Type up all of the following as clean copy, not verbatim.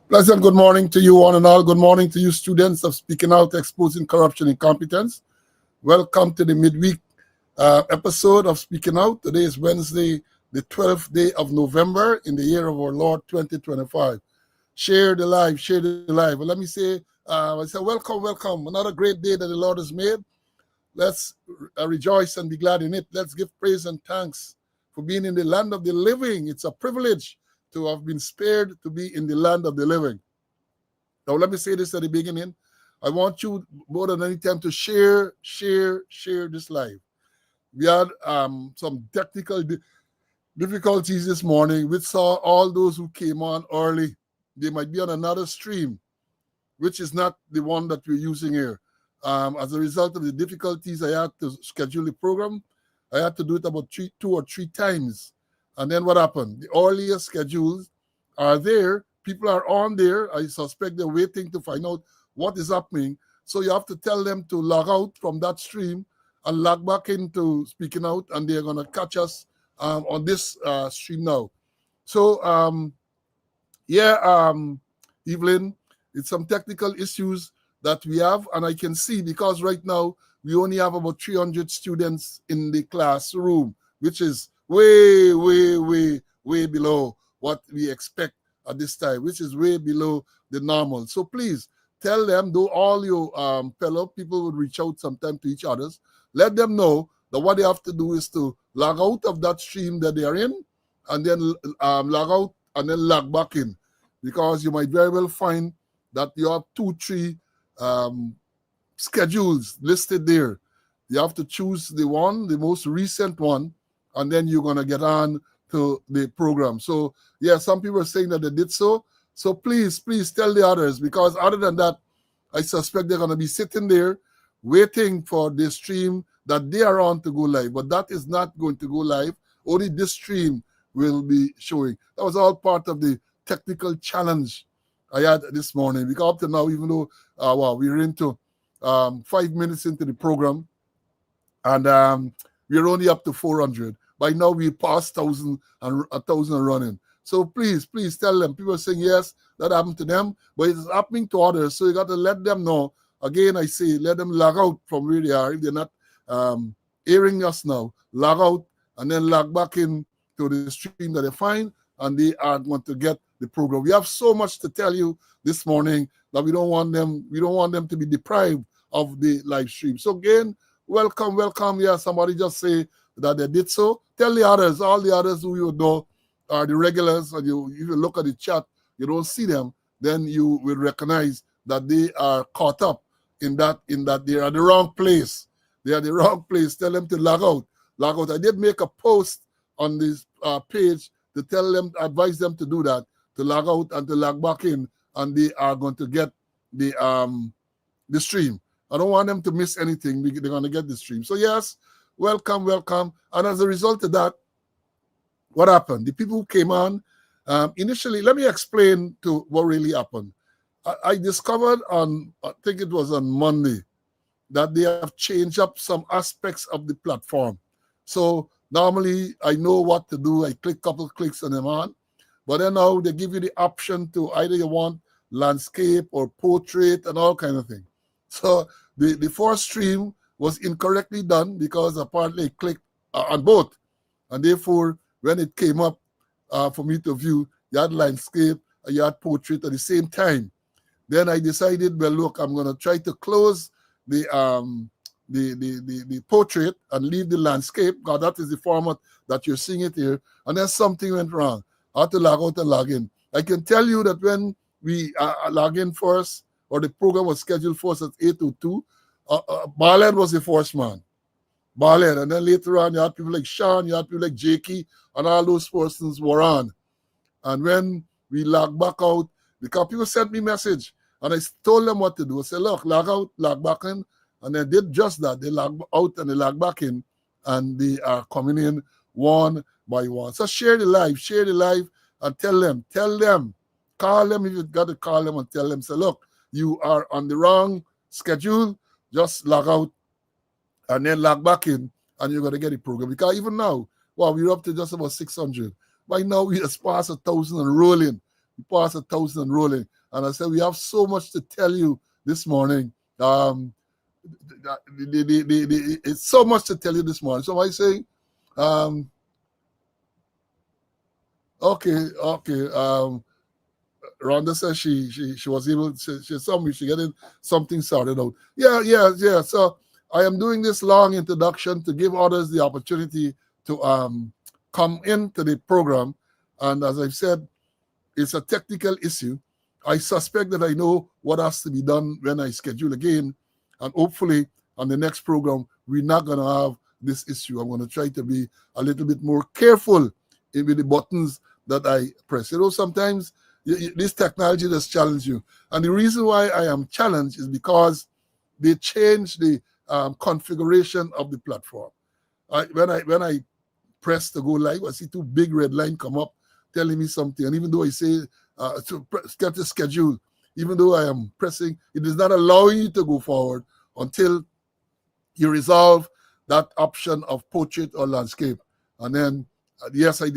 Pleasant good morning to you one and all. Good morning to you students of Speaking Out, Exposing Corruption and Incompetence. Welcome to the midweek episode of Speaking Out. Today is Wednesday, the 12th day of November in the year of our Lord 2025. Share the live, share the live. Well, let me say, welcome. Another great day that the Lord has made. Let's rejoice and be glad in it. Let's give praise and thanks for being in the land of the living. It's a privilege to have been spared to be in the land of the living. Now, let me say this at the beginning. I want you more than any time to share this live. We had some technical difficulties this morning. We saw all those who came on early. They might be on another stream, which is not the one that we're using here. As a result of the difficulties, I had to schedule the program. I had to do it about two or three times. And then what happened? The earlier schedules are there. People are on there. I suspect they're waiting to find out what is happening. So you have to tell them to log out from that stream and log back into Speaking Out, and they're going to catch us on this stream now. So, Evelyn, it's some technical issues that we have, and I can see because right now we only have about 300 students in the classroom, which is way below what we expect at this time, which is way below the normal. So please tell them, though all your fellow people would reach out sometime to each others, let them know that what they have to do is to log out of that stream that they are in, and then log out and then log back in, because you might very well find that you have 2-3 schedules listed there. You have to choose the most recent one, and then you're going to get on to the program. So, yeah, some people are saying that they did so. So please tell the others, because other than that, I suspect they're going to be sitting there waiting for the stream that they are on to go live. But that is not going to go live. Only this stream will be showing. That was all part of the technical challenge I had this morning. Because up to now, even though we're into 5 minutes into the program, and we're only up to 400. By now, we passed 1,000 running. So please tell them. People are saying, yes, that happened to them, but it's happening to others. So you got to let them know. Again, I say, let them log out from where they are. If they're not hearing us now, log out and then log back in to the stream that they find, and they are going to get the program. We have so much to tell you this morning that we don't want them to be deprived of the live stream. So again, welcome. Yeah, somebody just say that they did so. Tell the others, all the others who you know are the regulars, and if you look at the chat, you don't see them, then you will recognize that they are caught up in that they are the wrong place. They are the wrong place. Tell them to log out. I did make a post on this page to tell them, advise them to do that, to log out and to log back in, and they are going to get the stream. I don't want them to miss anything. They're going to get the stream. So yes, welcome. And as a result of that, what happened? The people who came on, initially, let me explain to what really happened. I discovered I think it was on Monday, that they have changed up some aspects of the platform. So normally, I know what to do. I click a couple clicks and I'm on. But then now they give you the option to either you want landscape or portrait and all kind of things. So the first stream was incorrectly done because apparently I clicked on both. And therefore, when it came up for me to view, you had landscape and you had portrait at the same time. Then I decided, well, look, I'm going to try to close the portrait and leave the landscape, because that is the format that you're seeing it here. And then something went wrong. I had to log out and log in. I can tell you that when we log in first, or the program was scheduled for us at 8:02, Barlett was the first man. Barlett. And then later on, you had people like Sean, you had people like Jakey, and all those persons were on. And when we logged back out, because people sent me a message, and I told them what to do. I said, look, log out, log back in. And they did just that. They log out and they log back in, and they are coming in one by one. So share the live, and tell them, call them if you've got to call them and tell them, say, look, you are on the wrong schedule, just log out and then log back in, and you're going to get the program. Because even now, well, we're up to just about 600. By now, we just passed 1,000 and rolling. We passed 1,000 and rolling. And I said, we have so much to tell you this morning. It's so much to tell you this morning. So I say, okay. Rhonda says she was able to, she getting something started out. Yeah. So I am doing this long introduction to give others the opportunity to come into the program. And as I've said, it's a technical issue. I suspect that I know what has to be done when I schedule again. And hopefully on the next program, we're not going to have this issue. I'm going to try to be a little bit more careful with the buttons that I press. Sometimes this technology does challenge you. And the reason why I am challenged is because they changed the configuration of the platform. When I press to go live, I see two big red lines come up telling me something. And even though I say to get the schedule, even though I am pressing, it is not allowing you to go forward until you resolve that option of portrait or landscape. And then, yes, I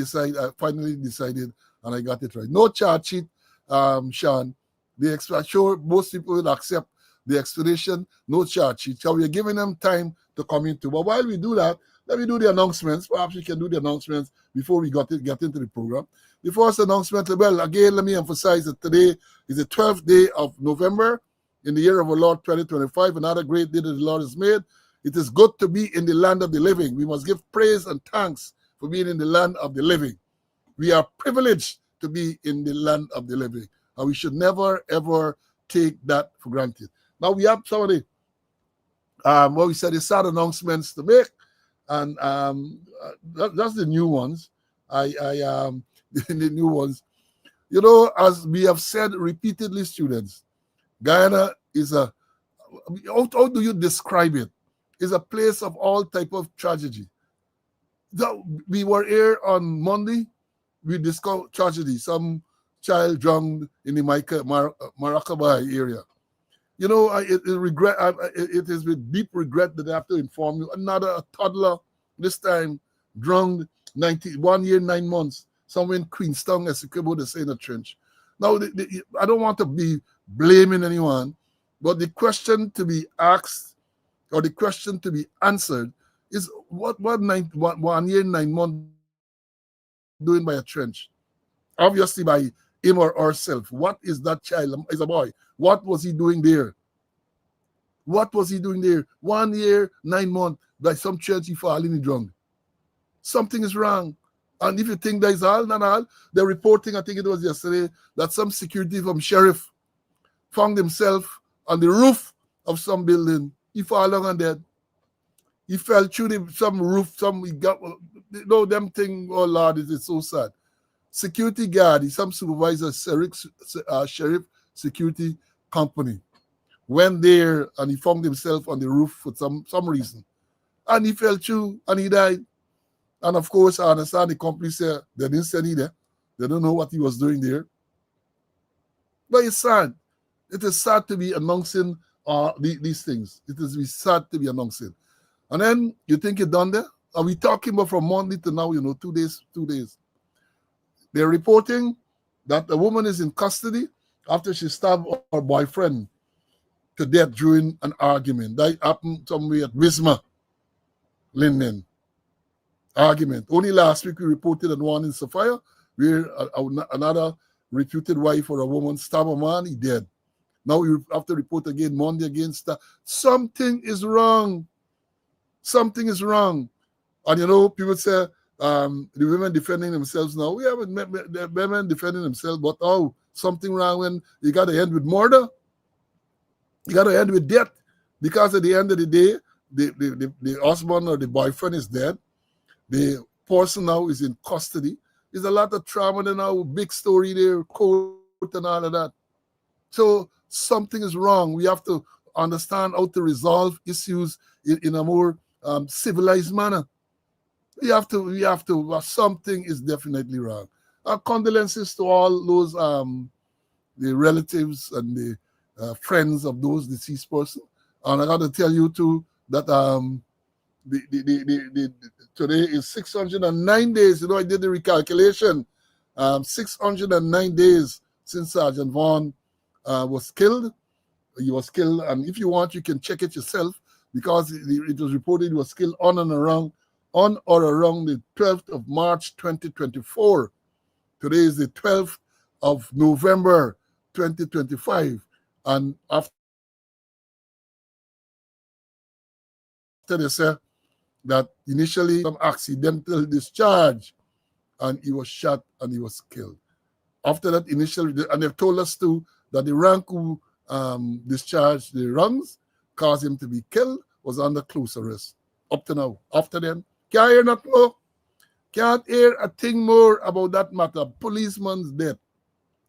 finally decided, and I got it right. No chart sheet, Sean. I'm sure most people will accept the explanation, no chart sheet. So we're giving them time to come into. But while we do that, let me do the announcements. Perhaps we can do the announcements before we get into the program. The first announcement, well, again, let me emphasize that today is the 12th day of November in the year of our Lord 2025, another great day that the Lord has made. It is good to be in the land of the living. We must give praise and thanks for being in the land of the living. We are privileged to be in the land of the living, and we should never, ever take that for granted. Now, we have some of the, what we said is sad announcements to make, and that's the new ones. The new ones. As we have said repeatedly, students, Guyana is how do you describe it? It's a place of all type of tragedy. We were here on Monday. We discovered tragedy. Some child drowned in the Maracaibo area. It is with deep regret that I have to inform you. Another toddler, this time drowned 1 year, 9 months, somewhere in Queenstown, as they say in the trench. Now, I don't want to be blaming anyone, but the question to be asked or the question to be answered is what 1 year, 9 months doing by a trench? Obviously by him or herself. What is that child? Is a boy. What was he doing there? What was he doing there? 1 year, 9 months, by some church he falling and drunk. Something is wrong. And if you think that is all, not all, they're reporting, I think it was yesterday, that some security from sheriff found himself on the roof of some building. He fell down and dead. He fell through some roof, he got, them thing, oh Lord, it is so sad. Security guard, some supervisor, sheriff security company, went there and he found himself on the roof for some reason. And he fell through and he died. And of course, I understand the company said they didn't send him there. They don't know what he was doing there. But it's sad. It is sad to be announcing these things. It is sad to be announcing. And then you think you're done there? Are we talking about from Monday to now, 2 days? They're reporting that a woman is in custody after she stabbed her boyfriend to death during an argument. That happened somewhere at Wisma, Linden. Argument. Only last week we reported on one in Sophia where another reputed wife or a woman stabbed a man, he dead. Now we have to report again Monday against that. Something is wrong. Something is wrong. And people say the women defending themselves now. We haven't met the women defending themselves, but something wrong when you got to end with murder. You got to end with death. Because at the end of the day, the husband or the boyfriend is dead. The person now is in custody. There's a lot of trauma there now, big story there, court and all of that. So something is wrong. We have to understand how to resolve issues in a more civilized manner. We have to, something is definitely wrong. Our condolences to all those, the relatives and friends of those deceased person. And I got to tell you too that today is 609 days. You know, I did the recalculation. 609 days since Sergeant Vaughn was killed. He was killed, and if you want, you can check it yourself, because it was reported he was killed on or around the 12th of March 2024. Today is the 12th of November 2025, and after they said that initially some accidental discharge, and he was shot and he was killed. After that initial, and they've told us too that the rank who discharged the rungs, caused him to be killed, was under close arrest. Up to now. After then, can't hear nothing more. Can't hear a thing more about that matter. Policeman's death.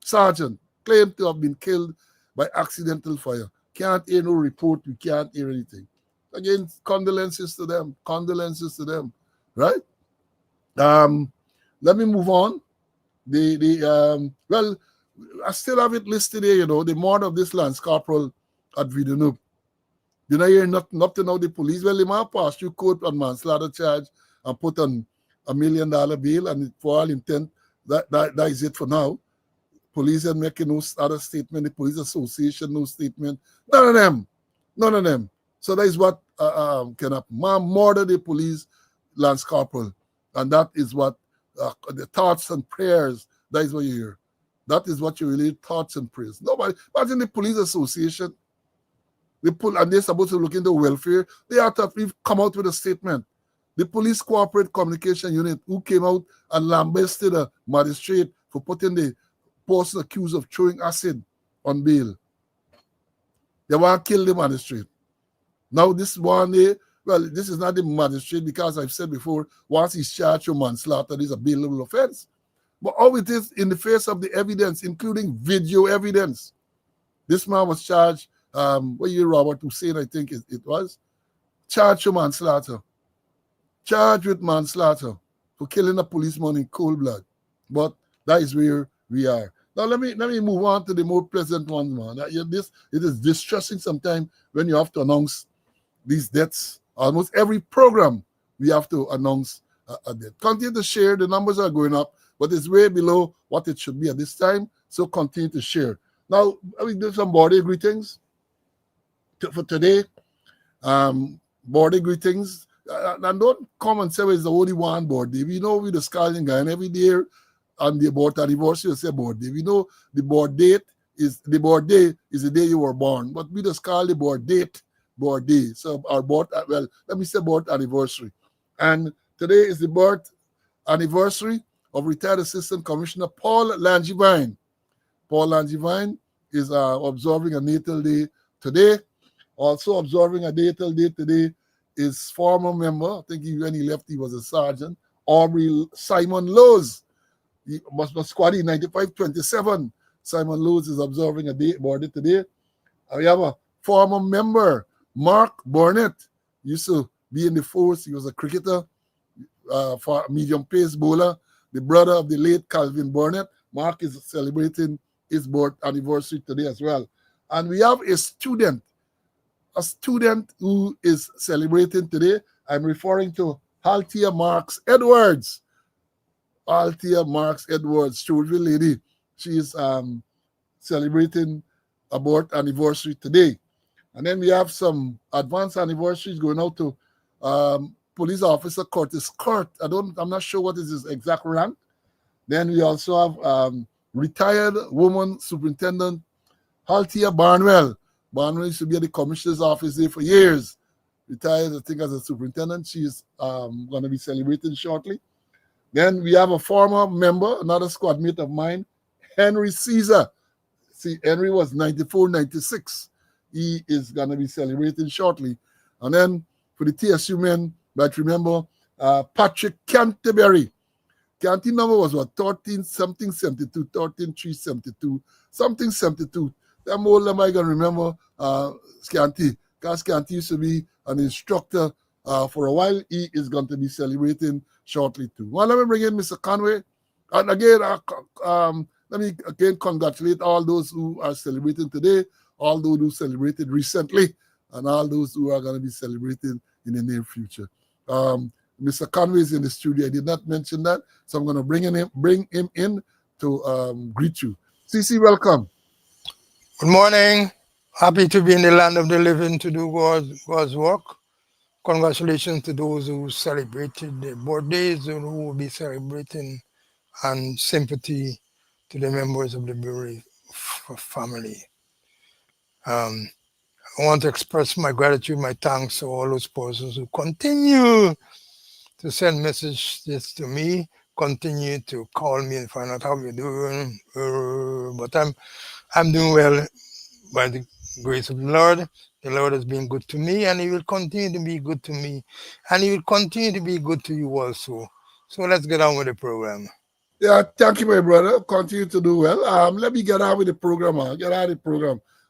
Sergeant claimed to have been killed by accidental fire. Can't hear no report. We can't hear anything. Again, condolences to them. Condolences to them. Right? Let me move on. Well, I still have it listed here, you know, the murder of this Lance Corporal at Villeneuve. You know, hear nothing up to now. The police, well, they might pass you court on manslaughter charge and put on $1 million bail, and for all intent, that is it for now. Police are making no other statement. The police association, no statement. None of them. None of them. So that is what can happen. Murder the police Lance Corporal. And that is what the thoughts and prayers, that is what you hear. That is what you really thoughts and prayers. Nobody, imagine the police association, and they're supposed to look into welfare. They have to come out with a statement. The police corporate communication unit who came out and lambasted a magistrate for putting the person accused of throwing acid on bail. They want to kill the magistrate. Now this one day, well, this is not the magistrate, because I've said before, once he's charged with manslaughter, this is a bailable offense. But how it is in the face of the evidence, including video evidence. This man was charged, Robert Hussein, I think it was, charged with manslaughter. Charged with manslaughter for killing a policeman in cold blood. But that is where we are. Now let me move on to the more pleasant ones, man. It is distressing sometimes when you have to announce these deaths. Almost every program we have to announce a death. Continue to share. The numbers are going up, but it's way below what it should be at this time. So continue to share. Now, I will do some birthday greetings for today. Birthday greetings. And don't come and say, well, it's the only one birthday. We know we're the Scalding guy, and every day on the birthday anniversary, you say birthday. We know the birthday is the day you were born, but we just call the birthday. So our birth, well, let me say birth anniversary. And today is the birth anniversary of retired Assistant Commissioner Paul Langevin. Paul Langevin is observing a natal day today. Also observing a natal day today is former member, I think when he left, he was a sergeant, Aubrey Simon Lowes. He was squaddy 9527. Simon Lowes is observing a birthday today. We have a former member, Mark Burnett, used to be in the force. He was a cricketer, for medium pace bowler, the brother of the late Calvin Burnett. Mark is celebrating his birth anniversary today as well. And we have a student who is celebrating today. I'm referring to Althea Marks Edwards. Althea Marks Edwards, Stouffville lady. She is celebrating a birth anniversary today. And then we have some advanced anniversaries going out to Police Officer Curtis Kurt. I'm not sure what is his exact rank. Then we also have retired woman superintendent Althea Barnwell. Barnwell used to be at the commissioner's office there for years. Retired, I think, as a superintendent. She is going to be celebrating shortly. Then we have a former member, another squad mate of mine, Henry Caesar. See, Henry was 94, 96. He is going to be celebrating shortly. And then for the TSU men, but remember, Patrick Canterbury. Canty number was what? 13-72, 13-372, something 72. Them all am I going to remember Scanty. Because Scanty used to be an instructor for a while. He is going to be celebrating shortly too. Well, let me bring in Mr. Conway. And again, let me again congratulate all those who are celebrating today. all those who celebrated recently and all those who are going to be celebrating in the near future. Mr. Conway is in the studio. I did not mention that, so I'm going to bring him in to greet you. CC, welcome. Good morning. Happy to be in the land of the living to do God's work. Congratulations to those who celebrated their birthdays and who will be celebrating, and sympathy to the members of the bereaved family. I want to express my gratitude, my thanks to all those persons who continue to send messages to me, continue to call me and find out how you're doing. But I'm doing well by the grace of the Lord. The Lord has been good to me, and He will continue to be good to me, and He will continue to be good to you also. So let's get on with the program. Yeah, thank you, my brother. Continue to do well. Let me get on with the program.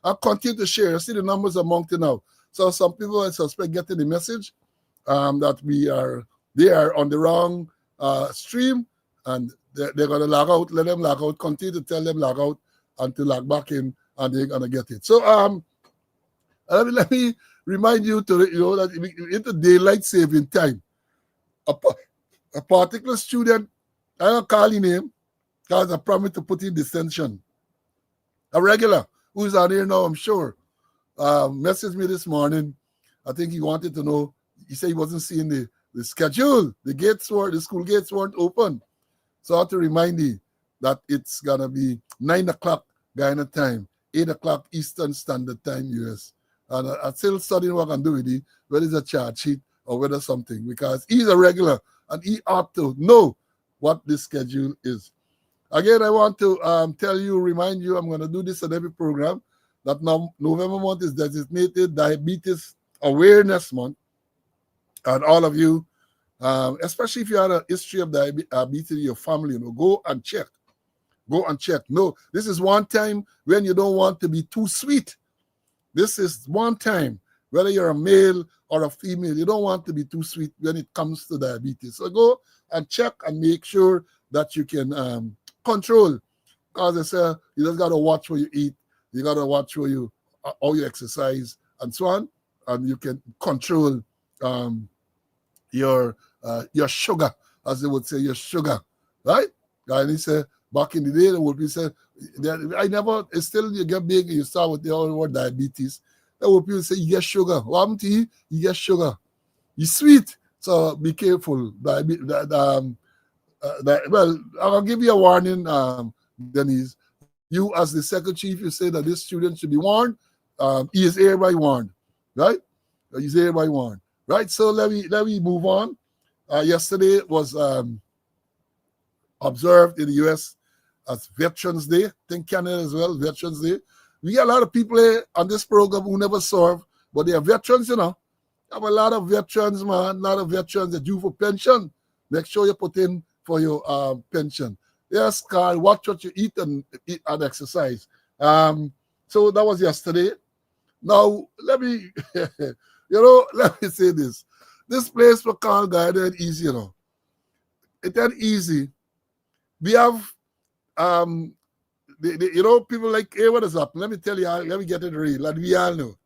I'll continue to share. I see the numbers are mounting now. So some people I suspect getting the message that they are on the wrong stream, and they're going to log out. Let them log out. Continue to tell them log out until log back in, and they're going to get it. So let me remind you that into daylight saving time, a particular student, I don't call his name because I promised to put in dissension. A regular who's on here now, I'm sure, messaged me this morning. I think he wanted to know. He said he wasn't seeing the schedule. The school gates weren't open. So I have to remind you that it's gonna be 9 o'clock Guyana time, 8 o'clock Eastern Standard Time, US. And I'm still studying what I can do with it, whether it's a charge sheet or whether something, because he's a regular and he ought to know what this schedule is. Again, I want to remind you, I'm going to do this at every program, that now November month is designated Diabetes Awareness Month. And all of you, especially if you have a history of diabetes in your family, go and check. Go and check. No, this is one time when you don't want to be too sweet. This is one time, whether you're a male or a female, you don't want to be too sweet when it comes to diabetes. So go and check and make sure that you can control. Because I say, you just got to watch what you eat. You got to watch how you exercise and so on. And you can control your sugar, as they would say, your sugar, right? And he said, back in the day, would be said, you get big and you start with the word diabetes. There would people say, you get sugar. What happened to you? You get sugar. You sweet. So be careful. Well, I'll give you a warning, Denise. You, as the second chief, you say that this student should be warned. He is hereby warned, right? He's hereby warned, right? So let me move on. Yesterday was observed in the U.S. as Veterans Day. I think Canada as well, Veterans Day. We got a lot of people here on this program who never served, but they are veterans, I have a lot of veterans, man. A lot of veterans that due for pension. Make sure you put in for your pension. Yes, Carl, watch what you eat and exercise. So that was yesterday. Now, let me, let me say this. This place for Carl Guy ain't easy, It ain't easy. We have, people like, hey, what is up? Let me tell you, let me get it real. Like we all know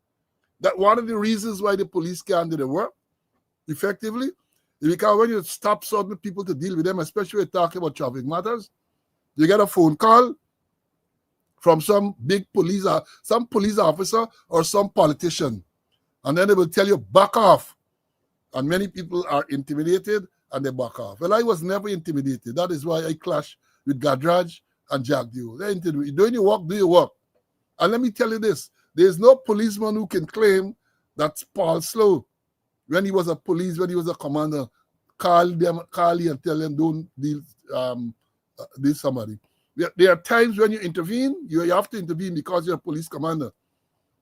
that one of the reasons why the police can't do the work effectively is because when you stop certain people to deal with them, especially when you're talking about traffic matters, you get a phone call from some big police officer or some politician, and then they will tell you, back off. And many people are intimidated and they back off. Well, I was never intimidated. That is why I clash with Gadraj and Jack Dio. They're intimidated. Doing your work, do your work. And let me tell you this. There's no policeman who can claim that Paul Slow, when he was a police, when he was a commander, call you and tell them don't deal somebody. There are times when you intervene, you have to intervene because you're a police commander.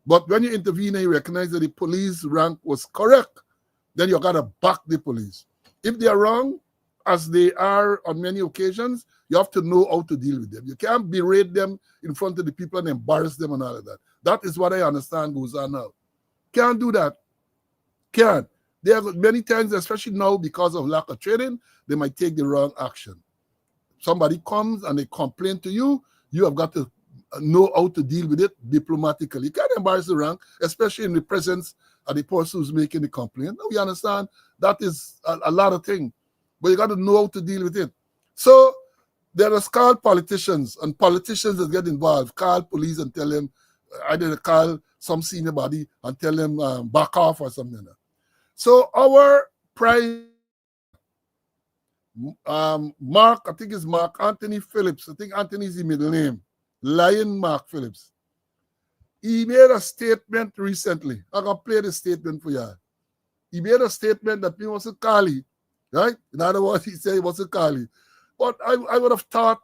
But when you intervene and you recognize that the police rank was correct, then you got to back the police. If they are wrong, as they are on many occasions, you have to know how to deal with them. You can't berate them in front of the people and embarrass them and all of that. That is what I understand goes on now. Can't do that. Can't. There are many times, especially now because of lack of training, they might take the wrong action. Somebody comes and they complain to you, you have got to know how to deal with it diplomatically. You can't embarrass the rank, especially in the presence of the person who's making the complaint. Now, we understand that is a lot of things, but you got to know how to deal with it. So there are called politicians, and politicians that get involved, call police and tell them, either call some senior body and tell them back off or something like that. So our prime minister, Mark, I think it's Mark Anthony Phillips. I think Anthony is the middle name. Lion Mark Phillips. He made a statement recently. I'm going to play the statement for you. He made a statement that he wasn't Kali, right? In other words, he said he wasn't Kali. But I would have thought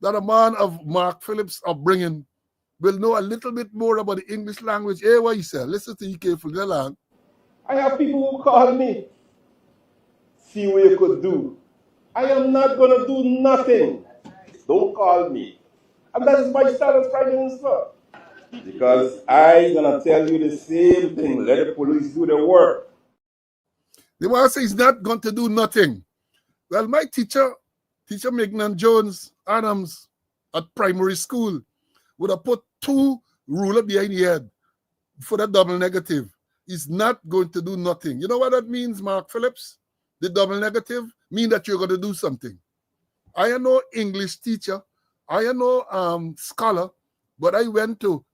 that a man of Mark Phillips' upbringing will know a little bit more about the English language. Hey, what he said. Listen to you carefully. I have people who call me, see what you could do. I am not going to do nothing. Don't call me. And that is my style as Prime Minister. Because I'm going to tell you the same thing. Let the police do the work. The man says he's not going to do nothing. Well, my teacher Mignon Jones Adams at primary school would have put 2 rulers behind the head for the double negative. He's not going to do nothing. You know what that means, Mark Phillips? The double negative mean that you're going to do something. I am no English teacher. I am no scholar, but I went to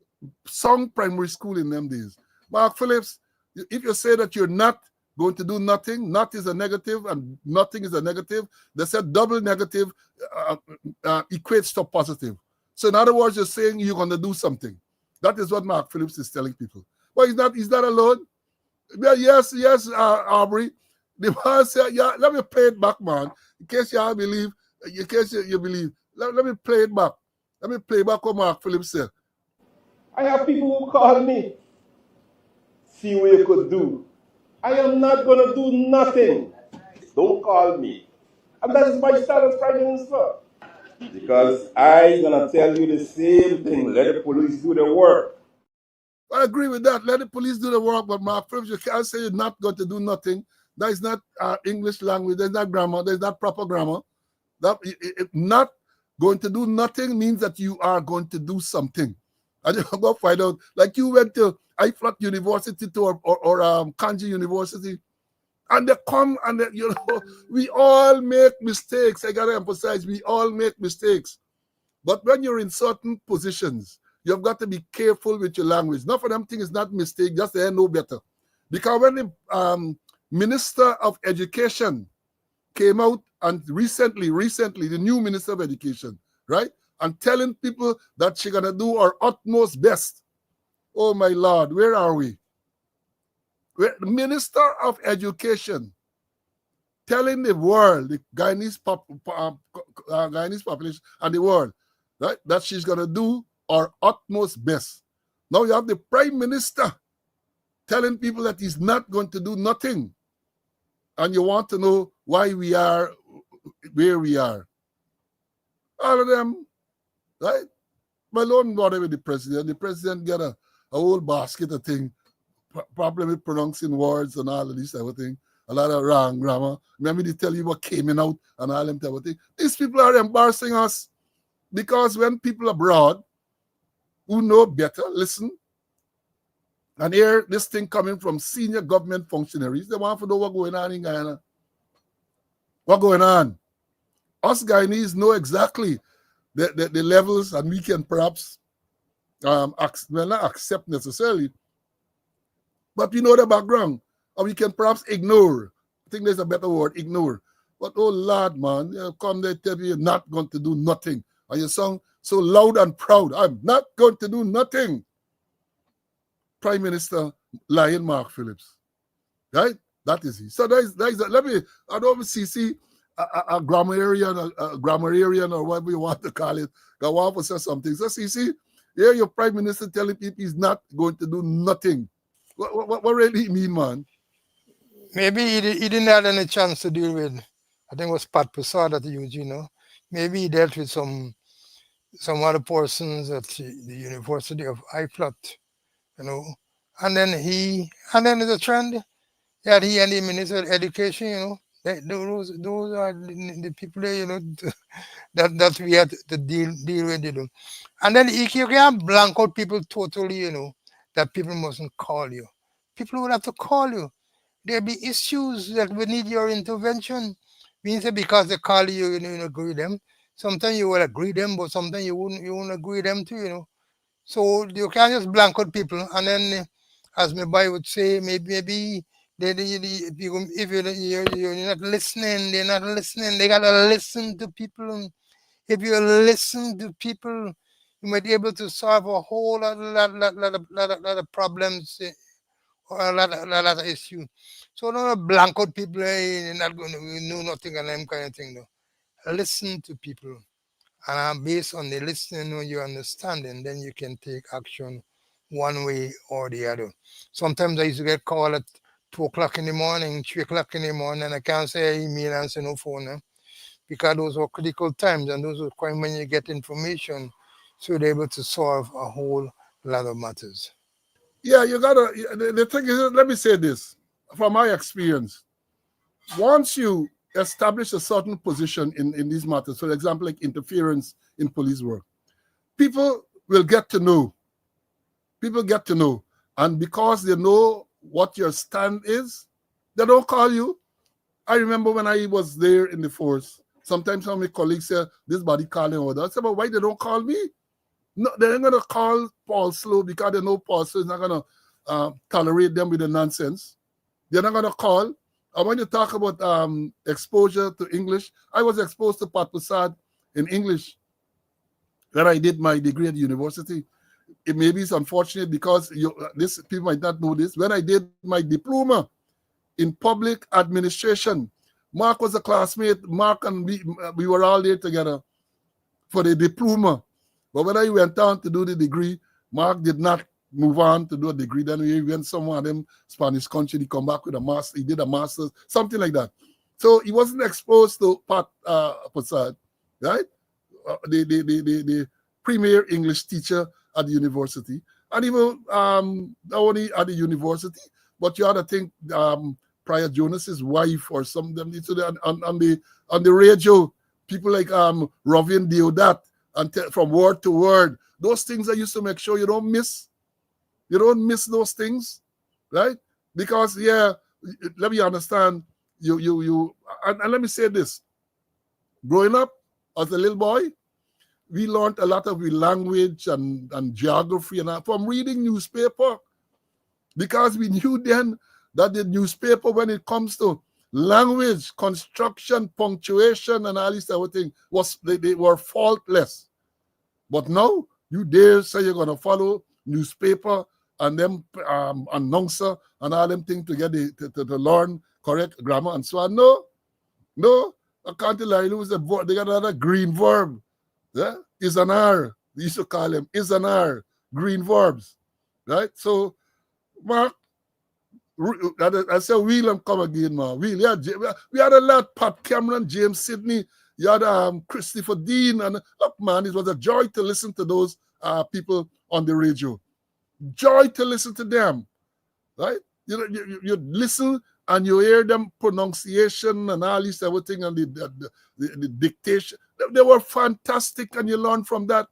some primary school in them days. Mark Phillips, if you say that you're not going to do nothing, not is a negative and nothing is a negative, they said double negative equates to positive. So in other words, you're saying you're going to do something. That is what Mark Phillips is telling people. But he's not alone. Well, yes, Aubrey. The man said, yeah, let me play it back, man. In case you believe, in case you believe. Let me play it back. Let me play back what Mark Phillips said. I have people who call me, see what you could do. I am not going to do nothing. Don't call me. And that is my style as Prime Minister. Because I'm going to tell you the same thing. Let the police do the work. I agree with that. Let the police do the work, but Mark Phillips, you can't say you're not going to do nothing. That is not English language. There's not grammar. There's not proper grammar. Not going to do nothing means that you are going to do something. And you're going to find out, like you went to IFLOT University or Kanji University, and they come and we all make mistakes. I got to emphasize, we all make mistakes. But when you're in certain positions, you've got to be careful with your language. Not for them thing is not mistake, just they know better. Because when the Minister of Education came out and recently, the new Minister of Education, right? And telling people that she's going to do her utmost best. Oh, my Lord, where are we? The Minister of Education telling the world, the Guyanese population and the world, right, that she's going to do her utmost best. Now you have the Prime Minister telling people that he's not going to do nothing. And you want to know why we are where we are. All of them, right? But don't bother with the president. The president get a whole basket of things, problem with pronouncing words and all of this type of thing. A lot of wrong grammar. Remember they tell you what came in out and all them type of thing. These people are embarrassing us because when people abroad who know better, listen, and hear this thing coming from senior government functionaries, they want to know what's going on in Guyana. What's going on? Us Guyanese know exactly the levels, and we can perhaps not accept necessarily, but we know the background, or we can perhaps ignore. I think there's a better word, ignore. But oh Lord, man, you come there tell you you're not going to do nothing, and you sound so loud and proud. I'm not going to do nothing. Prime Minister Lion Mark Phillips, right? That is he. So let me, I don't see a grammarian or whatever you want to call it. I want to say something. So see, here your Prime Minister telling people he's not going to do nothing. What really he mean, man? Maybe he didn't have any chance to deal with, I think it was Pat Prasad that he used, Maybe he dealt with some other persons at the University of IFLOT, and then there's a trend that he and the Minister of Education, Those are the people that, that we have to deal with, And then you can't blank out people totally, that people mustn't call you. People will have to call you. There'll be issues that will need your intervention. Means that because they call you, you agree with them. Sometimes you will agree them, but sometimes you won't agree them too. So you can't just blank out people, and then, as my boy would say, maybe if you're not listening, they're not listening. They gotta listen to people. And if you listen to people, you might be able to solve a whole lot of problems, or a lot of issues. So don't blank out people. You're not going to know nothing and them kind of thing. Though. Listen to people. And based on the listening or your understanding, then you can take action one way or the other. Sometimes I used to get called at 2 o'clock in the morning, 3 o'clock in the morning, and I can't say email and say no phone, because those were critical times, and those were time when you get information, so you're able to solve a whole lot of matters. Yeah, you gotta. The thing is, let me say this from my experience. Once you establish a certain position in these matters, for example, like interference in police work, people will get to know. People get to know. And because they know what your stand is, they don't call you. I remember when I was there in the force, sometimes some of my colleagues say, this body calling order. I said, but why they don't call me? No, they ain't going to call Paul Slow because they know Paul Slow is not going to tolerate them with the nonsense. They're not going to call. And when you talk about exposure to English, I was exposed to Pat Prasad in English when I did my degree at the university. It maybe it's unfortunate because this people might not know this. When I did my diploma in public administration, Mark was a classmate. Mark and we were all there together for the diploma. But when I went on to do the degree, Mark did not move on to do a degree. Then we went somewhere in them Spanish country. He come back with a master. He did a master's, something like that. So he wasn't exposed to Pat Prasad, right? The premier English teacher at the university. And even not only at the university, but you had to think Prior Jonas's wife or some of them on the radio, people like Rovin Deodat, and from word to word. Those things I used to make sure you don't miss. You don't miss those things, right? Because let me understand and let me say this. Growing up as a little boy, we learned a lot of language and geography and from reading newspaper, because we knew then that the newspaper, when it comes to language, construction, punctuation, and all this type of thing, they were faultless. But now you dare say you're gonna follow newspaper and them announcer and all them things to get to learn correct grammar and so on. No, I can't tell you. They got another green verb. Yeah, is an R. They used to call them is an R. Green verbs, right? So, Mark, I said, Wheel and come again, man. Wheel, yeah, we had a lot. Pat Cameron, James Sidney, you had Christopher Dean, and look, man, it was a joy to listen to those people on the radio. Joy to listen to them, right? You listen and you hear them pronunciation and all this everything and the dictation. They were fantastic, and you learn from that.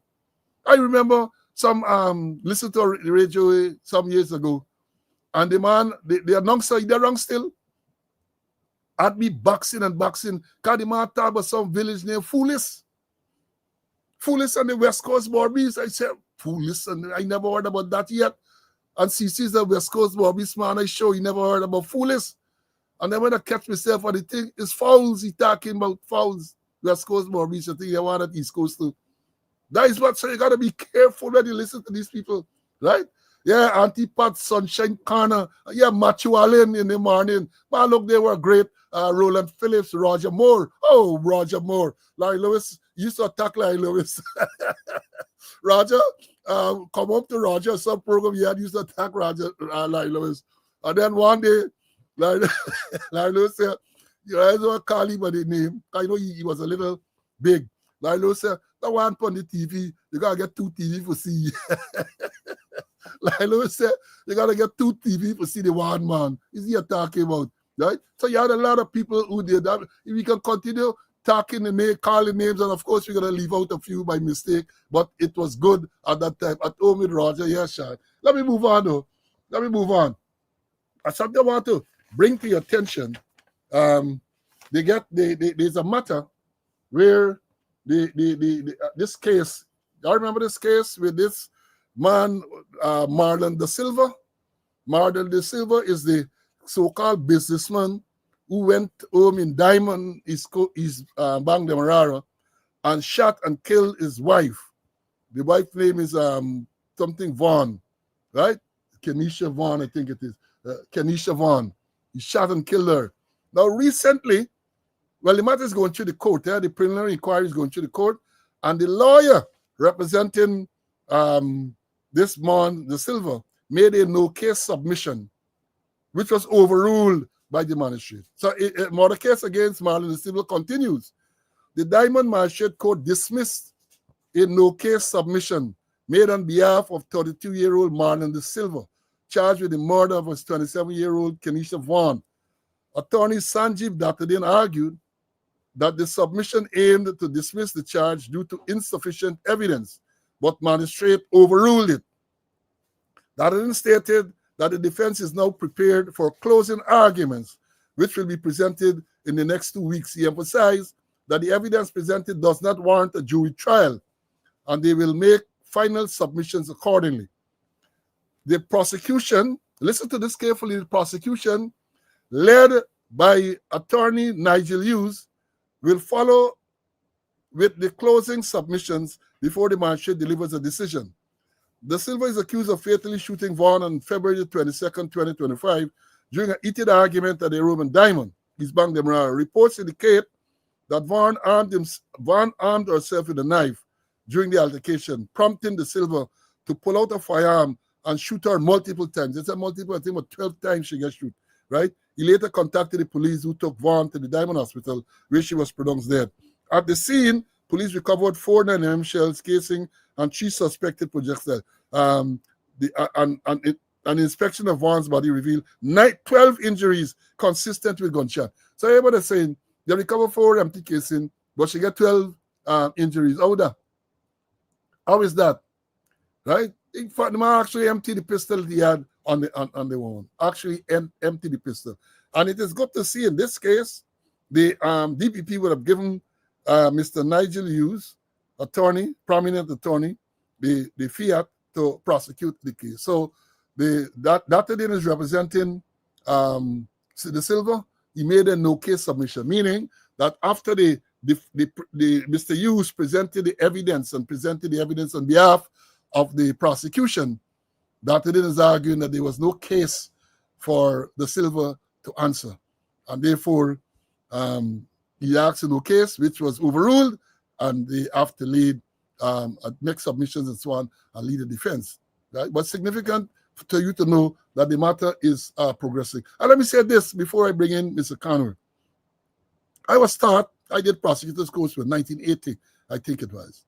I remember some listen to the radio some years ago, and the man, the announcer, they're wrong still. Had me boxing, because the man talk about some village named Foolis. Foolis on the West Coast Barbies. I said, Foolis, and I never heard about that yet. And CC's the West Coast Barbies man, I show you never heard about Foolis. And then when I catch myself on the thing, it's fouls. He talking about fouls. West Coast Barbies, I think they want at East Coast too. That is what, so you got to be careful when you listen to these people, right? Yeah, Auntie Pat, Sunshine Corner. Yeah, Matthew Allen in the morning. Man, look, they were great. Roland Phillips, Roger Moore. Oh, Roger Moore. Larry Lewis used to attack Larry Lewis. Roger, come up to Roger. Some program he had used to attack Roger, Larry Lewis. And then one day, Larry Lewis said, you know, I don't call him by the name. I know he was a little big. Larry Lewis said, that one on the TV, you got to get 2 TV for see. Like Lewis said, you got to get 2 TV for see the one man. Is he talking about? right? So you had a lot of people who did that. If we can continue talking the name, calling names, and of course we're gonna leave out a few by mistake, but it was good at that time. At home with Roger, yeah, Sean. Let me move on though. Let me move on. Something I want to bring to your attention. There's a matter where this case. I remember this case with this man, Marlon da Silva. Marlon da Silva is the so-called businessman who went home in Diamond, Bang Demerara, and shot and killed his wife. The wife's name is something Vaughn, right? Kenisha Vaughn, I think it is. Kenisha Vaughn. He shot and killed her. Now, recently, well, the matter is going through the court. The preliminary inquiry is going through the court, and the lawyer representing this man, the Silva, made a no-case submission, which was overruled by the magistrate. So, the case against Marlon da Silva continues. The Diamond Magistrate Court dismissed a no-case submission made on behalf of 32-year-old Marlon da Silva, charged with the murder of his 27-year-old Kenisha Vaughn. Attorney Sanjeev Dattadin argued that the submission aimed to dismiss the charge due to insufficient evidence, but magistrate overruled it. Dattadin stated that the defense is now prepared for closing arguments, which will be presented in the next 2 weeks. He emphasized that the evidence presented does not warrant a jury trial, and they will make final submissions accordingly. The prosecution, listen to this carefully, the prosecution, led by attorney Nigel Hughes, will follow with the closing submissions before the magistrate delivers a decision. Da Silva is accused of fatally shooting Vaughn on February 22nd, 2025, during a heated argument at the Roman Diamond, East Bank Demerara. Reports indicate that Vaughn armed herself with a knife during the altercation, prompting Da Silva to pull out a firearm and shoot her multiple times. It's a multiple, I think about 12 times she got shot, right? He later contacted the police, who took Vaughn to the Diamond Hospital, where she was pronounced dead. At the scene, police recovered 4 9mm shells, casing, and 3 suspected projectiles. An inspection of Vaughn's body revealed 12 injuries consistent with gunshot. So everybody is saying they recovered 4 empty casing, but she got 12 injuries. How is that? Right? In fact, the man actually emptied the pistol he had on the woman. Actually emptied the pistol. And it is good to see in this case, the DPP would have given Mr. Nigel Hughes, prominent attorney, the fiat to prosecute the case. So that is representing Da Silva. He made a no-case submission, meaning that after Mr. Hughes presented the evidence on behalf of the prosecution, Dattadin is arguing that there was no case for Da Silva to answer. And therefore, he asked a no case, which was overruled, and they have to make submissions and so on, and lead the defense. Right? But significant to you to know that the matter is progressing. And let me say this before I bring in Mr. Conway. I did prosecutor's course in 1980, I think it was.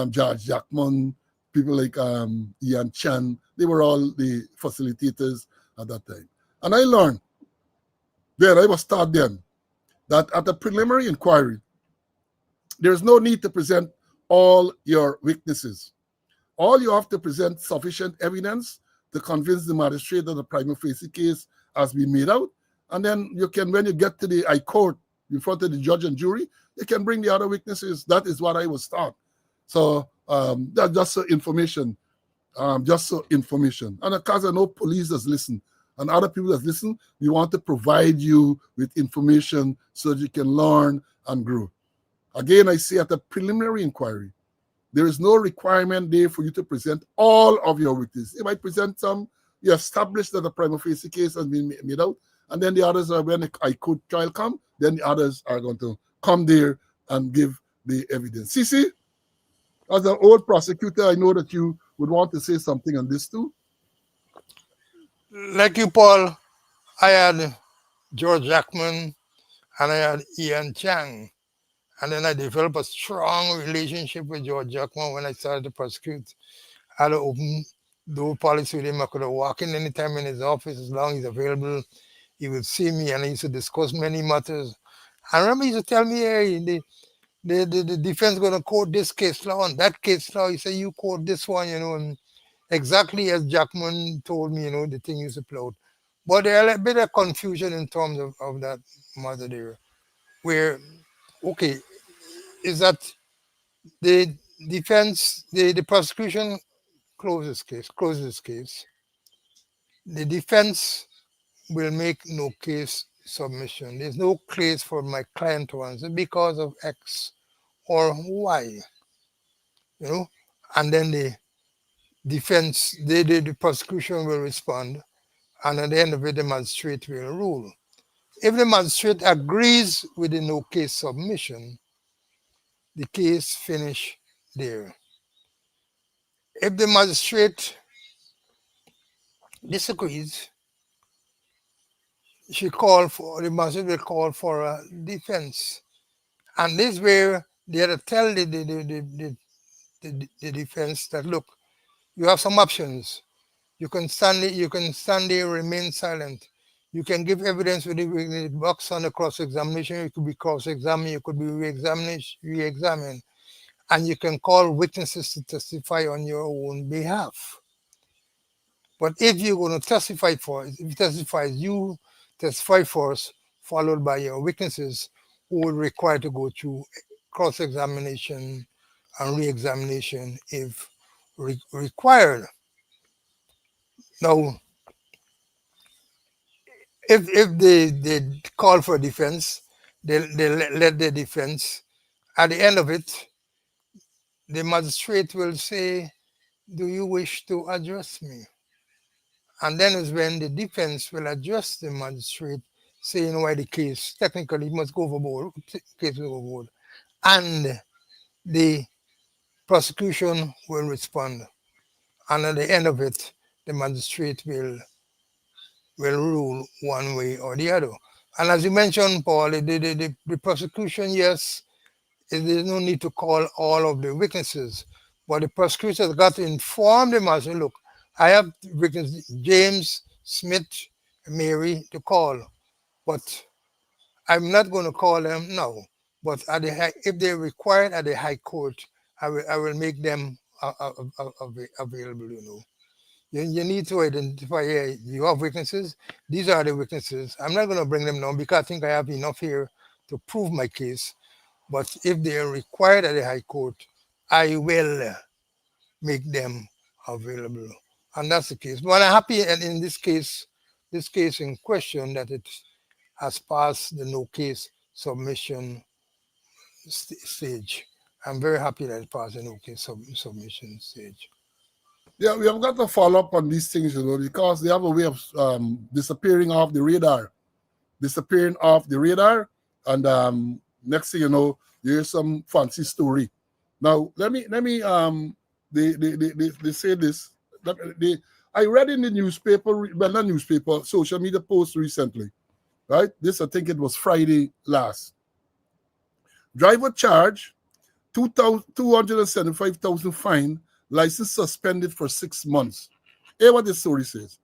George Jackman, people like Ian Chan, they were all the facilitators at that time. And I learned I was taught then, that at a preliminary inquiry, there is no need to present all your witnesses. All you have to present sufficient evidence to convince the magistrate that the prima facie case has been made out. And then you can, when you get to the high court, in front of the judge and jury, you can bring the other witnesses. That is what I was taught. So that's just so information. And because I know police has listened and other people that listen, we want to provide you with information so that you can learn and grow. Again, I say at a preliminary inquiry, there is no requirement there for you to present all of your witnesses. You might present some, you establish that the prima facie case has been made out, and then the others are, when the high court trial come, then the others are going to come there and give the evidence. Cici, as an old prosecutor, I know that you would want to say something on this too. Like you, Paul, I had George Jackman and I had Ian Chang. And then I developed a strong relationship with George Jackman when I started to prosecute. I had an open door policy with him. I could walk in anytime in his office as long as he's available. he would see me and he used to discuss many matters. I remember he used to tell me, hey, the defense going to quote this case law and that case law. He said, you quote this one, and exactly as Jackman told me, the thing used to play out. But there's a bit of confusion in terms of that matter there, where, okay, is that the defense, the prosecution closes case. The defense will make no case submission. There's no case for my client to answer because of X or Y, and then the defense, the prosecution will respond, and at the end of it, the magistrate will rule. If the magistrate agrees with the no case submission, the case finish there. If the magistrate disagrees, the magistrate will call for a defense. And this is where they had to tell the defense that, look, you have some options. You can stand there, remain silent. You can give evidence with the box on the cross-examination. You could be cross-examined, you could be re-examined. And you can call witnesses to testify on your own behalf. But if you're going to testify you testify first, followed by your witnesses who will require to go through cross-examination and re-examination if required. Now, if they call for defense, they let the defense. At the end of it, the magistrate will say, do you wish to address me? And then is when the defense will address the magistrate, saying why the case technically must go overboard, case will go overboard. And the prosecution will respond. And at the end of it, the magistrate will rule one way or the other. And as you mentioned, Paul, the prosecution, yes, there's no need to call all of the witnesses, but the prosecutor has got to inform the magistrate, look, I have witnesses, James, Smith, Mary, to call, but I'm not going to call them now. But if they're required at the High Court, I will make them available, You need to identify, you have witnesses. These are the witnesses. I'm not going to bring them down because I think I have enough here to prove my case. But if they are required at the High Court, I will make them available. And that's the case. But I'm happy in this case in question, that it has passed the no case submission stage. I'm very happy that it passed the no case submission stage. Yeah, we have got to follow up on these things, because they have a way of disappearing off the radar. And next thing you know, there's some fancy story. Now, let me they say this. I read in the newspaper, well, not newspaper, social media post recently, right? This, I think it was Friday last. Driver charge, 275,000 fine, license suspended for 6 months. Hear what the story says.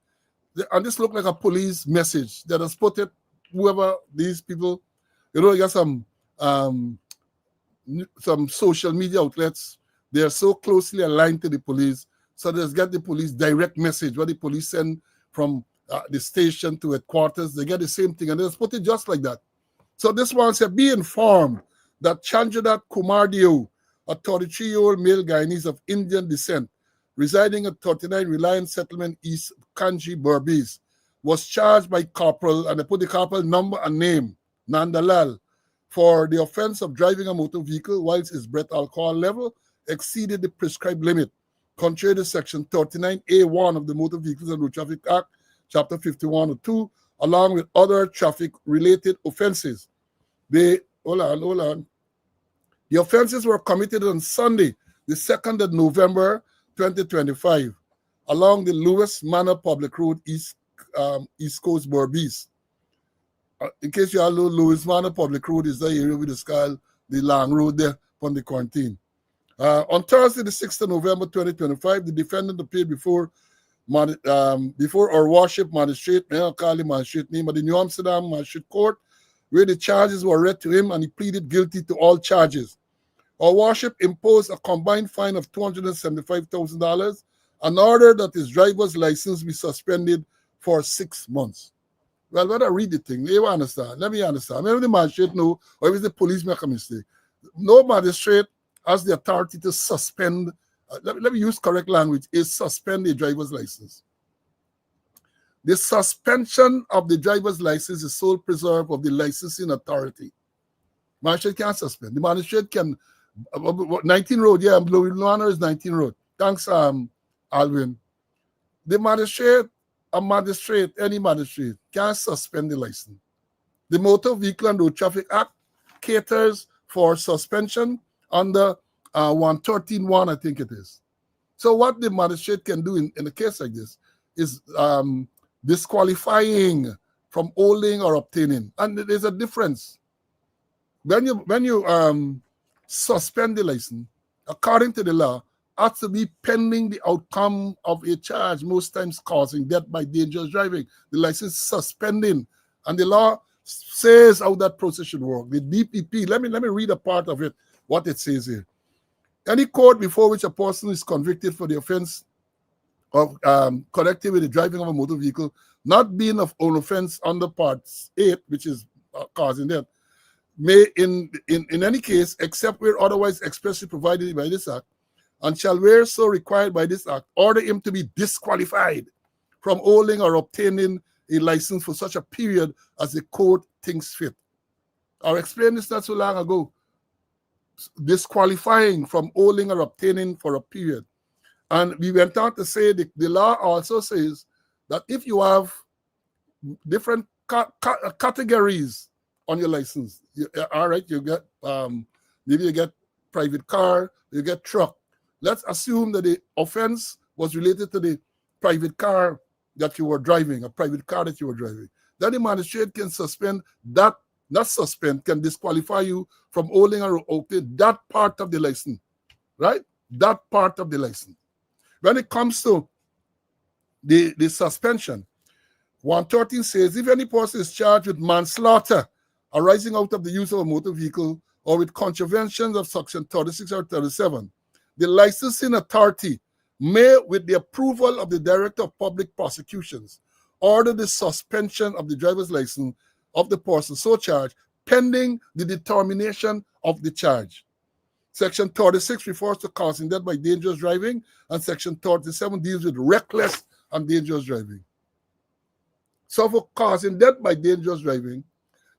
And this looked like a police message that has put it, whoever these people, you got some social media outlets, they are so closely aligned to the police, so they get the police direct message, what the police send from the station to headquarters, they get the same thing, and they just put it just like that. So this one said, be informed that Chandradat Kumardio, a 33-year-old male Guyanese of Indian descent, residing at 39 Reliance Settlement East, Kanji, Berbice, was charged by corporal, and they put the corporal number and name, Nandalal, for the offense of driving a motor vehicle whilst his breath alcohol level exceeded the prescribed limit, contrary to Section 39A1 of the Motor Vehicles and Road Traffic Act, Chapter 51-2, along with other traffic-related offenses. Hold on. The offenses were committed on Sunday, the 2nd of November, 2025, along the Lewis Manor Public Road, East Coast, Berbice. In case you all know, Lewis Manor Public Road is the area we describe the long road there from the quarantine. On Thursday, the 6th of November, 2025, the defendant appeared before before our worship magistrate, may I call him magistrate name, but the New Amsterdam Magistrate Court, where the charges were read to him and he pleaded guilty to all charges. Our worship imposed a combined fine of $275,000 and ordered that his driver's license be suspended for 6 months. Well, when I read the thing, you understand. Let me understand. Maybe the magistrate know, or if the police make a mistake. No magistrate has the authority to suspend, let me use correct language, is suspend a driver's license. The suspension of the driver's license is sole preserve of the licensing authority. Magistrate can't suspend. The magistrate can, 19 road, yeah, Blue Luana is 19 road. Thanks, Alvin. The magistrate, any magistrate, can't suspend the license. The Motor Vehicle and Road Traffic Act caters for suspension under 113.1, I think it is. So what the magistrate can do in a case like this is disqualifying from holding or obtaining. And there's a difference. When you suspend the license, according to the law, has to be pending the outcome of a charge, most times causing death by dangerous driving. The license suspending, and the law says how that process should work. The DPP, let me read a part of it, what it says here. Any court before which a person is convicted for the offense of connected with the driving of a motor vehicle, not being of an offense under Part 8, which is causing death, may in any case, except where otherwise expressly provided by this act, and shall where so required by this act, order him to be disqualified from holding or obtaining a license for such a period as the court thinks fit. I explained this not so long ago. Disqualifying from holding or obtaining for a period. And we went on to say the law also says that if you have different categories on your license, all right, you get maybe you get private car, you get truck. Let's assume that the offense was related to the private car that you were driving, a private car that you were driving. Then the magistrate can suspend that, not suspend, can disqualify you from holding or obtaining that part of the license, right? That part of the license. When it comes to the suspension, 113 says, if any person is charged with manslaughter arising out of the use of a motor vehicle or with contraventions of section 36 or 37, the licensing authority may, with the approval of the Director of Public Prosecutions, order the suspension of the driver's license of the person so charged, pending the determination of the charge. Section 36 refers to causing death by dangerous driving, and Section 37 deals with reckless and dangerous driving. So for causing death by dangerous driving,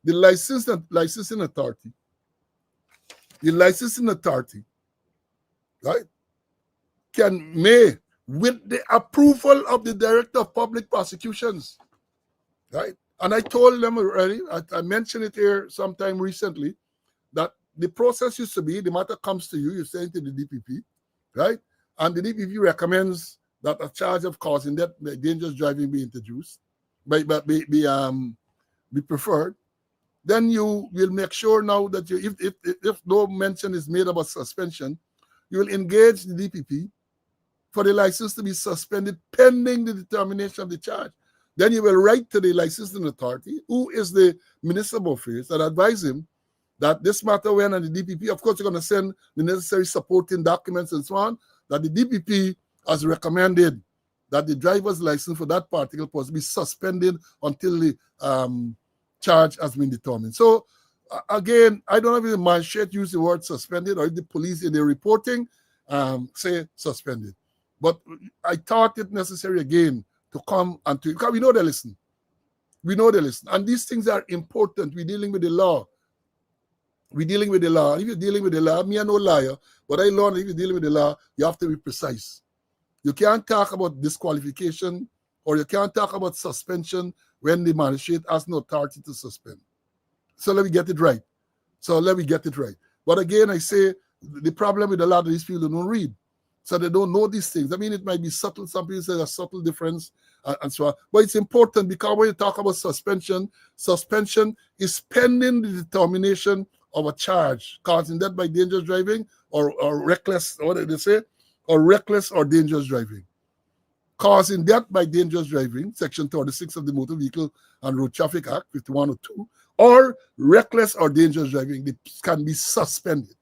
the licensing authority, right, may, with the approval of the Director of Public Prosecutions, right? And I told them already, I mentioned it here sometime recently, that the process used to be, the matter comes to you, you send it to the DPP, right? And the DPP recommends that a charge of causing death by dangerous driving be introduced, be preferred. Then you will make sure now that if no mention is made about suspension, you will engage the DPP for the license to be suspended pending the determination of the charge. Then you will write to the licensing authority, who is the Minister of Affairs, and advise him that this matter went on the DPP. Of course, you're going to send the necessary supporting documents and so on, that the DPP has recommended that the driver's license for that particular person be suspended until the charge has been determined. So, again, I don't know if the magistrate use the word suspended or if the police in their reporting say suspended. But I thought it necessary again to come and to, because we know they listen. And these things are important. We're dealing with the law. If you're dealing with the law, me I'm no liar, but I learned if you're dealing with the law, you have to be precise. You can't talk about disqualification or you can't talk about suspension when the magistrate has no authority to suspend. So let me get it right. But again, I say the problem with a lot of these people, they don't read. So they don't know these things. I mean, it might be subtle. Some people say there's a subtle difference and so on. But it's important because when you talk about suspension is pending the determination of a charge causing death by dangerous driving or reckless, what did they say? Or reckless or dangerous driving. causing death by dangerous driving, Section 36 of the Motor Vehicle and Road Traffic Act, 5102, or reckless or dangerous driving, they can be suspended.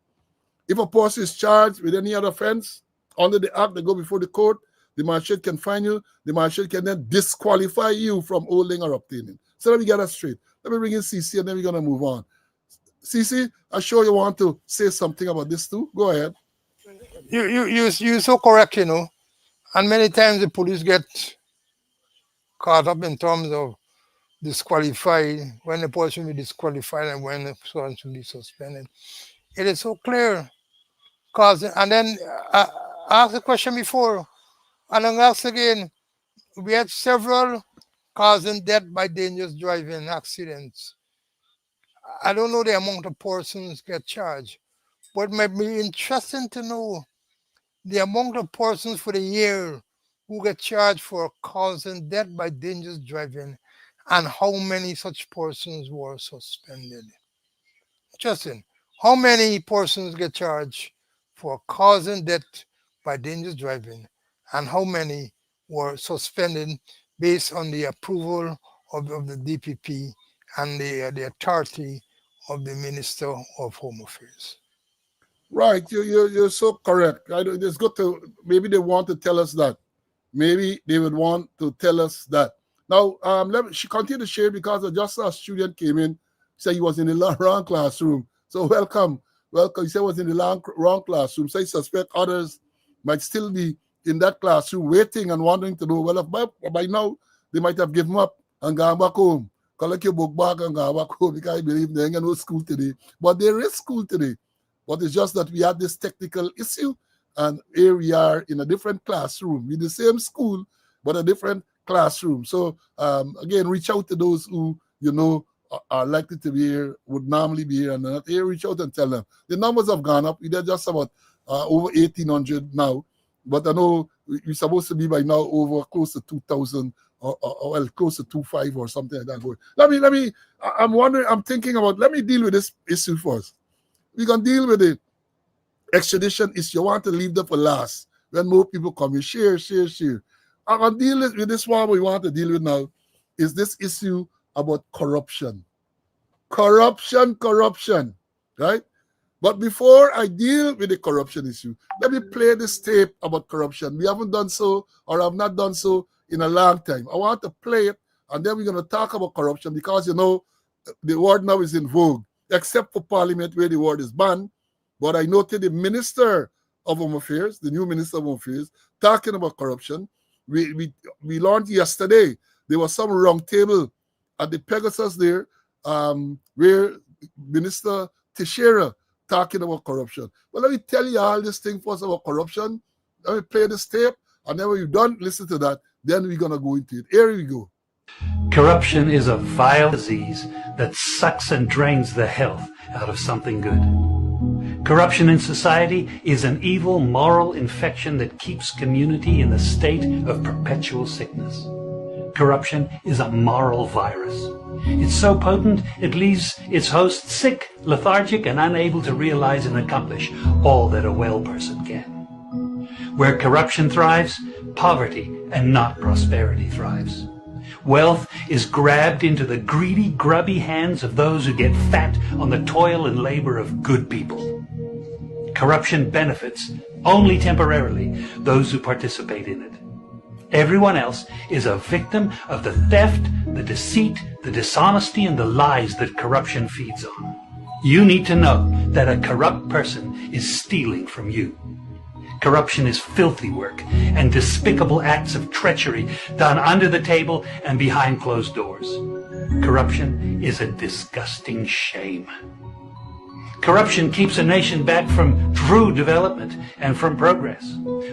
If a person is charged with any other offense under the act, they go before the court, the magistrate can fine you, the magistrate can then disqualify you from holding or obtaining. So let me get that straight. Let me bring in CC and then we're going to move on. CC, I'm sure you want to say something about this too. Go ahead. You're so correct, you know. And many times the police get caught up in terms of disqualified, when the person will be disqualified and when the person should be suspended. It is so clear. And then I asked the question before, and I'm asked again, we had several causing death by dangerous driving accidents. I don't know the amount of persons get charged, but it might be interesting to know the amount of persons for the year who get charged for causing death by dangerous driving and how many such persons were suspended. Interesting. How many persons get charged for causing death by dangerous driving and how many were suspended based on the approval of the DPP and the authority of the Minister of Home Affairs? Right, you're so correct. It's good to, maybe they want to tell us that. Maybe they would want to tell us that. Now, she continued to share because just a student came in, said he was in the wrong classroom. So welcome. He said he was in the wrong classroom. So I suspect others might still be in that classroom waiting and wanting to know, well, if by now they might have given up and gone back home. Collect your book back and go back home because I believe there ain't no school today. But there is school today. But it's just that we had this technical issue and here we are in a different classroom, in the same school, but a different classroom. So again, reach out to those who, you know, are likely to be here, would normally be here and not here. Reach out and tell them. The numbers have gone up. They're just about over 1,800 now. But I know we're supposed to be by now over close to 2,000 or well, close to 2,500 or something like that. Let me, I'm wondering, I'm thinking about, let me deal with this issue first. We can deal with the extradition issue. You want to leave that for last. When more people come, you share. I can deal with this one we want to deal with now is this issue about corruption. Corruption, right? But before I deal with the corruption issue, let me play this tape about corruption. We haven't done so or have not done so in a long time. I want to play it and then we're going to talk about corruption because, you know, the word now is in vogue, except for Parliament where the word is banned. But I noted the Minister of Home Affairs, the new Minister of Home Affairs, talking about corruption. We learned yesterday there was some round table at the Pegasus there where Minister Teixeira talking about corruption. Well, let me tell you all this thing first about corruption. Let me play this tape, and then when you're done, listen to that. Then we're going to go into it. Here we go. Corruption is a vile disease that sucks and drains the health out of something good. Corruption in society is an evil moral infection that keeps community in a state of perpetual sickness. Corruption is a moral virus. It's so potent it leaves its host sick, lethargic, and unable to realize and accomplish all that a well person can. Where corruption thrives, poverty and not prosperity thrives. Wealth is grabbed into the greedy, grubby hands of those who get fat on the toil and labor of good people. Corruption benefits, only temporarily, those who participate in it. Everyone else is a victim of the theft, the deceit, the dishonesty, and the lies that corruption feeds on. You need to know that a corrupt person is stealing from you. Corruption is filthy work and despicable acts of treachery done under the table and behind closed doors. Corruption is a disgusting shame. Corruption keeps a nation back from true development and from progress.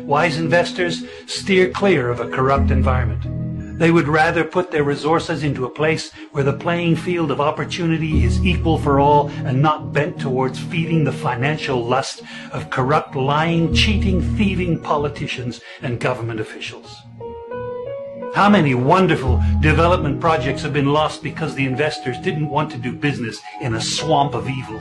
Wise investors steer clear of a corrupt environment. They would rather put their resources into a place where the playing field of opportunity is equal for all and not bent towards feeding the financial lust of corrupt, lying, cheating, thieving politicians and government officials. How many wonderful development projects have been lost because the investors didn't want to do business in a swamp of evil?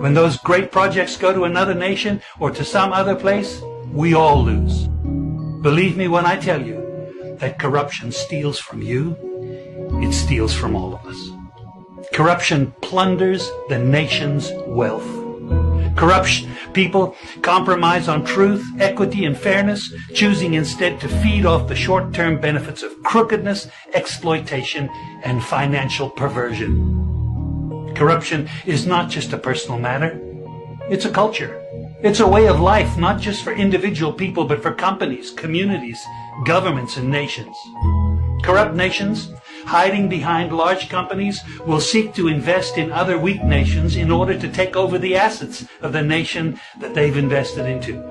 When those great projects go to another nation or to some other place, we all lose. Believe me when I tell you that corruption steals from you, it steals from all of us. Corruption plunders the nation's wealth. Corruption people compromise on truth, equity, and fairness, choosing instead to feed off the short-term benefits of crookedness, exploitation, and financial perversion. Corruption is not just a personal matter. It's a culture. It's a way of life, not just for individual people, but for companies, communities, governments, and nations. Corrupt nations, hiding behind large companies, will seek to invest in other weak nations in order to take over the assets of the nation that they've invested into.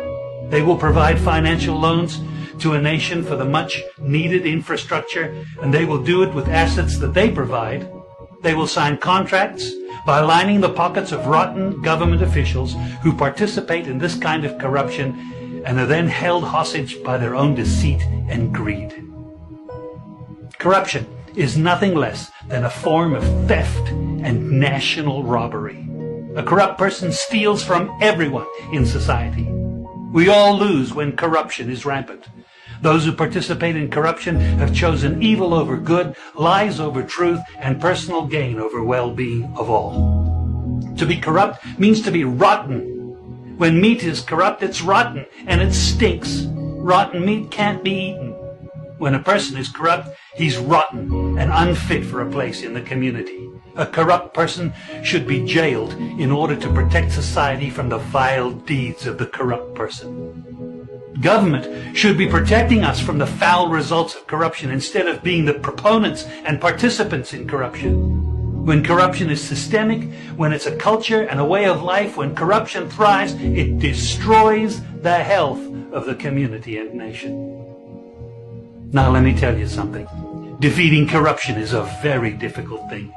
They will provide financial loans to a nation for the much needed infrastructure, and they will do it with assets that they provide. They will sign contracts by lining the pockets of rotten government officials who participate in this kind of corruption and are then held hostage by their own deceit and greed. Corruption is nothing less than a form of theft and national robbery. A corrupt person steals from everyone in society. We all lose when corruption is rampant. Those who participate in corruption have chosen evil over good, lies over truth, and personal gain over well-being of all. To be corrupt means to be rotten. When meat is corrupt, it's rotten, and it stinks. Rotten meat can't be eaten. When a person is corrupt, he's rotten and unfit for a place in the community. A corrupt person should be jailed in order to protect society from the vile deeds of the corrupt person. Government should be protecting us from the foul results of corruption instead of being the proponents and participants in corruption. When corruption is systemic, when it's a culture and a way of life, when corruption thrives, it destroys the health of the community and nation. Now let me tell you something. Defeating corruption is a very difficult thing.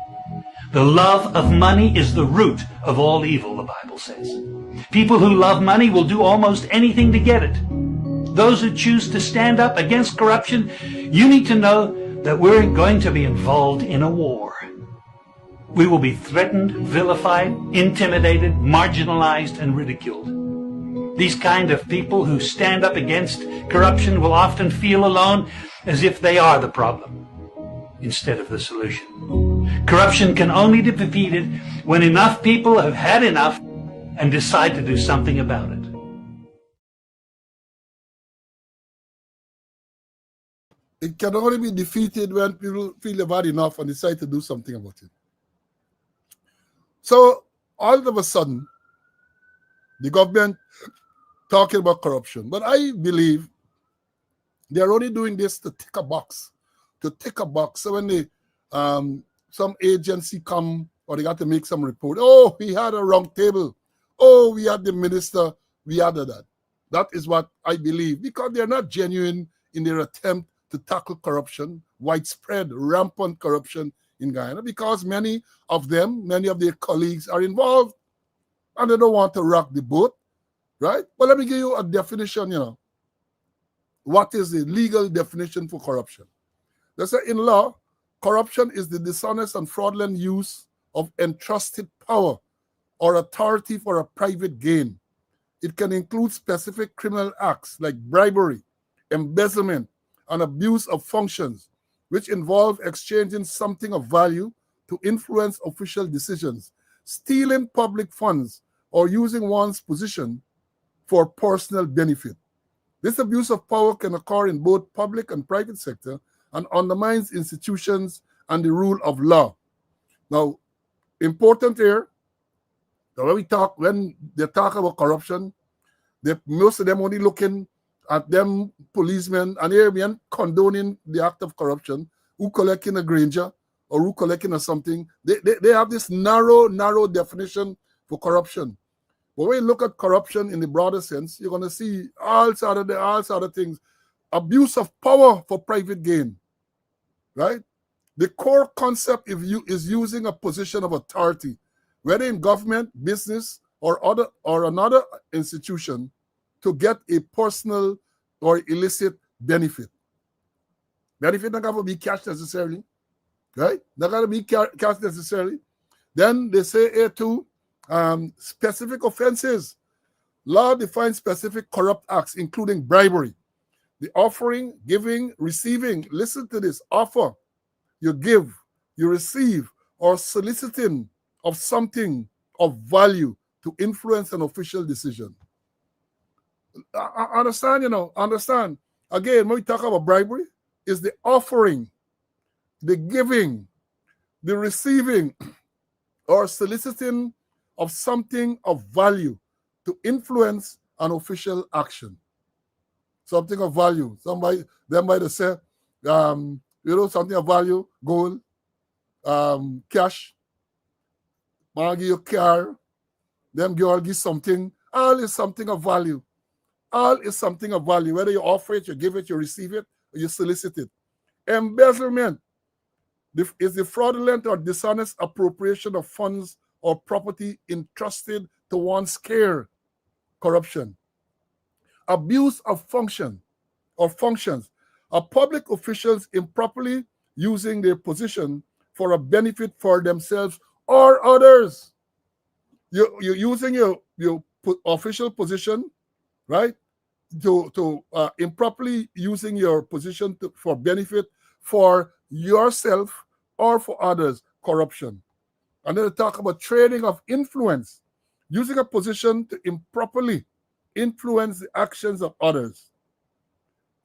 The love of money is the root of all evil, the Bible says. People who love money will do almost anything to get it. Those who choose to stand up against corruption, you need to know that we're going to be involved in a war. We will be threatened, vilified, intimidated, marginalized, and ridiculed. These kind of people who stand up against corruption will often feel alone, as if they are the problem instead of the solution. Corruption can only be defeated when enough people have had enough and decide to do something about it. It can only be defeated when people feel they've had enough and decide to do something about it. So all of a sudden, the government talking about corruption, but I believe they're only doing this to tick a box. So when they, some agency come or they got to make some report, oh, we had a round table. Oh, we had the minister, we had that. That is what I believe, because they're not genuine in their attempt to tackle corruption, widespread, rampant corruption in Guyana, because many of their colleagues are involved and they don't want to rock the boat, right? But let me give you a definition, What is the legal definition for corruption? They say in law, corruption is the dishonest and fraudulent use of entrusted power or authority for a private gain. It can include specific criminal acts like bribery, embezzlement, and abuse of functions, which involve exchanging something of value to influence official decisions, stealing public funds, or using one's position for personal benefit. This abuse of power can occur in both public and private sector and undermines institutions and the rule of law. Now, important here, when they talk about corruption, most of them only looking at them policemen and they're condoning the act of corruption, who collecting a Granger or who collecting a something. They have this narrow definition for corruption. But when you look at corruption in the broader sense, you're going to see all sorts of things. Abuse of power for private gain, right? The core concept is using a position of authority, whether in government, business, or another institution, to get a personal or illicit benefit. Benefit not going to be cash necessarily, right? Not going to be cash necessarily. Then they say here too, specific offenses. Law defines specific corrupt acts, including bribery. The offering, giving, receiving. Listen to this. Offer, you give, you receive, or soliciting of something of value to influence an official decision. I understand, understand. Again, when we talk about bribery, is the offering, the giving, the receiving, or soliciting of something of value to influence an official action. Something of value. Somebody, them might say, something of value, gold, cash, man give you car, them girl give something. All is something of value. All is something of value. Whether you offer it, you give it, you receive it, or you solicit it. Embezzlement is the fraudulent or dishonest appropriation of funds or property entrusted to one's care. Corruption. Abuse of function or functions are public officials improperly using their position for a benefit for themselves or others. You're using your official position, right, to improperly using your position for benefit for yourself or for others. Corruption. And then they talk about trading of influence, using a position to improperly influence the actions of others.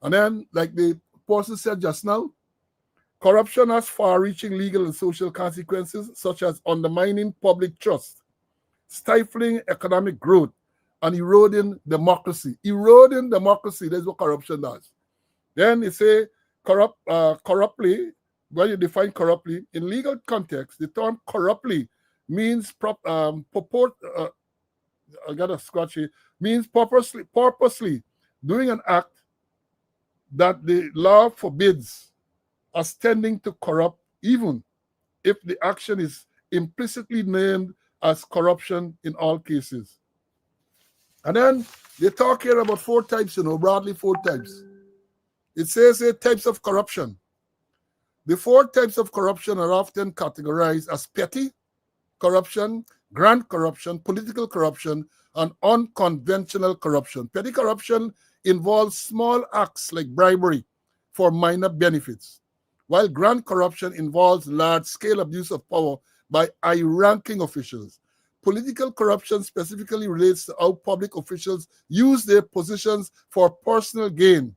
And then, like the person said just now, corruption has far-reaching legal and social consequences, such as undermining public trust, stifling economic growth, and eroding democracy. Eroding democracy, that's what corruption does. Then they say corruptly, when you define corruptly, in legal context, the term corruptly means I got a scratch here, means purposely doing an act that the law forbids as tending to corrupt, even if the action is implicitly named as corruption in all cases. And then they talk here about 4 types, broadly 4 types. It says 8 types of corruption. The 4 types of corruption are often categorized as petty corruption, grand corruption, political corruption, and unconventional corruption. Petty corruption involves small acts like bribery for minor benefits, while grand corruption involves large-scale abuse of power by high-ranking officials. Political corruption specifically relates to how public officials use their positions for personal gain.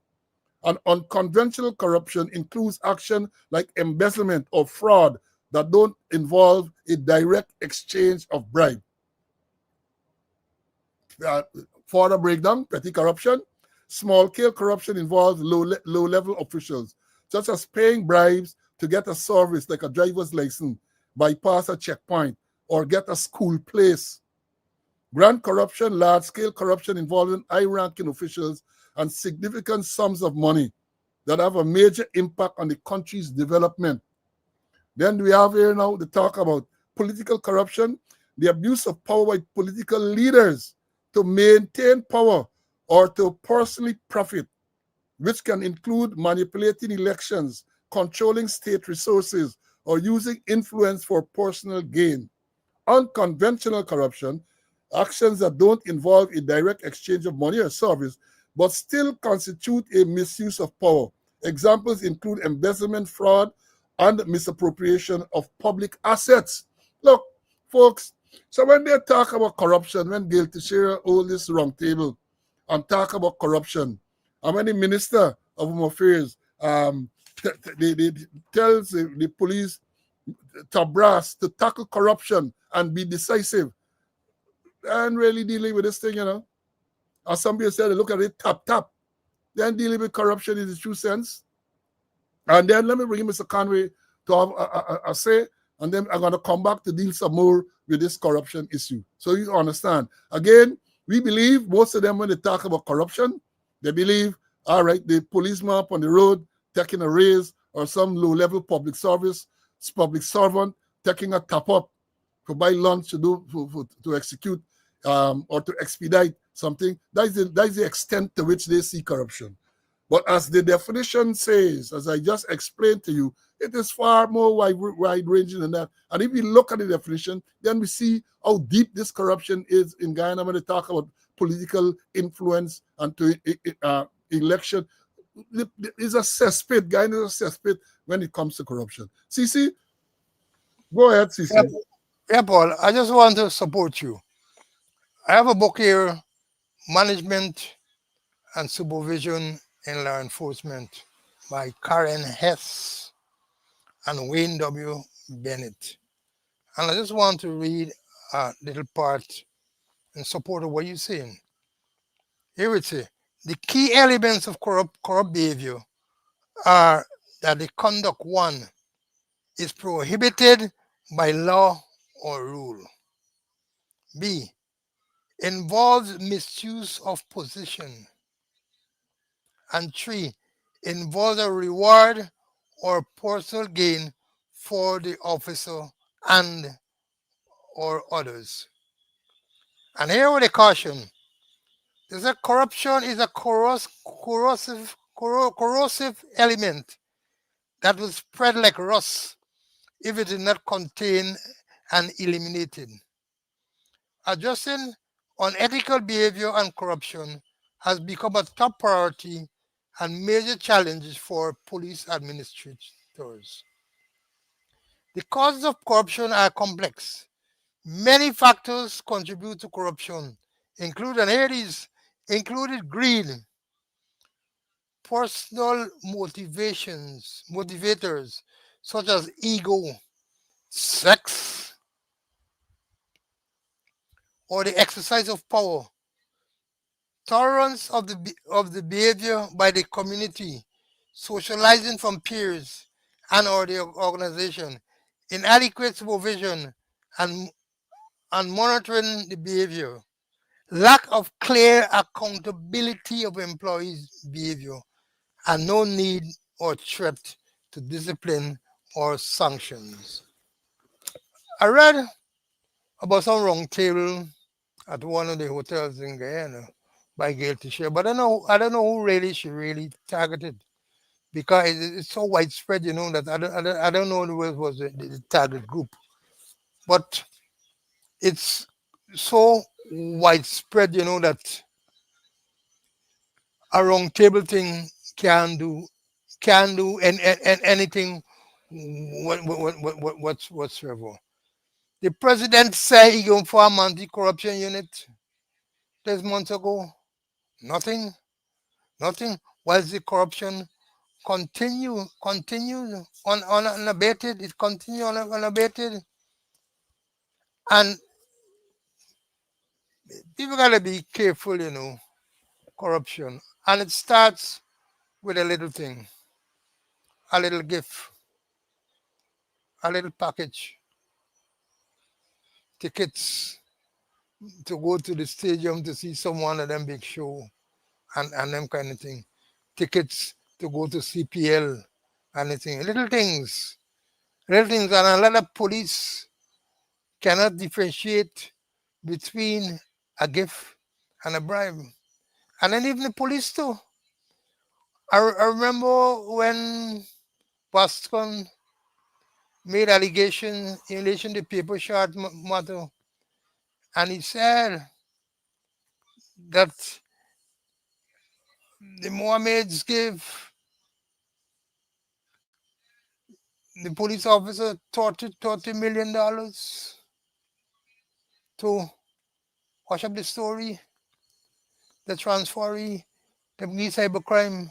And unconventional corruption includes action like embezzlement or fraud that don't involve a direct exchange of bribe. Further breakdown, petty corruption. Small-scale corruption involves low-level officials, such as paying bribes to get a service like a driver's license, bypass a checkpoint, or get a school place. Grand corruption, large-scale corruption involving high-ranking officials and significant sums of money that have a major impact on the country's development. Then we have here now the talk about political corruption, the abuse of power by political leaders to maintain power or to personally profit, which can include manipulating elections, controlling state resources, or using influence for personal gain. Unconventional corruption, actions that don't involve a direct exchange of money or service, but still constitute a misuse of power. Examples include embezzlement, fraud, and misappropriation of public assets. Look, folks, so when they talk about corruption, when Gail Teixeira hold this round table and talk about corruption, and when the Minister of Home Affairs they tells the police to brass to tackle corruption and be decisive, and really dealing with this thing, As some people said, look at it, tap. Then dealing with corruption in the true sense. And then let me bring Mr. Conway to have a say, and then I'm going to come back to deal some more with this corruption issue. So you understand. Again, we believe most of them, when they talk about corruption, they believe, all right, the policeman up on the road taking a raise, or some low-level public servant taking a top-up to buy lunch to execute or to expedite something. That's the extent to which they see corruption. But as the definition says, as I just explained to you, it is far more wide-ranging than that. And if we look at the definition, then we see how deep this corruption is in Guyana when they talk about political influence and to election. is a cesspit. Guy is a cesspit when it comes to corruption. CC, go ahead, Yeah, CC. yeah, Paul, I just want to support you. I have a book here, Management and Supervision in Law Enforcement by Karen Hess and Wayne W. Bennett. And I just want to read a little part in support of what you're saying. Here it says, the key elements of corrupt behavior are that the conduct one is prohibited by law or rule. B. Involves misuse of position. And 3. Involves a reward or personal gain for the officer and or others. And here with a caution, they say corruption is a corrosive element that will spread like rust if it is not contained and eliminated. Addressing unethical behavior and corruption has become a top priority and major challenge for police administrators. The causes of corruption are complex. Many factors contribute to corruption, including areas included greed, personal motivators such as ego, sex, or the exercise of power, tolerance of the behavior by the community, socializing from peers and or the organization, inadequate supervision and, and monitoring the behavior, lack of clear accountability of employees' behavior, and no need or threat to discipline or sanctions. I read about some wrong table at one of the hotels in Guyana by Gail Tisha, but I don't know who really she really targeted because it's so widespread, that I don't know who was the target group, but it's so widespread, that a wrong table thing can do and anything whatsoever. The president said he going for an anti-corruption unit 6 months ago. Nothing, nothing. Whilst the corruption continue on unabated, it continue on unabated, and people gotta be careful, corruption, and it starts with a little thing, a little gift, a little package, tickets to go to the stadium to see some one of them big show and them kind of thing. Tickets to go to CPL, anything. Little things, and a lot of police cannot differentiate between a gift and a bribe. And then even the police too. I remember when Boston made allegation in relation to paper shot matter, and he said that the Mohammeds gave the police officer $30 million to wash up the story, the transferee, the cybercrime,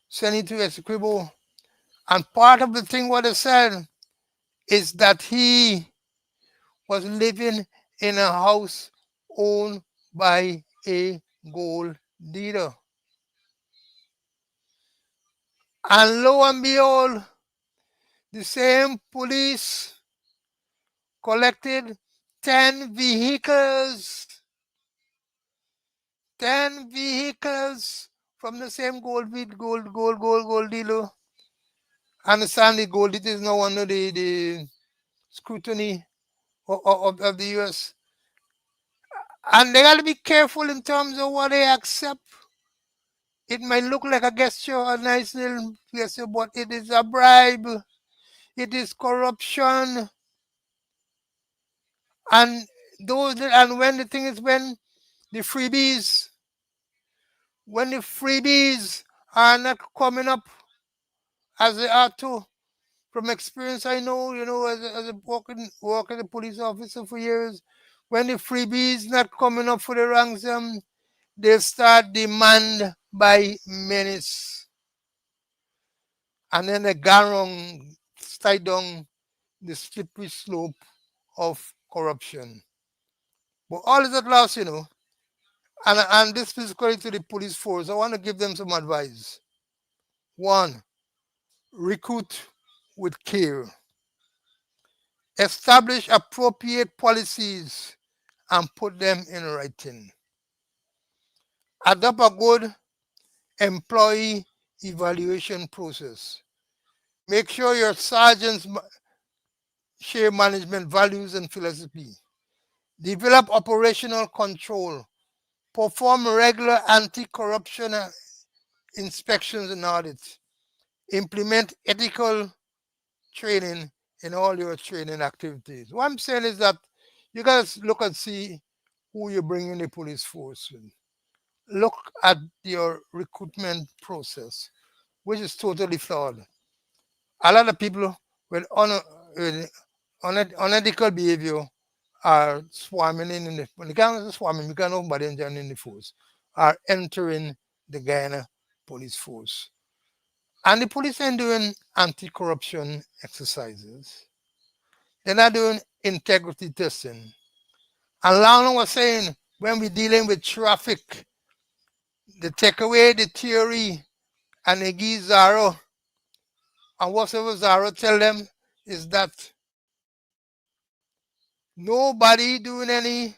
send it to Escribo. And part of the thing what they said is that he was living in a house owned by a gold dealer. And lo and behold, the same police collected 10 vehicles, 10 vehicles from the same gold dealer. Understand the gold, it is now under the scrutiny of the US. And they got to be careful in terms of what they accept. It might look like a gesture, a nice little gesture, but it is a bribe. It is corruption. And when the thing is when the freebies are not coming up as they are to. From experience, I know, as a working a police officer for years, when the freebies not coming up for the ranks, they start demand by menace. And then they go wrong, slide down the slippery slope of corruption. But all is at last, and this is according to the police force. I want to give them some advice. One, recruit with care. Establish appropriate policies and put them in writing. Adopt a good employee evaluation process. Make sure your sergeants share management values and philosophy. Develop operational control. Perform regular anti-corruption inspections and audits. Implement ethical training in all your training activities. What I'm saying is that you guys look and see who you bring in the police force with. Look at your recruitment process, which is totally flawed. A lot of people with unethical behavior are swarming in the, when they can't swarming, we can't nobody in the force, are entering the Guyana police force. And the police ain't doing anti-corruption exercises. They're not doing integrity testing. And Lana was saying, when we're dealing with traffic, they take away the theory and they give Zaro. And whatever Zaro tell them is that nobody doing any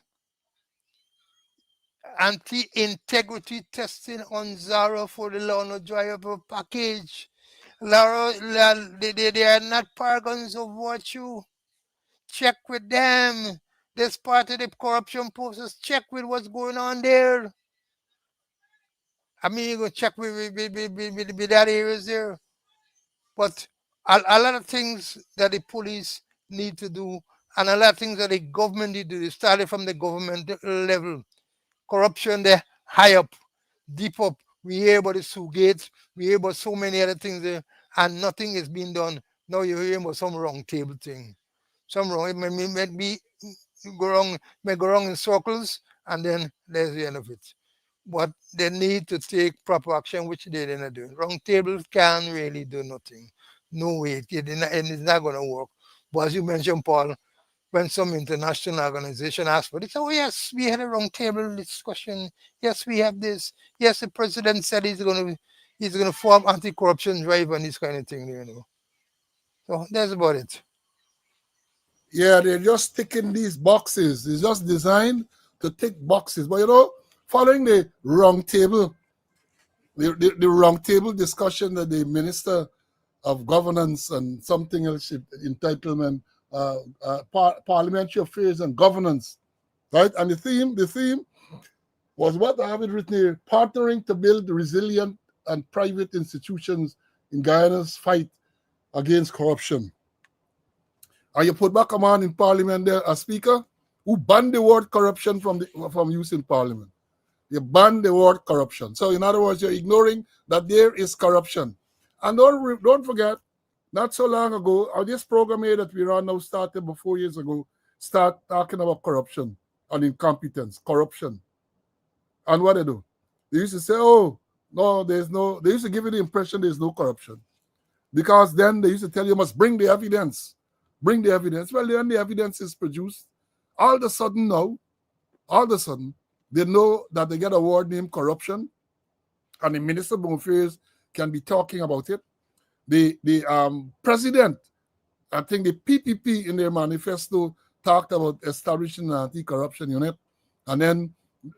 anti-integrity testing on Zaro for the Lana driver package. They are not paragons of virtue. Check with them. This part of the corruption process. Check with what's going on there. I mean, you go check with that areas there. But a lot of things that the police need to do, and a lot of things that the government need to do, started from the government level. Corruption there, high up, deep up. We hear about the Sugate, we hear about so many other things there, and nothing is being done. Now you're hearing about some wrong table thing. Some wrong, it may go wrong in circles, and then there's the end of it. But they need to take proper action, which they didn't do. Wrong table can't really do nothing. No way, and it's not going to work. But as you mentioned, Paul, when some international organization asks for it, oh yes, we had a round table discussion. Yes, we have this. Yes, the president said he's going to form anti-corruption drive and this kind of thing. So that's about it. Yeah, they're just ticking these boxes. It's just designed to tick boxes. But following the round table, the round table discussion that the Minister of Governance and something else, entitlement, parliamentary affairs and governance, right? And the theme was what I have it written here: partnering to build resilient and private institutions in Guyana's fight against corruption. And you put back a man in parliament there, a speaker, who banned the word corruption from use in parliament. You ban the word corruption. So in other words, you're ignoring that there is corruption. And don't forget, not so long ago, this program here that we run now started about 4 years ago, start talking about corruption and incompetence, corruption. And what they do? They used to say, oh, no, they used to give you the impression there's no corruption. Because then they used to tell you must bring the evidence. Bring the evidence. Well, then the evidence is produced. All of a sudden, they know that they get a word named corruption, and the Minister of Affairs can be talking about it. The president, I think the PPP in their manifesto talked about establishing an anti-corruption unit, and then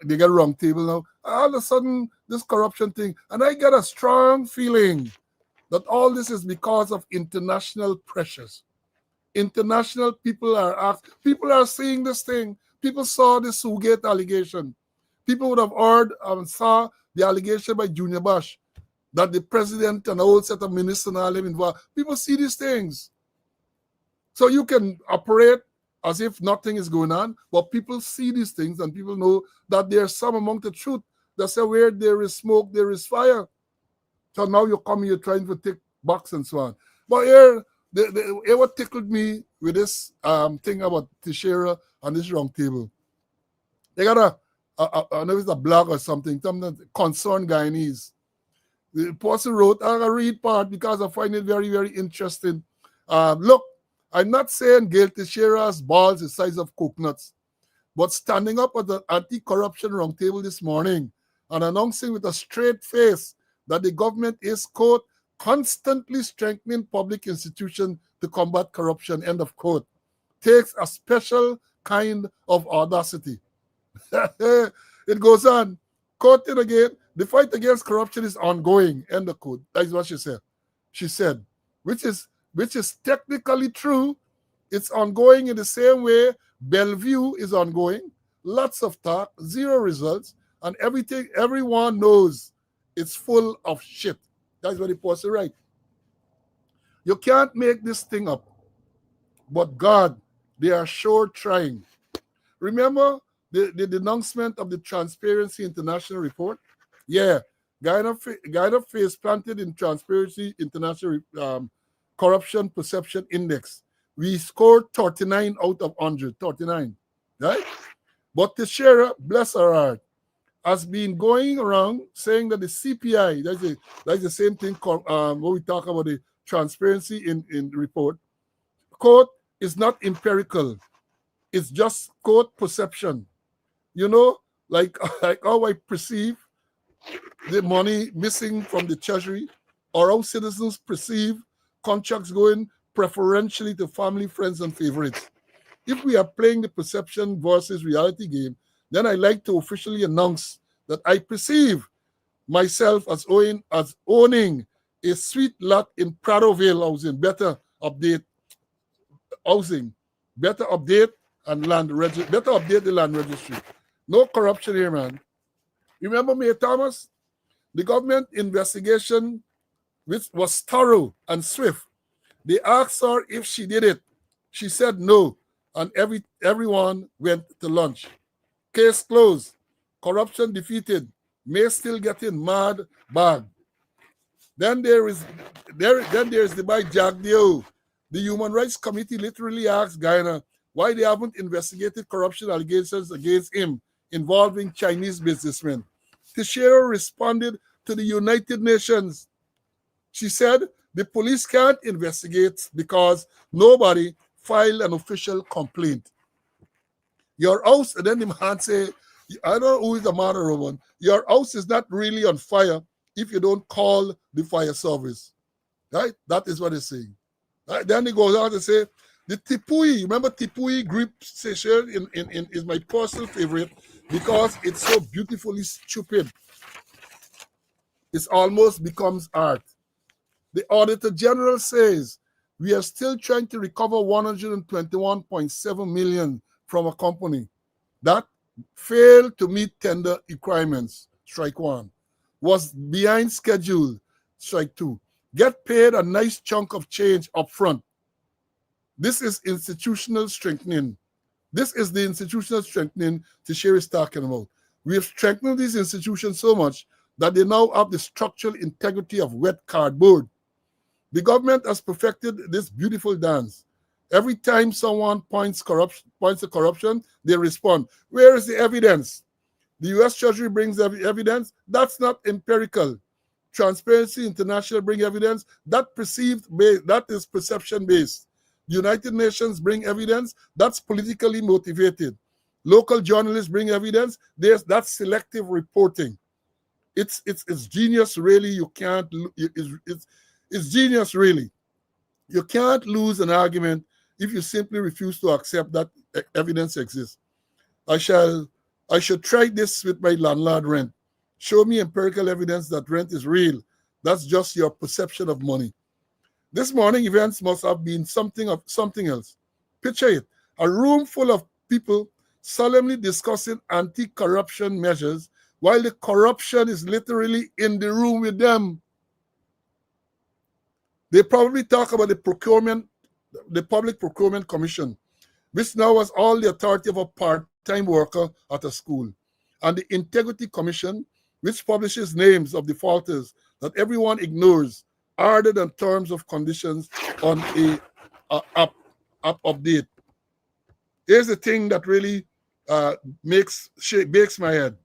they get a wrong table now. All of a sudden, this corruption thing, and I get a strong feeling that all this is because of international pressures. International people are seeing this thing. People saw the Sugate allegation. People would have heard and saw the allegation by Junior Bash that the president and a whole set of ministers and all involved. People see these things. So you can operate as if nothing is going on, but people see these things and people know that there's some amount of truth that say where there is smoke, there is fire. So now you're coming, you're trying to take box and so on. But here, what tickled me with this thing about Teixeira and this round table. They got I know it's a blog or something concerned Guyanese. The person wrote, I'll read part because I find it very, very interesting. Look, I'm not saying Gail Teixeira's balls the size of coconuts, but standing up at the anti-corruption roundtable this morning and announcing with a straight face that the government is, quote, constantly strengthening public institutions to combat corruption, end of quote, takes a special kind of audacity. It goes on, quoting again, the fight against corruption is ongoing, end of quote. That's what she said. She said, which is technically true. It's ongoing in the same way Bellevue is ongoing. Lots of talk, zero results, and everyone knows it's full of shit. That's what the person write. You can't make this thing up. But God, they are sure trying. Remember the denouncement of the Transparency International report? Yeah, Guyana face planted in Transparency International Corruption Perception Index. We scored 39 out of 100, 39, right? But Teixeira, bless her heart, has been going around saying that the CPI, that's the same thing when we talk about the transparency in the report, quote, is not empirical. It's just, quote, perception. You know, like how I perceive the money missing from the treasury, or how citizens perceive contracts going preferentially to family, friends, and favorites. If we are playing the perception versus reality game, then I like to officially announce that I perceive myself as owning a sweet lot in Pradoville housing, better update and better update the land registry. No corruption here, man. Remember Mayor Thomas? The government investigation, which was thorough and swift. They asked her if she did it. She said no, and everyone went to lunch. Case closed. Corruption defeated. May still getting mad bag. Then there is the by Jack Dio. The Human Rights Committee literally asked Guyana why they haven't investigated corruption allegations against him involving Chinese businessmen. Teixeira responded to the United Nations. She said the police can't investigate because nobody filed an official complaint. Your house, and then the man say, I don't know who is the man or woman, your house is not really on fire if you don't call the fire service. Right? That is what he's saying. Right? Then he goes on to say, the Tipui, remember Tipui grip session is my personal favorite because it's so beautifully stupid. It almost becomes art. The Auditor General says we are still trying to recover 121.7 million from a company that failed to meet tender requirements, strike one, was behind schedule, strike two, get paid a nice chunk of change up front. This is institutional strengthening. This is the institutional strengthening Teixeira is talking about. We have strengthened these institutions so much that they now have the structural integrity of wet cardboard. The government has perfected this beautiful dance. Every time someone points to corruption, they respond, where is the evidence? The U.S. Treasury brings evidence. That's not empirical. Transparency International bring evidence. That is perception-based. United Nations bring evidence. That's politically motivated. Local journalists bring evidence. That's selective reporting. It's genius, really. You can't. It's genius, really. You can't lose an argument if you simply refuse to accept that evidence exists. I should try this with my landlord rent. Show me empirical evidence that rent is real. That's just your perception of money. This morning events must have been something else. Picture it, a room full of people solemnly discussing anti-corruption measures while the corruption is literally in the room with them. They probably talk about the Public Procurement Commission, which now has all the authority of a part-time worker at a school, and the Integrity Commission, which publishes names of defaulters that everyone ignores other than terms of conditions on a app update. Here's the thing that really breaks my head.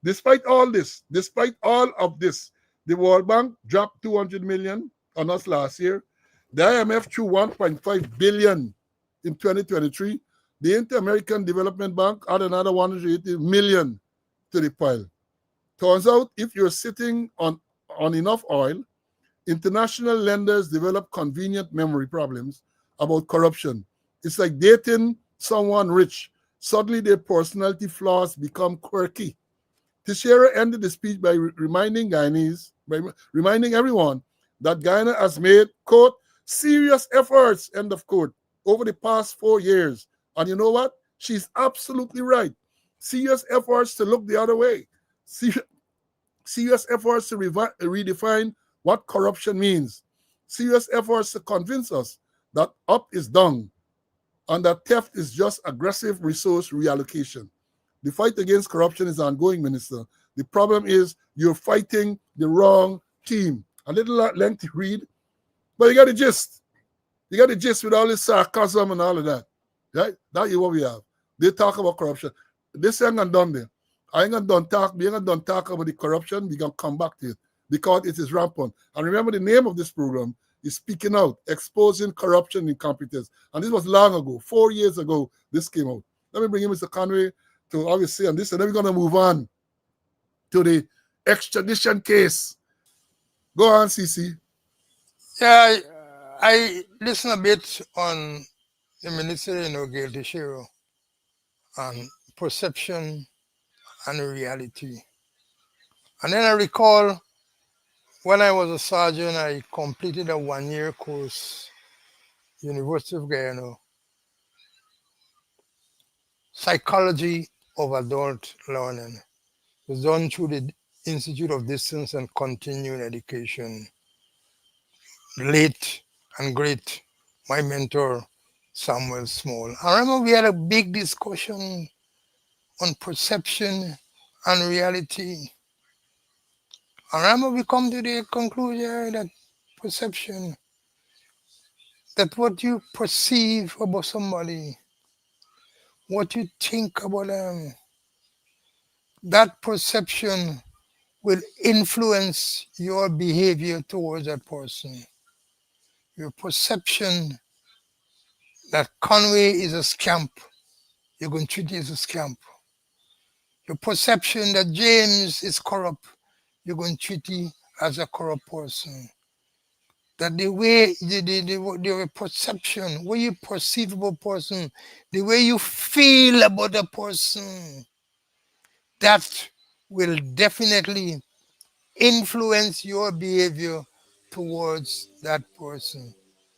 Despite all this, despite all of this, the World Bank dropped 200 million on us last year. The IMF threw 1.5 billion in 2023. The Inter-American Development Bank added another 180 million to the pile. Turns out, if you're sitting on enough oil, international lenders develop convenient memory problems about corruption. It's like dating someone rich. Suddenly their personality flaws become quirky. Teixeira ended the speech by reminding everyone that Guyana has made, quote, serious efforts, end of quote, over the past 4 years. And you know what? She's absolutely right. Serious efforts to look the other way. Serious efforts to redefine what corruption means. Serious efforts to convince us that up is down and that theft is just aggressive resource reallocation. The fight against corruption is ongoing, Minister. The problem is you're fighting the wrong team. A little lengthy read, but you got the gist. You got the gist with all this sarcasm and all of that. Right? That is what we have. They talk about corruption. This ain't gonna done there. I ain't gonna done talk. We ain't gonna done talk about the corruption. We gonna come back to it because it is rampant. And remember, the name of this program is Speaking Out, Exposing Corruption Incompetence. And this was long ago, 4 years ago. This came out. Let me bring in Mr. Conway to obviously on this, and then we're gonna move on to the extradition case. Go on, CC. Yeah, I listen a bit on the Minister, Gail Teixeira, on perception and reality. And then I recall when I was a sergeant, I completed a 1-year course, University of Guyana, Psychology of Adult Learning. It was done through the Institute of Distance and Continuing Education. Late and great, my mentor, Samuel Small. I remember we had a big discussion on perception and reality. I remember we come to the conclusion that perception, that what you perceive about somebody, what you think about them, that perception will influence your behavior towards that person. Your perception that Conway is a scamp, you're going to treat it as a scamp. Your perception that James is corrupt, you're going to treat him as a corrupt person. That the way, the perception, what you perceive about a person, the way you feel about a person, that will definitely influence your behavior towards that person.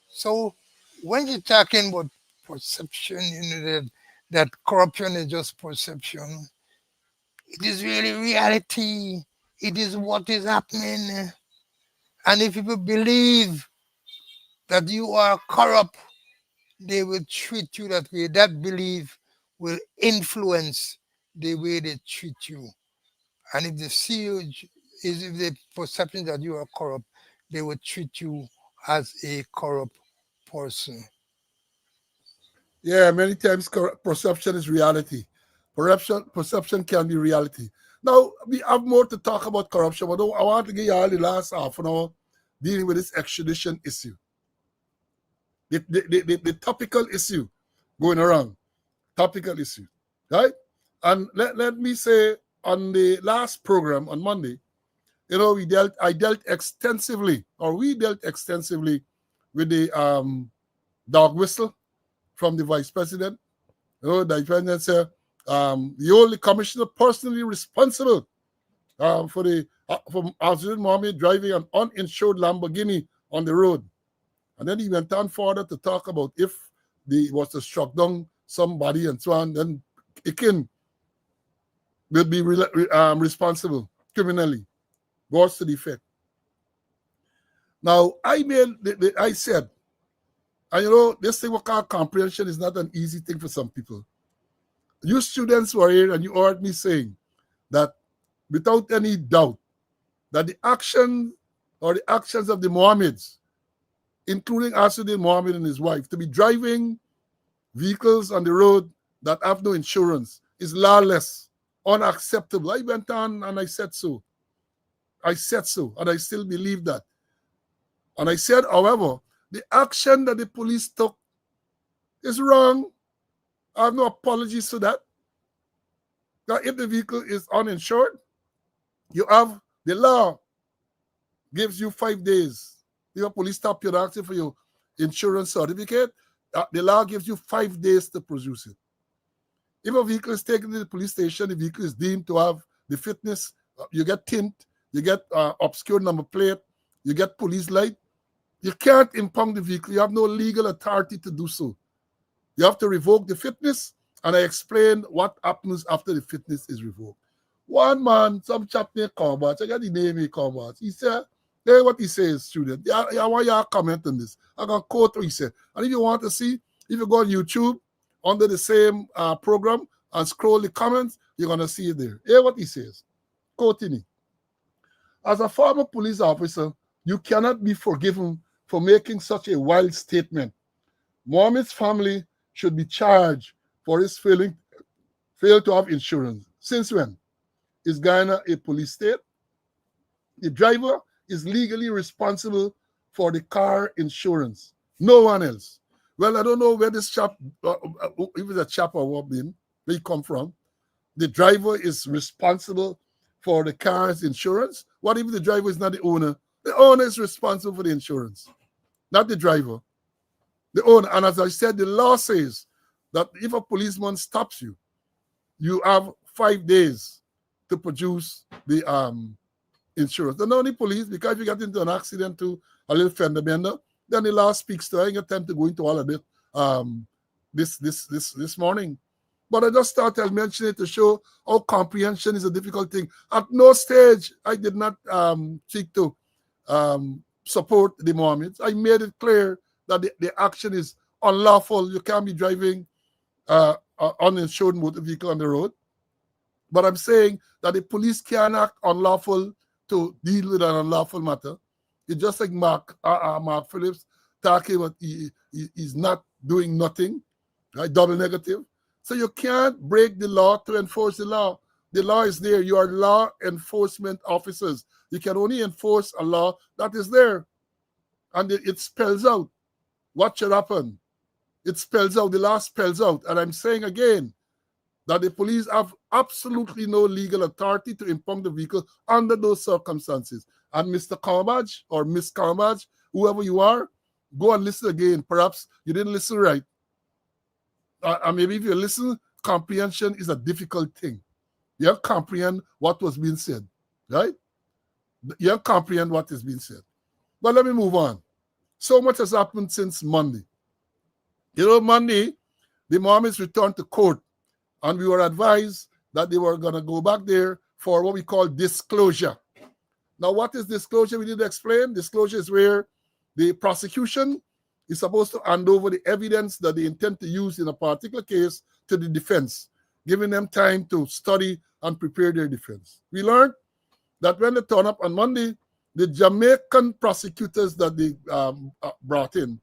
So when you're talking about perception, that corruption is just perception. It is really reality. It is what is happening. And if people believe that you are corrupt, they will treat you that way. That belief will influence the way they treat you. And if they see you, if the perception that you are corrupt, they will treat you as a corrupt person. Yeah, many times perception is reality. Perception can be reality. Now, we have more to talk about corruption, but I want to give you all the last half an hour dealing with this extradition issue. The topical issue going around. Topical issue, right? And let me say, on the last program on Monday, we dealt extensively with the dog whistle from the vice president. The president said the only commissioner personally responsible for Azrin Mohammed driving an uninsured Lamborghini on the road. And then he went on further to talk about if he was to struck down somebody and so on, then Ikin will be responsible criminally. Words to the effect. Now, I said, and this thing we call comprehension is not an easy thing for some people. You students were here and you heard me saying that without any doubt, that the action or the actions of the Mohammeds, including Asudin Mohammed and his wife, to be driving vehicles on the road that have no insurance is lawless, unacceptable. I went on and I said so. I said so, and I still believe that. And I said, however, the action that the police took is wrong. I have no apologies for that. Now, if the vehicle is uninsured, you have the law gives you 5 days. If a police stop you and ask you for your insurance certificate, the law gives you 5 days to produce it. If a vehicle is taken to the police station, the vehicle is deemed to have the fitness, you get tint, you get obscure number plate, you get police light. You can't impound the vehicle. You have no legal authority to do so. You have to revoke the fitness, and I explained what happens after the fitness is revoked. One man, some chap named Combat, I got the name of Combat. He said, hey, what he says, student. I want you to comment on this. I'm going to quote what he said. And if you want to see, if you go on YouTube, under the same program, and scroll the comments, you're going to see it there. Hear what he says. Quoting him. As a former police officer, you cannot be forgiven for making such a wild statement. Mohammed's family should be charged for his fail to have insurance. Since when? Is Guyana a police state? The driver is legally responsible for the car insurance. No one else. Well, I don't know where this chap, if it's a chap or what, where he come from. The driver is responsible for the car's insurance. What if the driver is not the owner? The owner is responsible for the insurance, not the driver. The owner. And as I said, the law says that if a policeman stops you, you have 5 days to produce the insurance. And not only police, because if you get into an accident to a little fender bender, then the law speaks to. I ain't got time to go into all of it this morning. But I just thought I'll mention it to show how comprehension is a difficult thing. At no stage I did not seek to support the Mohammeds. I made it clear that the action is unlawful. You can't be driving uninsured motor vehicle on the road. But I'm saying that the police can act unlawful to deal with an unlawful matter. It's just like Mark Phillips talking about he's not doing nothing, right? Double negative. So you can't break the law to enforce the law. The law is there. You are law enforcement officers. You can only enforce a law that is there. And it spells out what should happen. It spells out, the law spells out. And I'm saying again that the police have absolutely no legal authority to impound the vehicle under those circumstances. And Mr. Carbage or Miss Carbage, whoever you are, go and listen again. Perhaps you didn't listen right. And maybe if you listen, comprehension is a difficult thing. You have to comprehend what was being said, right? You have to comprehend what is being said. But let me move on. So much has happened since Monday. You know, Monday, the Mohammeds returned to court, and we were advised that they were going to go back there for what we call disclosure. Now, what is disclosure? We need to explain. Disclosure is where the prosecution is supposed to hand over the evidence that they intend to use in a particular case to the defense, giving them time to study and prepare their defense. We learned that when they turn up on Monday, the Jamaican prosecutors that they brought in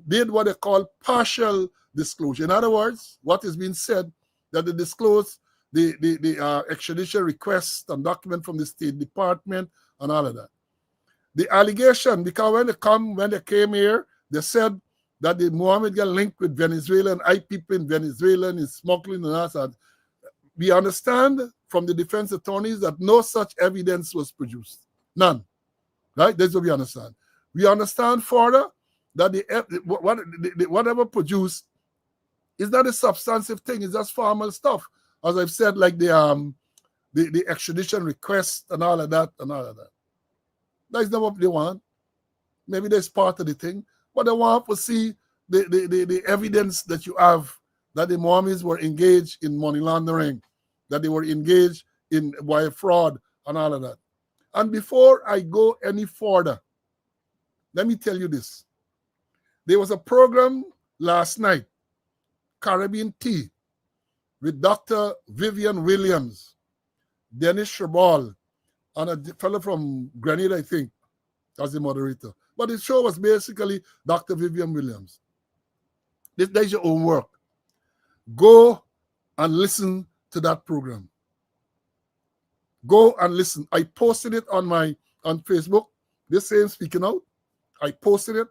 did what they call partial disclosure. In other words, what is being said, that they disclose the extradition request and document from the State Department and all of that. The allegation, because when they came here, they said that the Mohammed got linked with Venezuelan, people in Venezuela and smuggling and all that. We understand from the defense attorneys that no such evidence was produced. None. Right? That's what we understand. We understand further that whatever produced is not a substantive thing. It's just formal stuff. As I've said, like the extradition request and all of that and all of that. That's not what they want. Maybe that's part of the thing. But they want to see the evidence that you have that the Mohammeds were engaged in money laundering, that they were engaged in wire fraud and all of that. And before I go any further, let me tell you this. There was a program last night, Caribbean Tea, with Dr. Vivian Williams, Dennis Shabal, and a fellow from Grenada, I think, as the moderator. But the show was basically Dr. Vivian Williams. There's your own work. Go and listen to that program. Go and listen. I posted it on Facebook. This same Speaking Out. I posted it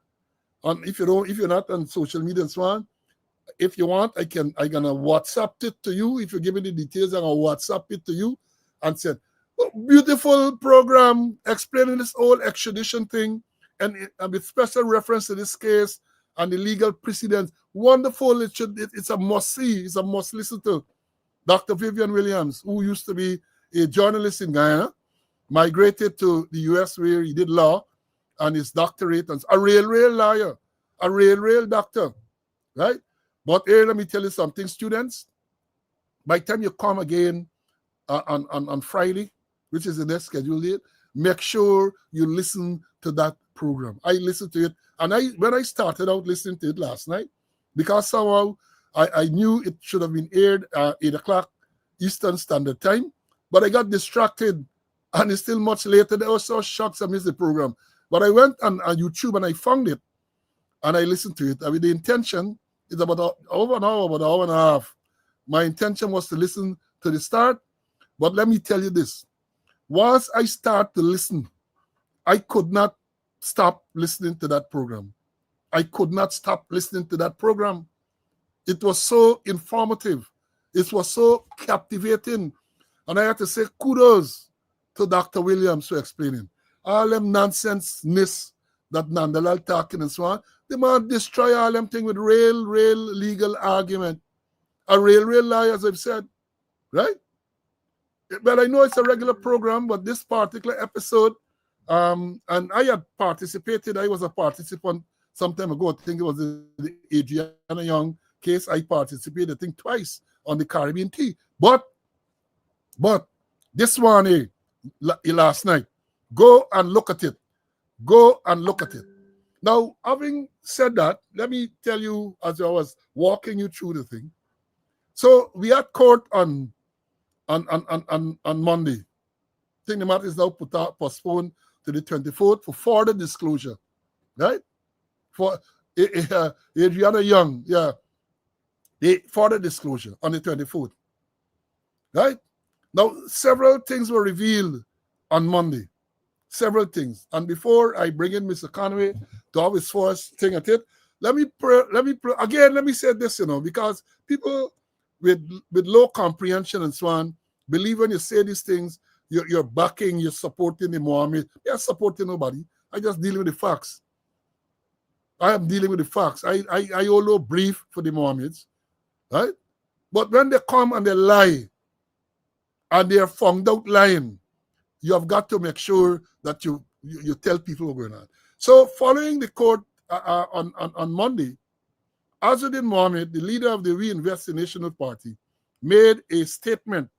on. If you're not on social media and so on, if you want, I'm gonna WhatsApp it to you. If you give me the details, I'm gonna WhatsApp it to you and said, oh, beautiful program explaining this whole extradition thing and with special reference to this case and the legal precedents. Wonderful. It's a must see. It's a must listen to. Dr. Vivian Williams, who used to be a journalist in Guyana, migrated to the US where he did law and his doctorate, and a real lawyer, a real doctor, right? But here, let me tell you something, students. By the time you come again on Friday, which is the next scheduled date, make sure you listen to that program. I listened to it, and when I started out listening to it last night, because somehow I knew it should have been aired at 8 o'clock Eastern Standard Time, but I got distracted, and it's still much later. I was so shocked I missed the program. But I went on YouTube and I found it, and I listened to it. With the intention, it's about over an hour, about an hour and a half. My intention was to listen to the start, but let me tell you this. Once I start to listen, I could not stop listening to that program. I could not stop listening to that program. It was so informative. It was so captivating. And I have to say kudos to Dr. Williams for explaining. All them nonsense-ness that Nandalal talking and so on, the man destroy all them things with real legal argument. A real lie, as I've said, right? But I know it's a regular program, but this particular episode, and I had participated, I was a participant some time ago. I think it was the Adriana Young case. I participated, I think, twice on the Caribbean Tea. But this one last night, go and look at it. Go and look at it. Now, having said that, let me tell you, as I was walking you through the thing. So we had court on Monday. I think the matter is now postponed to the 24th for further disclosure, right? For Adriana Young, yeah, the further disclosure on the 24th, right? Now, several things were revealed on Monday. Several things. And before I bring in Mr. Conway to have his first thing at it, let me say this, because people with low comprehension and so on believe when you say these things, you're backing, you're supporting the Mohammed. You're supporting nobody. I just dealing with the facts. I am dealing with the facts. I although brief for the Mohammeds, right? But when they come and they lie, and they are found out lying, you have got to make sure that you tell people what's going on. So following the court on Monday, Azzuddin Mohammed, the leader of the Reinvest National Party, made a statement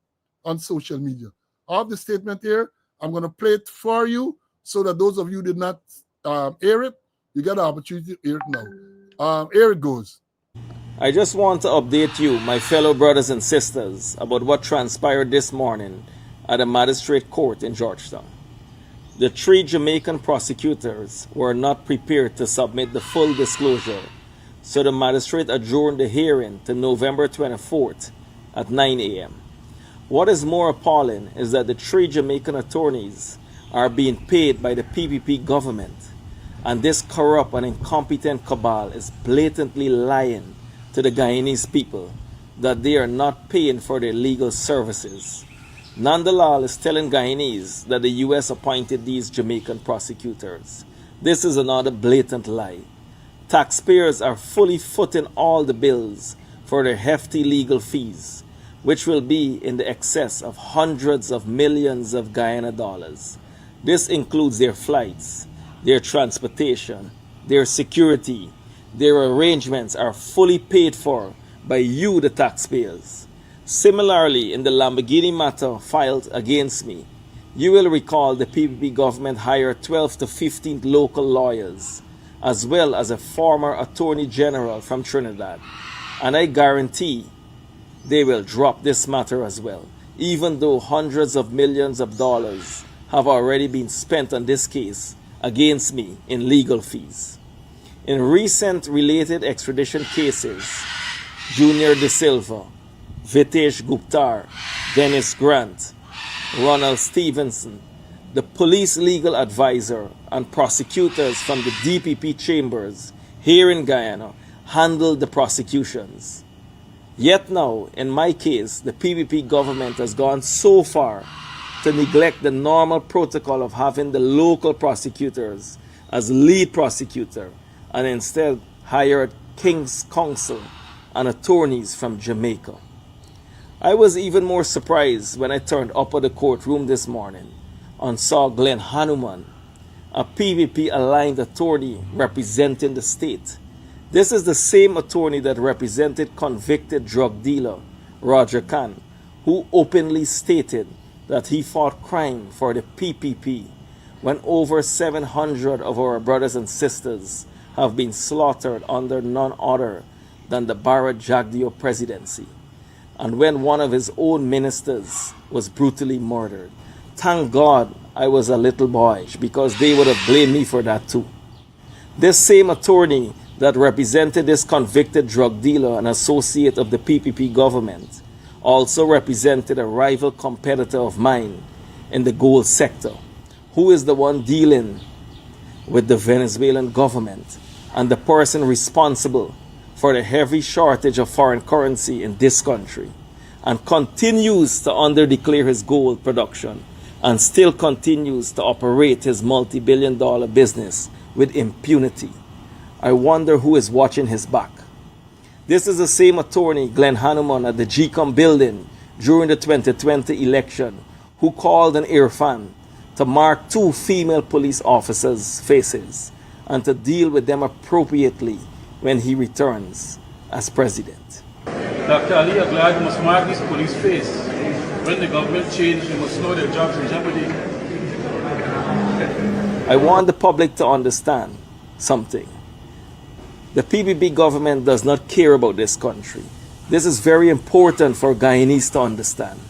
on social media. I have the statement here. I'm going to play it for you so that those of you who did not hear it, you get the opportunity to hear it now. Here it goes. I just want to update you, my fellow brothers and sisters, about what transpired this morning at the magistrate court in Georgetown. The 3 Jamaican prosecutors were not prepared to submit the full disclosure, so the magistrate adjourned the hearing to November 24th at 9 a.m. What is more appalling is that the 3 Jamaican attorneys are being paid by the PPP government, and this corrupt and incompetent cabal is blatantly lying to the Guyanese people that they are not paying for their legal services. Nandalal is telling Guyanese that the U.S. appointed these Jamaican prosecutors. This is another blatant lie. Taxpayers are fully footing all the bills for their hefty legal fees, which will be in the excess of hundreds of millions of Guyana dollars. This includes their flights, their transportation, their security. Their arrangements are fully paid for by you, the taxpayers. Similarly, in the Lamborghini matter filed against me, you will recall the PPP government hired 12 to 15 local lawyers, as well as a former Attorney General from Trinidad. And I guarantee they will drop this matter as well, even though hundreds of millions of dollars have already been spent on this case against me in legal fees. In recent related extradition cases, Junior De Silva, Vitesh Guptar, Dennis Grant, Ronald Stevenson, the police legal advisor and prosecutors from the DPP chambers here in Guyana handled the prosecutions. Yet now, in my case, the PPP government has gone so far to neglect the normal protocol of having the local prosecutors as lead prosecutor and instead hired King's Counsel and attorneys from Jamaica. I was even more surprised when I turned up at the courtroom this morning and saw Glenn Hanuman, a PPP-aligned attorney representing the state. This is the same attorney that represented convicted drug dealer Roger Khan, who openly stated that he fought crime for the PPP when over 700 of our brothers and sisters have been slaughtered under none other than the Barra Jagdeo presidency, and when one of his own ministers was brutally murdered. Thank God I was a little boyish, because they would have blamed me for that too. This same attorney that represented this convicted drug dealer and associate of the PPP government also represented a rival competitor of mine in the gold sector, who is the one dealing with the Venezuelan government and the person responsible for the heavy shortage of foreign currency in this country, and continues to underdeclare his gold production and still continues to operate his multi-billion-dollar business with impunity. I wonder who is watching his back. This is the same attorney, Glenn Hanuman, at the GCOM building during the 2020 election, who called an Irfan to mark 2 female police officers' faces and to deal with them appropriately when he returns as president. Dr. Ali, I'm glad you must mark this police face. When the government changes, you must know their jobs in jeopardy. I want the public to understand something. The PPP government does not care about this country. This is very important for Guyanese to understand.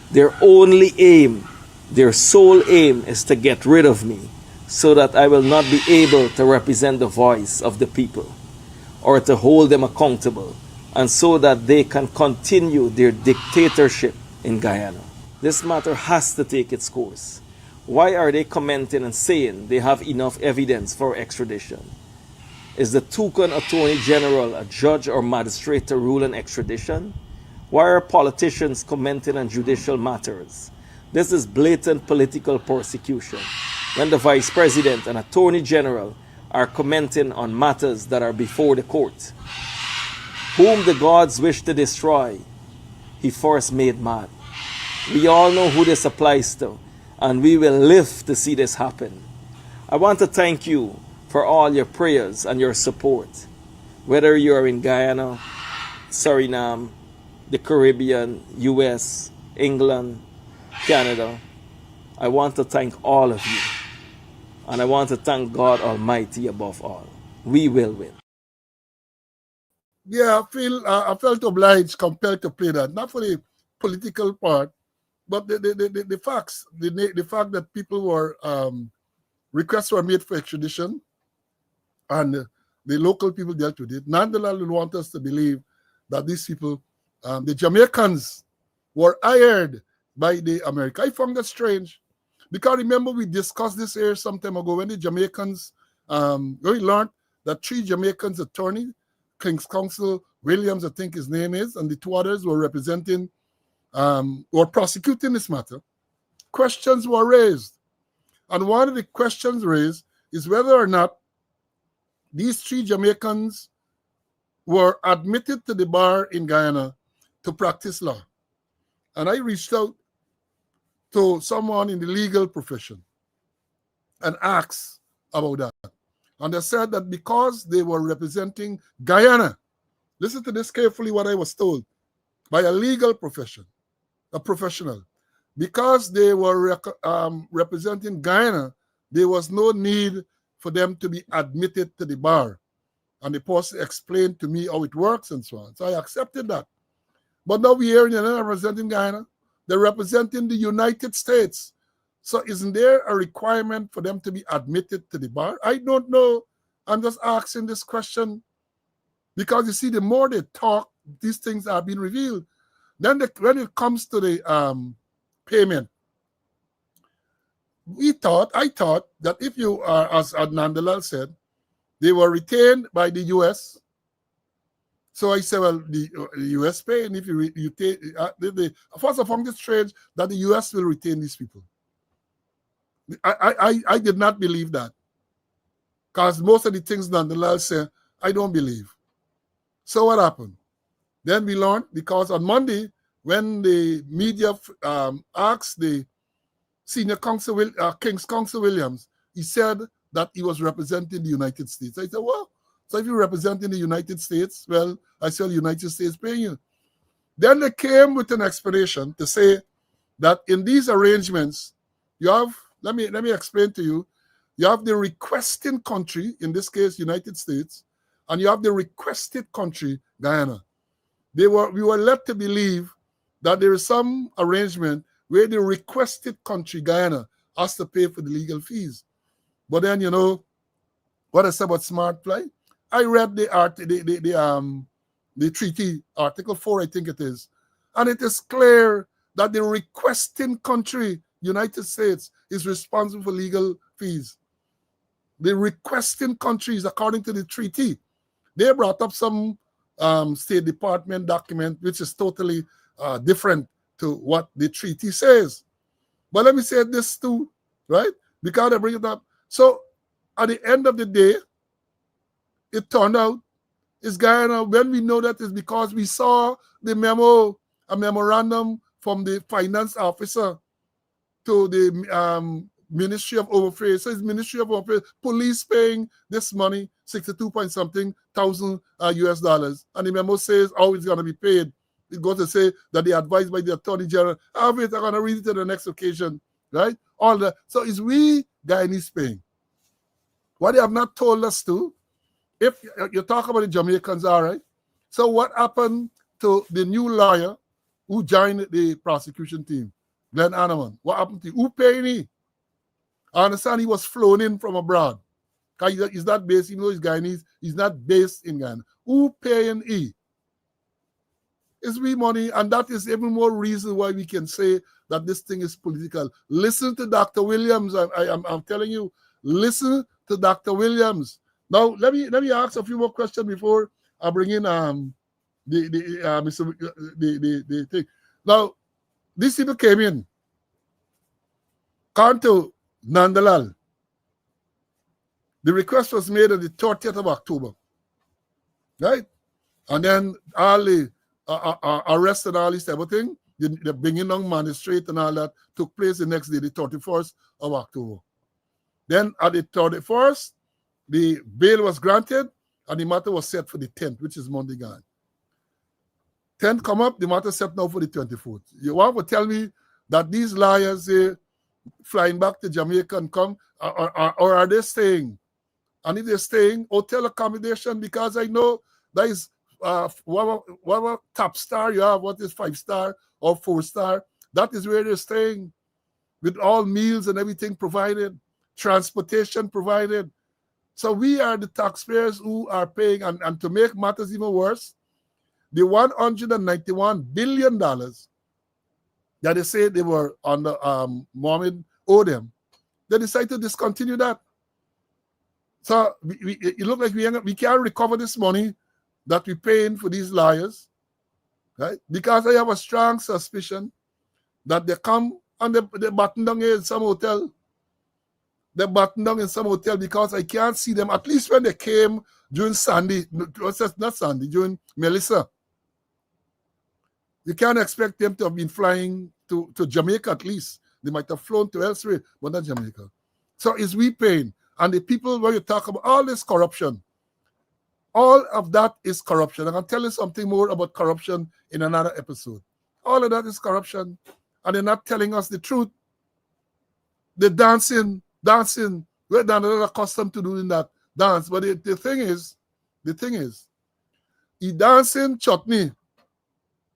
Their only aim, their sole aim, is to get rid of me so that I will not be able to represent the voice of the people or to hold them accountable, and so that they can continue their dictatorship in Guyana. This matter has to take its course. Why are they commenting and saying they have enough evidence for extradition? Is the Toucan Attorney General a judge or magistrate to rule an extradition? Why are politicians commenting on judicial matters? This is blatant political persecution, when the Vice President and Attorney General are commenting on matters that are before the court. Whom the gods wish to destroy, he first made mad. We all know who this applies to, and we will live to see this happen. I want to thank you for all your prayers and your support. Whether you are in Guyana, Suriname, the Caribbean, US, England, Canada, I want to thank all of you. And I want to thank God Almighty above all. We will win. Yeah, I felt obliged, compelled to play that, not for the political part, but the facts, the fact that people were requests were made for extradition, and the local people dealt with it. Nonetheless, we want us to believe that these people, the Jamaicans, were hired by the America. I found that strange, because remember we discussed this here some time ago when the Jamaicans, we learned that 3 Jamaicans attorney, King's Counsel Williams, I think his name is, and the 2 others were representing, were prosecuting this matter. Questions were raised. And one of the questions raised is whether or not these 3 Jamaicans were admitted to the bar in Guyana to practice law. And I reached out to someone in the legal profession and asked about that. And they said that because they were representing Guyana, listen to this carefully, what I was told by a legal profession, a professional. Because they were representing Guyana, there was no need for them to be admitted to the bar. And the person explained to me how it works and so on. So I accepted that. But now we're here in Guyana representing Guyana. They're representing the United States. So isn't there a requirement for them to be admitted to the bar? I don't know. I'm just asking this question because you see, the more they talk, these things are being revealed. Then when it comes to the payment, I thought that if you are, as Adnan Dalal said, they were retained by the U.S. So I said, well, the U.S. pay, and if you take, first of all, it's strange that the U.S. will retain these people. I did not believe that, because most of the things Dalal said, I don't believe. So what happened? Then we learned, because on Monday, when the media asked the senior counsel, King's Counsel Williams, he said that he was representing the United States. I said, well, so if you're representing the United States, well, I said the United States paying you. Then they came with an explanation to say that in these arrangements, you have, let me explain to you, you have the requesting country, in this case, United States, and you have the requested country, Guyana. We were led to believe that there is some arrangement where the requested country, Guyana, has to pay for the legal fees. But then, you know, what I said about smart fly, I read the treaty, Article 4, I think it is, and it is clear that the requesting country, United States, is responsible for legal fees. The requesting countries, according to the treaty, they brought up some State Department document which is totally different to what the treaty says. But let me say this too, right? Because I bring it up. So at the end of the day, it turned out it's Guyana. When we know that, is because we saw the a memorandum from the finance officer to the Ministry of Overfreight. So it's Ministry of Overfreight, police paying this money, 62 point something thousand US dollars. And the memo says how it's going to be paid. It goes to say that they advised by the Attorney General. I'm going to read it to the next occasion, right? All that. So it's we Guyanese paying. What they have not told us to, if you talk about the Jamaicans, all right. So what happened to the new lawyer who joined the prosecution team, Glenn Anneman? What happened to you? Who paid he? I understand he was flown in from abroad. He's not based, even though he's Guyanese, he's not based in Ghana. Who paying he? It's we money, and that is even more reason why we can say that this thing is political. Listen to Dr. Williams. I'm telling you, listen to Dr. Williams. Now let me ask a few more questions before I bring in the thing. Now these people came in. According to Nandalal, the request was made on the 30th of October, right? And then all the arrest and all this everything, the bringing down magistrate and all that took place the next day, the 31st of October. Then at the 31st, the bail was granted and the matter was set for the 10th, which is Monday gone. 10th come up, the matter set now for the 24th. You want to tell me that these liars flying back to Jamaica and come, or are they staying? And if they're staying, hotel accommodation, because I know that is whatever top star you have, what is 5-star or 4-star, that is where they're staying with all meals and everything provided, transportation provided. So we are the taxpayers who are paying, and to make matters even worse, the $191 billion that they say they were on the Mohammed owed them, they decided to discontinue that. So it looks like we can't recover this money that we're paying for these liars, right? Because I have a strong suspicion that they come and they button down in some hotel. They button down in some hotel because I can't see them, at least when they came during Sandy, not Sandy, during Melissa. You can't expect them to have been flying to Jamaica at least. They might have flown to elsewhere, but not Jamaica. So it's we paying. And the people, when you talk about all this corruption, all of that is corruption. I can tell you something more about corruption in another episode. All of that is corruption. And they're not telling us the truth. They're dancing. We're not accustomed to doing that dance. But the thing is, he dancing chutney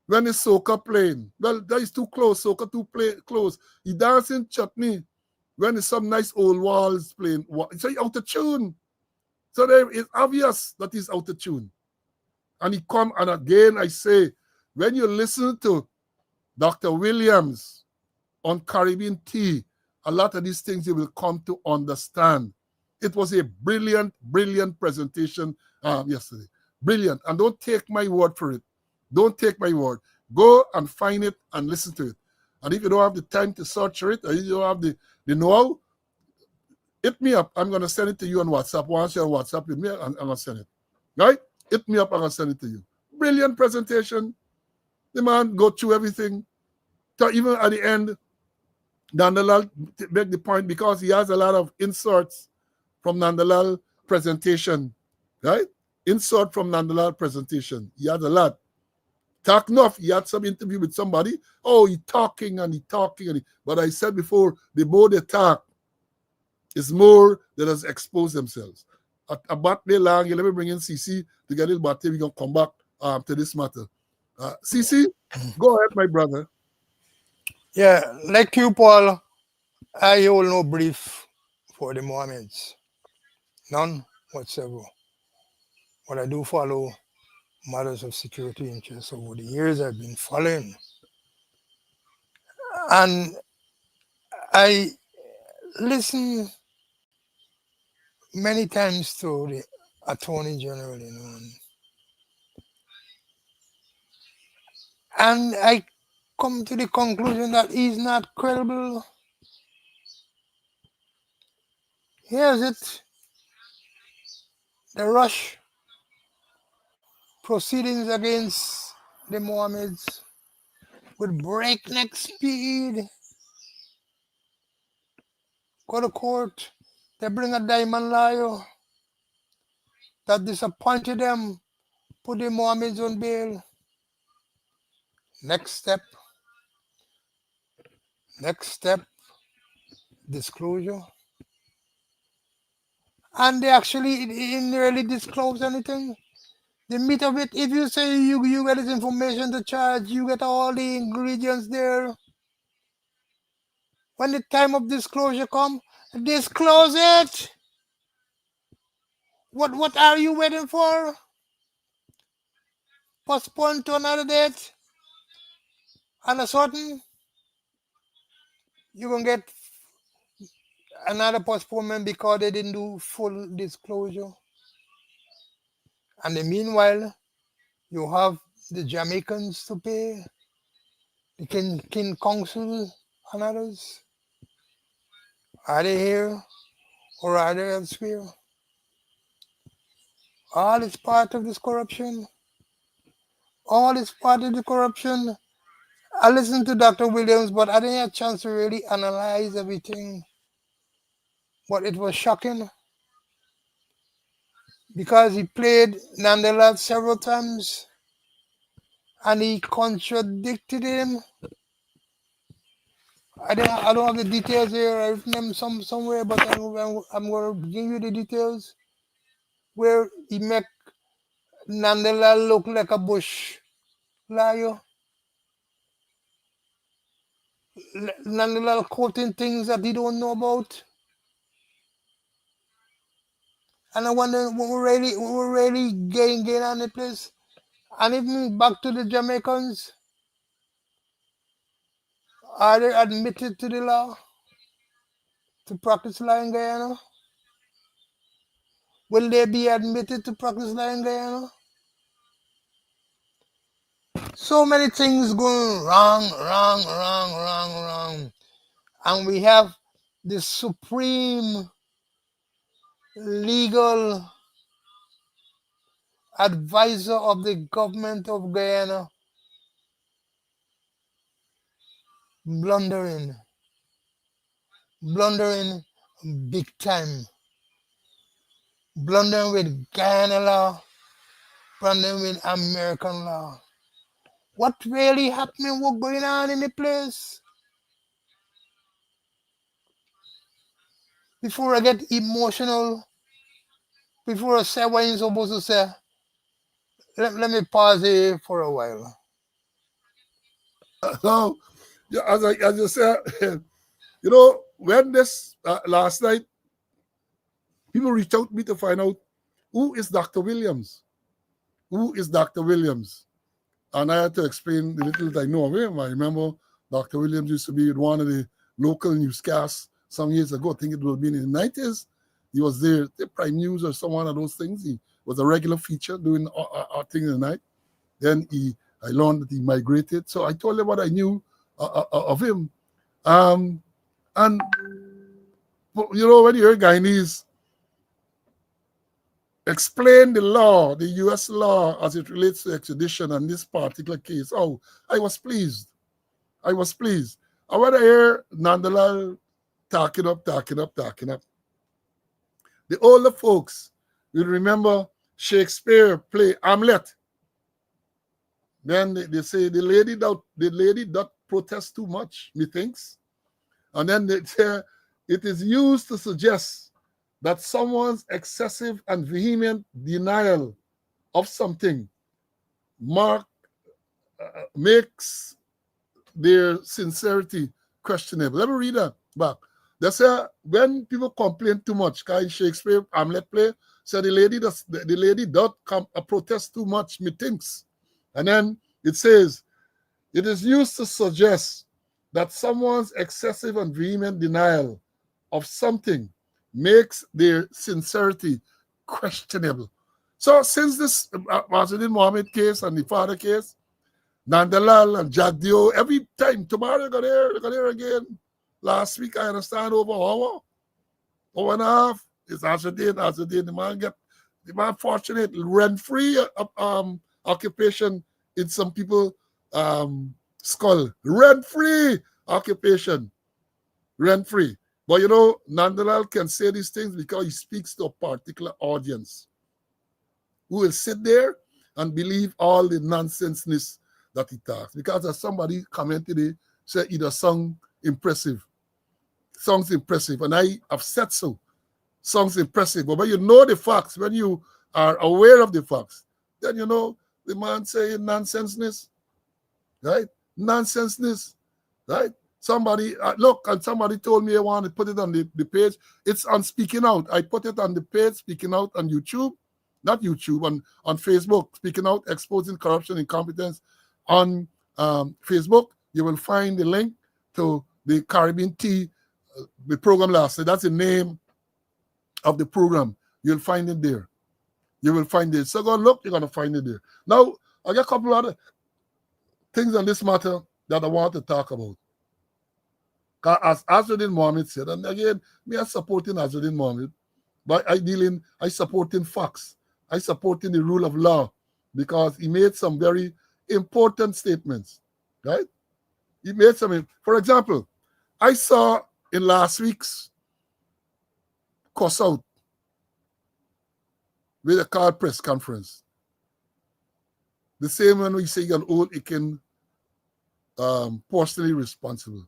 when it's soca playing. Well, that is too close. Soca too close. He dancing chutney when there's some nice old walls playing, so he out of tune. So there it's obvious that he's out of tune. And he come, and again I say, when you listen to Dr. Williams on Caribbean Tea, a lot of these things you will come to understand. It was a brilliant, brilliant presentation yesterday. Brilliant. And don't take my word for it. Don't take my word. Go and find it and listen to it. And if you don't have the time to search for it, or you don't have the know-how, hit me up. I'm going to send it to you on WhatsApp. Once you're on WhatsApp with me, I'm going to send it. Right? Hit me up, I'm going to send it to you. Brilliant presentation. The man go through everything. So even at the end, Nandalal make the point, because he has a lot of inserts from Nandalal presentation. Right? Insert from Nandalal presentation. He had a lot. Talk enough. He had some interview with somebody. Oh, he talking and he talking. But I said before, the more they talk, it's more that has exposed themselves. A battle long, let me bring in CC to get this battle. We're going to come back to this matter. CC, go ahead, my brother. Yeah, like you, Paul, I hold no brief for the Mohammeds. None whatsoever. But I do follow matters of security interests over the years. I've been following. And I listen many times to the Attorney General, and I come to the conclusion that he's not credible. Here's it. The rush proceedings against the Mohammeds with breakneck speed. Go to court. They bring a diamond lawyer that disappointed them, put the Mohammeds on bail. Next step, disclosure. And they actually didn't really disclose anything. The meat of it, if you say you get this information to charge, you get all the ingredients there. When the time of disclosure comes, disclose it. What are you waiting for? Postpone to another date. And a certain, you're going to get another postponement because they didn't do full disclosure. And meanwhile, you have the Jamaicans to pay, the King Council and others. Are they here or are they elsewhere? All is part of this corruption. All is part of the corruption. I listened to Dr. Williams, but I didn't have a chance to really analyze everything. But it was shocking because he played Nandela several times and he contradicted him. I don't have the details here. I've written them somewhere, but I'm going to give you the details where he make Nandela look like a bush liar. Nandela quoting things that he don't know about. And I wonder what we're really getting on the place. And even back to the Jamaicans, are they admitted to the law to practice law in Guyana? Will they be admitted to practice law in Guyana? So many things going wrong. And we have the supreme legal advisor of the government of Guyana blundering big time, blundering with Guyana law, blundering with American law. What really happening? What going on in the place? Before I get emotional, before I say what I'm supposed to say, let me pause here for a while. So, as you said, you know, when this last night, people reached out to me to find out who is Dr. Williams. Who is Dr. Williams? And I had to explain the little that I know of him. I remember Dr. Williams used to be with one of the local newscasts some years ago. I think it would have been in the 90s. He was there, the Prime News or some one of those things. He was a regular feature doing our thing in the night. Then I learned that he migrated. So I told him what I knew of him. And, you know, when you hear Guyanese explain the law, the U.S. law as it relates to extradition in this particular case, oh, I was pleased. I was pleased. I want to hear Nandalal talking up. The older folks will remember Shakespeare play Hamlet. Then they say the lady that protests too much, methinks. And then they say it is used to suggest that someone's excessive and vehement denial of something makes their sincerity questionable. Let me read that back. They say when people complain too much, in Shakespeare Hamlet play, so the lady that protest too much, methinks. And then it says, it is used to suggest that someone's excessive and vehement denial of something makes their sincerity questionable. So since this Azadin Mohammed case and the father case, Nandalal and Jack Dio, every time, tomorrow they got here again. Last week, I understand, over an hour and a half. It's Azadin. The man fortunate, rent-free occupation in some people skull. Rent-free occupation. Rent-free. But you know, Nandalal can say these things because he speaks to a particular audience who will sit there and believe all the nonsenseness that he talks. Because as somebody commented today, said it a song impressive. Song's impressive. And I have said so. Song's impressive. But when you know the facts, when you are aware of the facts, then you know the man saying nonsenseness. Right? Nonsenseness. Right? Somebody, look, and somebody told me I want to put it on the page. It's on Speaking Out. I put it on the page, Speaking Out on YouTube. Not YouTube, on Facebook, Speaking Out, Exposing Corruption, Incompetence. On Facebook, you will find the link to the Caribbean Tea, the program last night. That's the name of the program. You'll find it there. You will find it. So go and look, you're going to find it there. Now, I got a couple of other things on this matter that I want to talk about. As Azadin Mohammed said, and again, me are supporting Azadin Mohammed, but I supporting facts. I supporting the rule of law because he made some very important statements, right? He made some, for example, I saw in last week's course out with a card press conference, the same one we say an old Ikin personally responsible.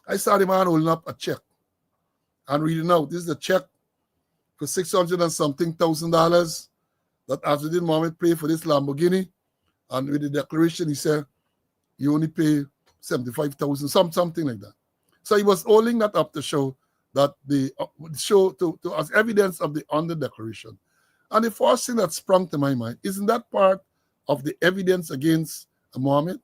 I saw the man holding up a check and reading out, this is a check for $600 and something $1,000 that Azadin Mohammed paid for this Lamborghini. And with the declaration, he said, you only pay $75,000, something like that. So he was holding that up to show that as evidence of the under declaration. And the first thing that sprung to my mind, isn't that part of the evidence against Mohammed?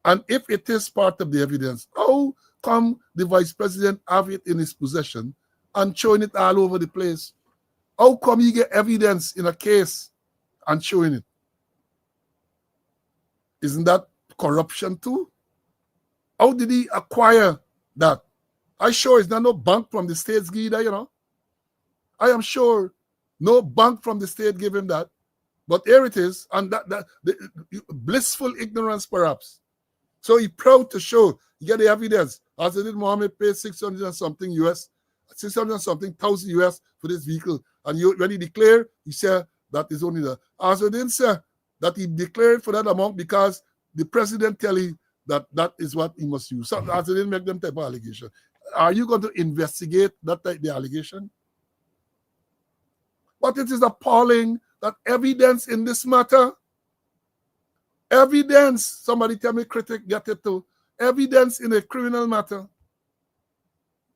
And if it is part of the evidence, how come the vice president have it in his possession and showing it all over the place? How come he get evidence in a case and showing it? Isn't that corruption too? How did he acquire that? I'm sure it's not no bank from the states either, you know. I am sure no bank from the state gave him that. But here it is, and the blissful ignorance perhaps. So he proud to show, you get the evidence. Azadin Mohammed paid $600 and something US, $600 and something thousand US for this vehicle. And when he declared, he said that is only the Azadin said that he declared for that amount because the president tell him that is what he must use. So Azadin make them type of allegation. Are you going to investigate that type the allegation? But it is appalling that evidence in this matter, evidence, somebody tell me critic, get it too, evidence in a criminal matter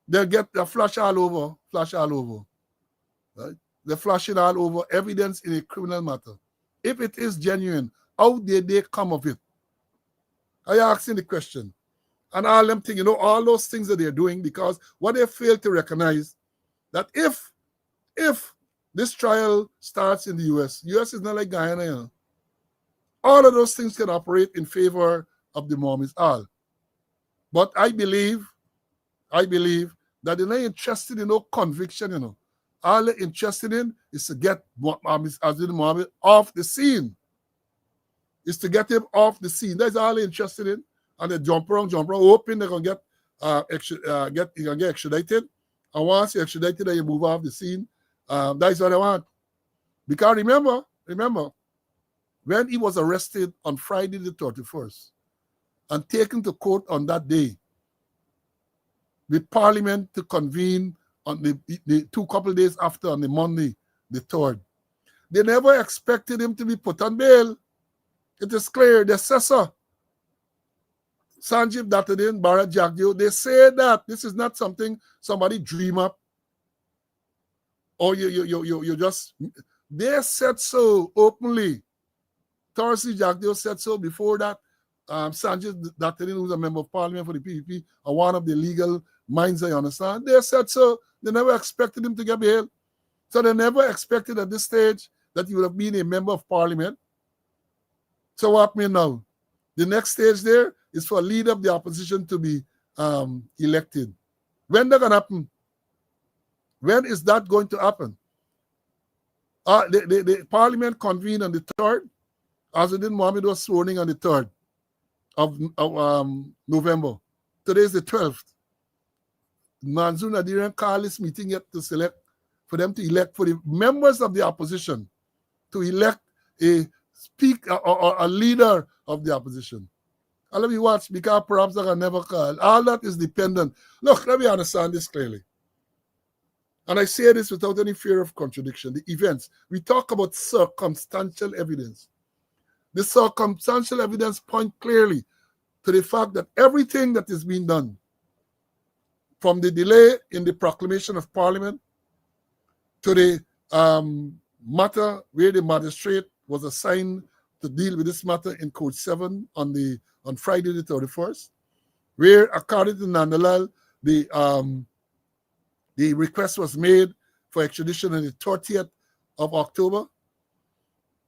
They'll get the flash all over, right? They're flashing all over evidence in a criminal matter. If it is genuine, how did they come of it? I asking the question. And all them things, all those things that they're doing, because what they fail to recognize, that if this trial starts in the US is not like Guyana, all of those things can operate in favor of the Mormons, all. But I believe that they're not interested in no conviction, All they're interested in is to get Azrin Mohammed off the scene. Is to get him off the scene. That's all they're interested in. And they jump around, hoping they're gonna get extradited. And once you're extradited, then you move off the scene. That's what I want. Because remember, when he was arrested on Friday the 31st and taken to court on that day, with Parliament to convene on the couple days after, on the Monday, the 3rd, they never expected him to be put on bail. It is clear. The assessor, Sanjeev Dattadin, Bharat Jagdeo, they say that this is not something somebody dream up, or you just, they said so openly. Tarsi Jagdeo said so before that. Sanjeev Dattadin, who's a member of Parliament for the PPP, or one of the legal minds, I understand, they said so. They never expected him to get bail. So they never expected at this stage that he would have been a member of Parliament. So what happened now? The next stage there is for a leader of the opposition to be elected. When that going to happen? When is that going to happen? The Parliament convened on the 3rd. Azrin Mohammed was sworn in on the 3rd of November. Today is the 12th. Mansour Nadiran called this meeting yet to select, for them to elect, for the members of the opposition to elect a speaker or a leader of the opposition. And let me watch, because perhaps I can never call. All that is dependent. Look, let me understand this clearly. And I say this without any fear of contradiction. The events, we talk about circumstantial evidence. The circumstantial evidence point clearly to the fact that everything that is being done, from the delay in the proclamation of Parliament to the matter where the magistrate was assigned to deal with this matter in Code 7 on Friday the 31st, where, according to Nandalal, the request was made for extradition on the 30th of October.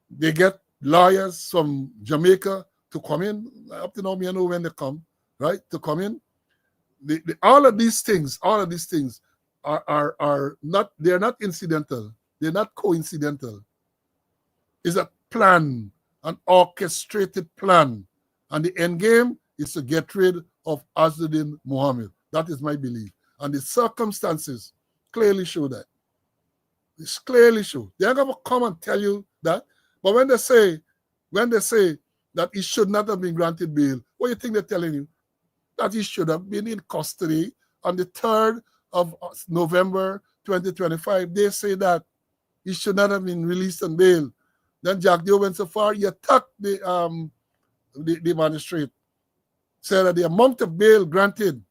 They get lawyers from Jamaica to come in. Up to now, I know when they come, right, to come in. All of these things are not, they're not incidental. They're not coincidental. It's a plan, an orchestrated plan. And the end game is to get rid of Azrin Mohammed. That is my belief. And the circumstances clearly show that. It's clearly show. They're going to come and tell you that. But when they say that he should not have been granted bail, what do you think they're telling you? That he should have been in custody on the 3rd of November 2025. They say that he should not have been released on bail. Then Jagdeo went so far, he attacked the magistrate, said that the amount of bail granted,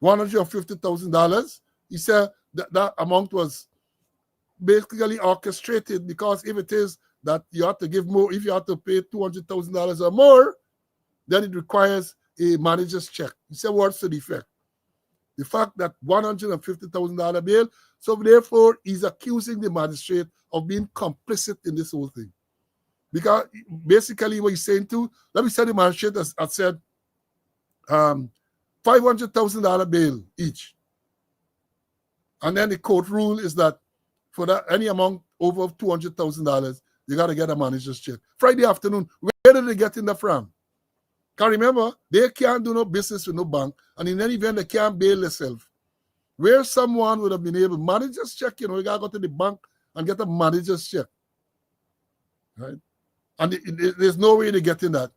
$150,000, he said that amount was basically orchestrated, because if it is that you have to give more, if you have to pay $200,000 or more, then it requires a manager's check. He said, what's the effect? The fact that $150,000 bail, so therefore he's accusing the magistrate of being complicit in this whole thing. Because basically what he's saying too, let me say the magistrate has said $500,000 bail each. And then the court rule is that for that any amount over $200,000, you got to get a manager's check. Friday afternoon, where did they get in the from? Because remember, they can't do no business with no bank, and in any event, they can't bail themselves. Where someone would have been able, manager's check, you got to go to the bank and get a manager's check. Right? And there's no way to get in that.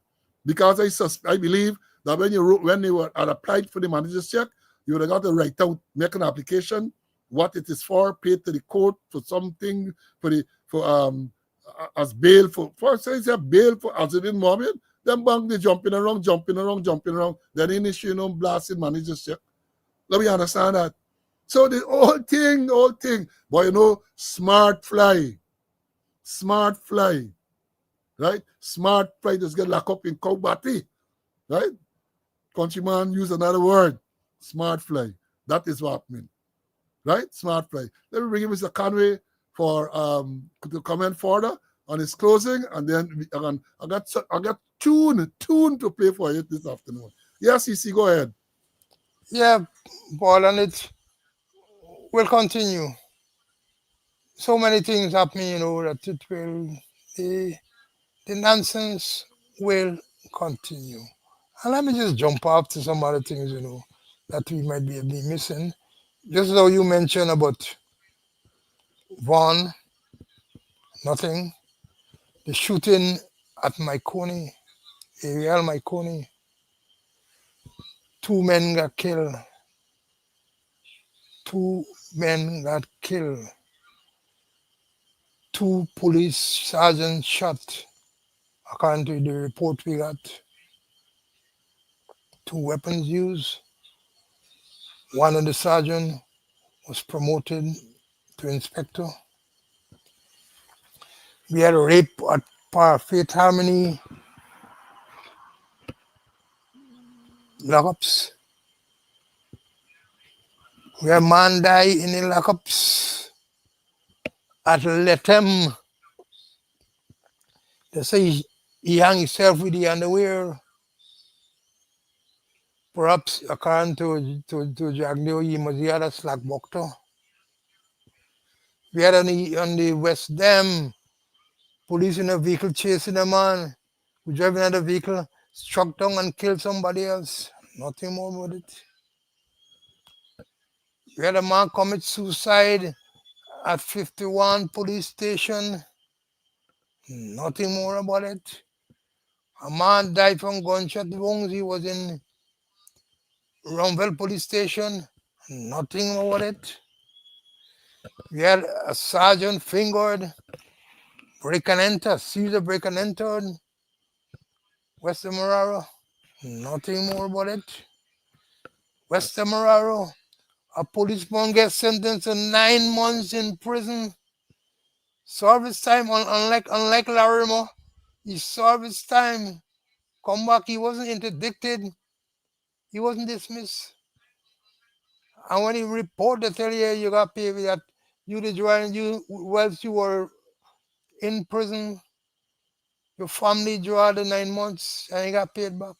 Because I believe that when they were applied for the manager's check, you would have got to write out, make an application, what it is for, pay to the court for something, as bail for bail for Azrin Mohammed. Then bank they jumping around, then in issue blasting manager's check. Let me understand that. So the whole thing, but you know, smart fly, right? Smart fly just get locked up in Kogbati, right? Countryman use another word, smart fly. That is what I mean, right? Smart fly. Let me bring in Mr. Conway for to comment further on his closing, and then I got tune to play for you this afternoon. Yes, CC, go ahead. Yeah, Paul, and it will continue. So many things happening, that it will, the nonsense will continue. And let me just jump off to some other things, that we might be missing. Just though you mentioned about Vaughn, nothing. The shooting at Myconi, Ariel Myconi, 2 men got killed. 2 men got killed. 2 police sergeants shot. According to the report we got, 2 weapons used. One of the sergeant was promoted to inspector. We had a rape at Faith Harmony lockups. We had a man die in the lockups at Letem. They say he hung himself with the underwear. Perhaps according to Jagdeo, he must have had a slack doctor. We had on the West Dam, police in a vehicle chasing a man who driving another vehicle, struck down and killed somebody else. Nothing more about it. We had a man commit suicide at 51 police station. Nothing more about it. A man died from gunshot wounds. He was in Rumwell police station. Nothing about it. We had a sergeant fingered, break and enter, Caesar break and entered, Western Moraro. Nothing more about it. Western Moraro, a policeman gets sentenced to 9 months in prison. Service time, unlike Larimer, his service time, come back, he wasn't interdicted, he wasn't dismissed. And when he report, they tell you got paid that you did join you whilst you were in prison, your family draw the 9 months and you got paid back.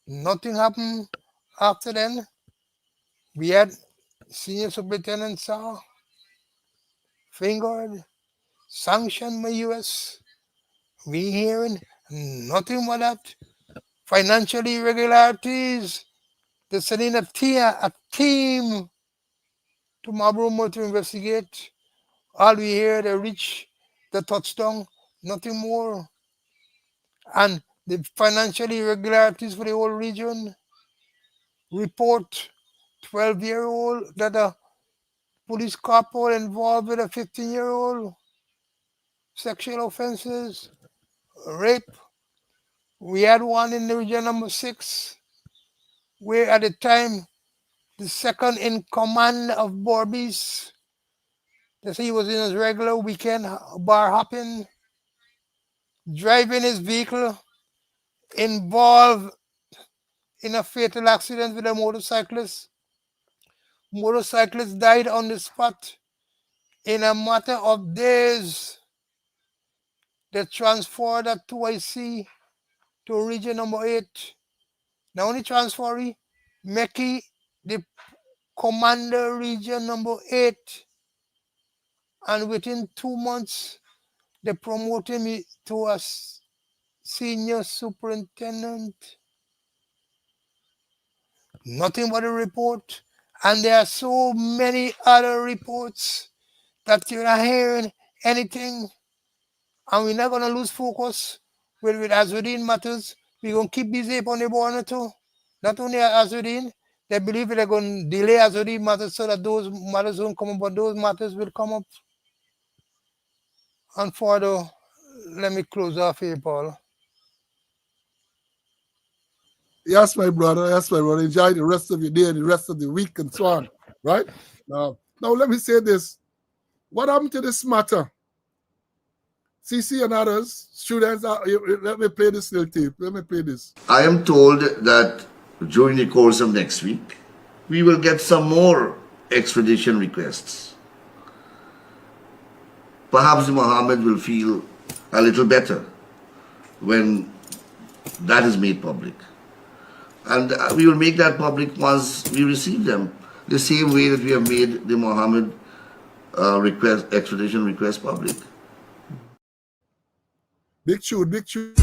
Nothing happened after then. We had Senior Superintendent Saw, fingered, sanctioned by US. We hearing nothing but that. Financial irregularities. They're sending a team to Marlborough to investigate. All we hear, they reach the touchdown, nothing more. And the financial irregularities for the whole region. Report 12-year-old that a police corporal involved with a 15-year-old. Sexual offenses, rape. We had one in the region number 6, where at the time, the second in command of Borbies, they say he was in his regular weekend bar hopping, driving his vehicle, involved in a fatal accident with a motorcyclist. Motorcyclist died on the spot. In a matter of days, they transferred that 2IC to region number 8. Now only transfer Meki, the commander region number 8. And within 2 months, they promoted me to a senior superintendent. Nothing but a report. And there are so many other reports that you're not hearing anything. And we're not going to lose focus with Azudine matters. We're going to keep busy upon the border too. Not only Azudine, they believe they're going to delay Azudine matters so that those matters won't come up, but those matters will come up. And let me close off here, Paul. Yes, my brother. Yes, my brother. Enjoy the rest of your day and the rest of the week and so on. Right? Now let me say this. What happened to this matter? CC and others, students, let me play this little tape. Let me play this. I am told that during the course of next week, we will get some more extradition requests. Perhaps Mohammed will feel a little better when that is made public. And we will make that public once we receive them, the same way that we have made the Mohammed extradition request public. Big tune, big tune.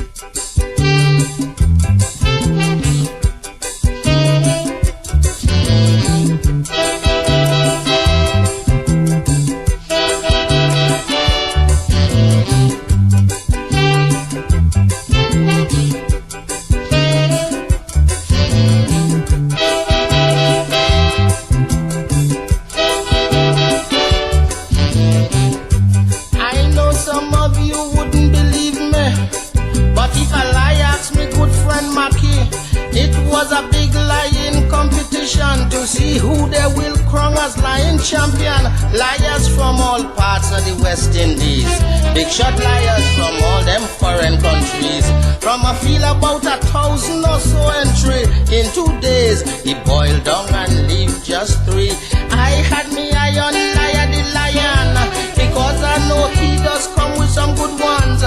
A big lying competition to see who they will crown as lying champion. Liars from all parts of the West Indies, big shot liars from all them foreign countries. From a feel about 1,000 or so entry in 2 days, he boiled down and leave just 3. I had me eye on Liar the Lion, because I know he does come with some good ones.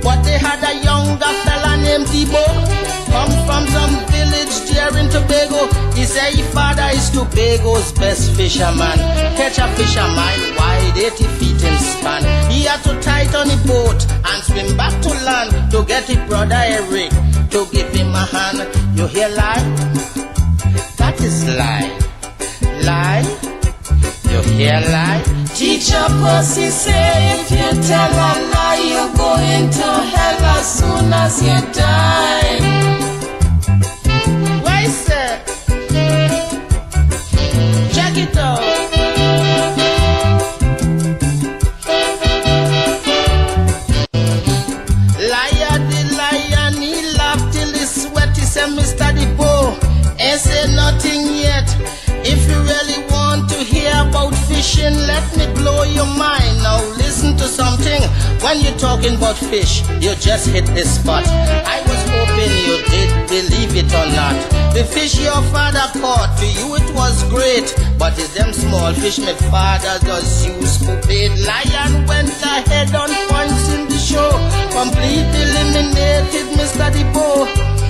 But they had a younger fella named Debo, come from some village there in Tobago. He say his father is Tobago's best fisherman. Catch a fish a mile wide, 80 feet in span. He had to tie it on the boat and swim back to land to get his brother Eric to give him a hand. You hear lie? That is lie. Lie? You hear lie? Teacher Pussy say if you tell a lie, you go into hell as soon as you die. Why, sir? Check it out. Liar the lion, he laughed till he sweat. He said, Mr. Debo, ain't say nothing yet. If you really want to hear about fishing, let me blow your mind. Now listen to something. When you're talking about fish, you just hit the spot. I was hoping you did believe it or not. The fish your father caught, to you it was great, but it's them small fish my father does use for bait. Lion went ahead on points in the show, completely eliminated Mr. Debo.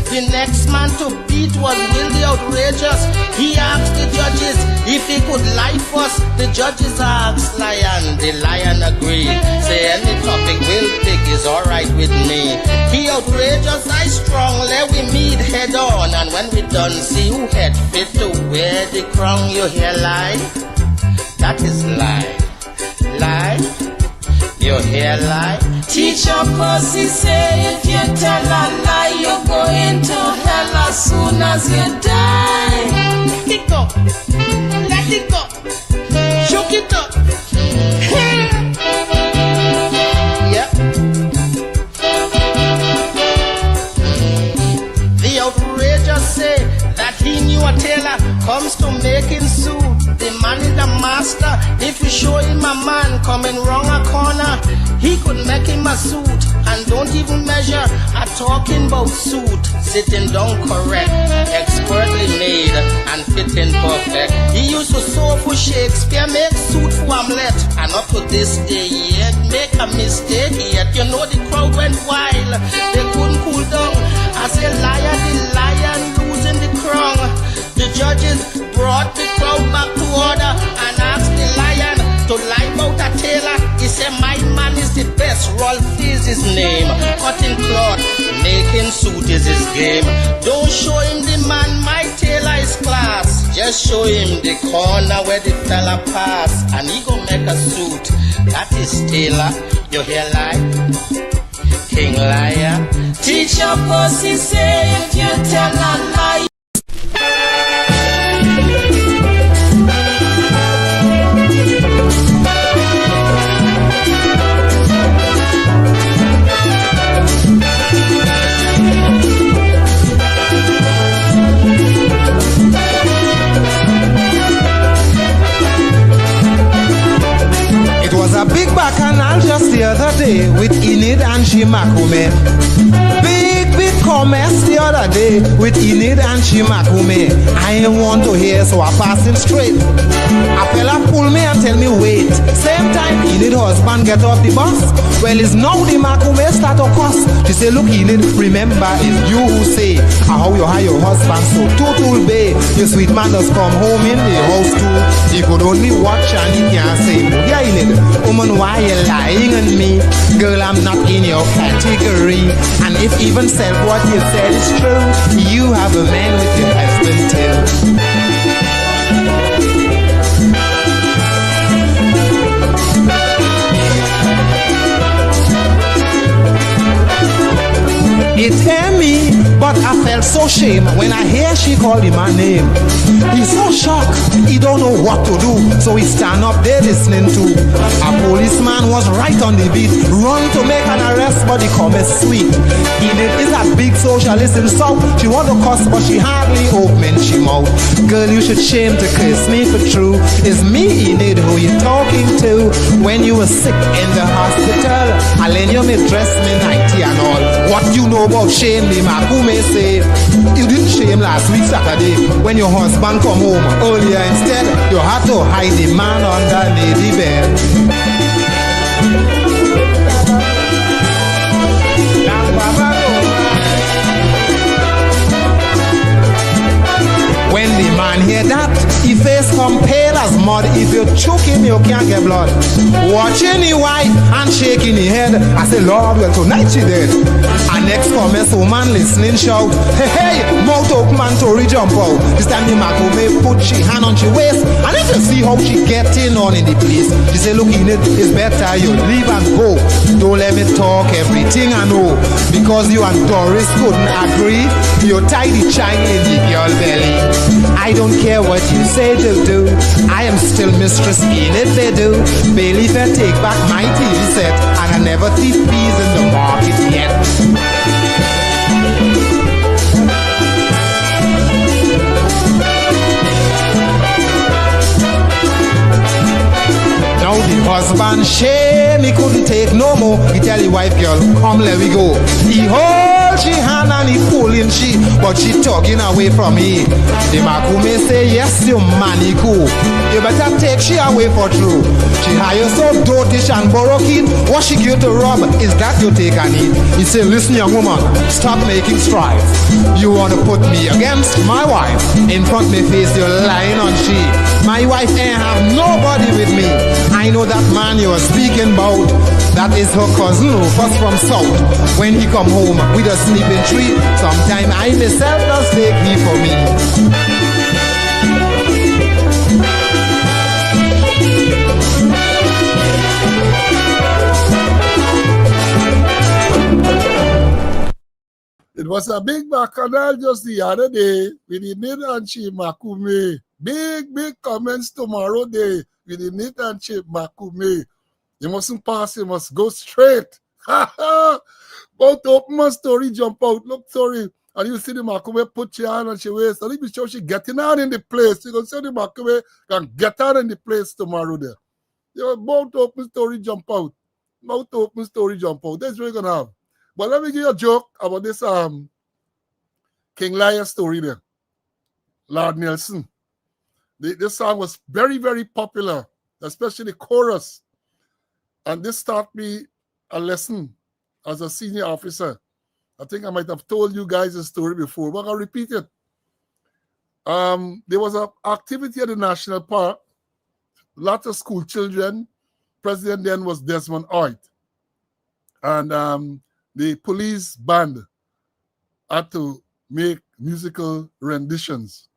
The next man to beat was Will the Outrageous. He asked the judges if he could lie first. The judges asked Lion. The Lion agreed. Say any topic Will pick is alright with me. He outrageous, I strong. Let we meet head on. And when we done, see who head fit to wear the crown. You hear lie? That is lie. Lie? You hear lie? Teacher Pussy say if you tell a lie, you go into hell as soon as you die. Let it go. Let it go. Shook it up. Yep. The outrageous say that he knew a tailor comes to making suit. The man is the master. If you show him a man coming round a corner, he could make him a suit and don't even measure. A talking about suit, sitting down correct, expertly made and fitting perfect. He used to sew for Shakespeare, make suit for Hamlet, and up to this day yet make a mistake yet. You know the crowd went wild, they couldn't cool down. I say liar, the lion losing the crown. The judges brought the crowd back to order and asked the lion to lie about a tailor. He said, my man is the best, Rolf is his name. Cutting cloth, making suit is his game. Don't show him the man, my tailor is class. Just show him the corner where the fella pass, and he gon' make a suit. That is tailor. You hear lie? King liar. Teacher Pussy say if you tell a lie. day with Enid and she Makume. Big comments the other day with Enid and she Makume. I ain't want to hear, so I pass him straight. A fella pull me and tell me wait. Same time Enid husband get off the bus. Well, it's now the Makume start to cuss. She say, look Enid, remember it's you who say how you hire your husband so total bay. Your sweet man does come home in the house too. He could only watch and he can't say, yeah Enid, woman, why you lying on me? Girl, I'm not in your category. And if even said what you said is true, you have a man with your husband too. It's me, but I felt so shame when I hear she called him my name. He's so shocked, he don't know what to do, so he stand up there listening to. A policeman was right on the beat, run to make an arrest, but he come as sweet. Enid is a big socialist in South. She want to cuss, but she hardly open she mouth. Girl, you should shame to kiss me for true. It's me, Enid, who you talking to. When you were sick in the hospital, I lend you me dress, me nighty and all. What you know about shame, the Makume say. You didn't shame last week Saturday when your husband come home earlier. Instead, you had to hide the man underneath the bed. When the man hear that, he face come pale as mud. If you choke him, you can't get blood. Watching the wife and shaking the head, I say, Lord, well, tonight she dead. And next comments, woman listening shout, hey, hey, mouth open and Tory jump out. This time the Makume put she hand on she waist, and if you see how she getting on in the place, she say, look, Enid, it's better you leave and go. Don't let me talk everything I know, because you and Doris couldn't agree. You tie the child in the girl belly. I don't care what you say to do, I am still Mistress Enid they do. Bailey fair take back my TV set, and I never thief peas in the market yet. Now the husband shame, he couldn't take no more. He tell the wife, girl, come let we go. He hold she hand and he pulling she, but she tugging away from me. The Makume say, yes, you manny cool. You better take she away for true. She hire so dotish and borrow kid. What she give to rob, is that you take and eat? He say, listen young woman, stop making strife. You want to put me against my wife? In front me face, you're lying on she. My wife ain't have nobody with me. I know that man you are speaking about. That is her cousin who first from South. When he come home with a sleeping tree, sometime I myself does take he for me. It was a big bacchanal just the other day with Enid and Chief Makume. Big comments tomorrow day with Enid and Chief Makume. You mustn't pass, you must go straight. But open my story, jump out. Look, sorry. And you see the Makume put your hand on she waist. And if you show she getting out in the place, you can see the Makume can get out in the place tomorrow there. You both open story, jump out. Mouth open story, jump out. That's what you're gonna have. But let me give you a joke about this King Lear story there. Lord Nelson. This song was very, very popular, especially the chorus. And this taught me a lesson as a senior officer. I think I might have told you guys the story before, but I'll repeat it. There was an activity at the National Park. Lots of school children. President then was Desmond Hoyt. And the police band had to make musical renditions,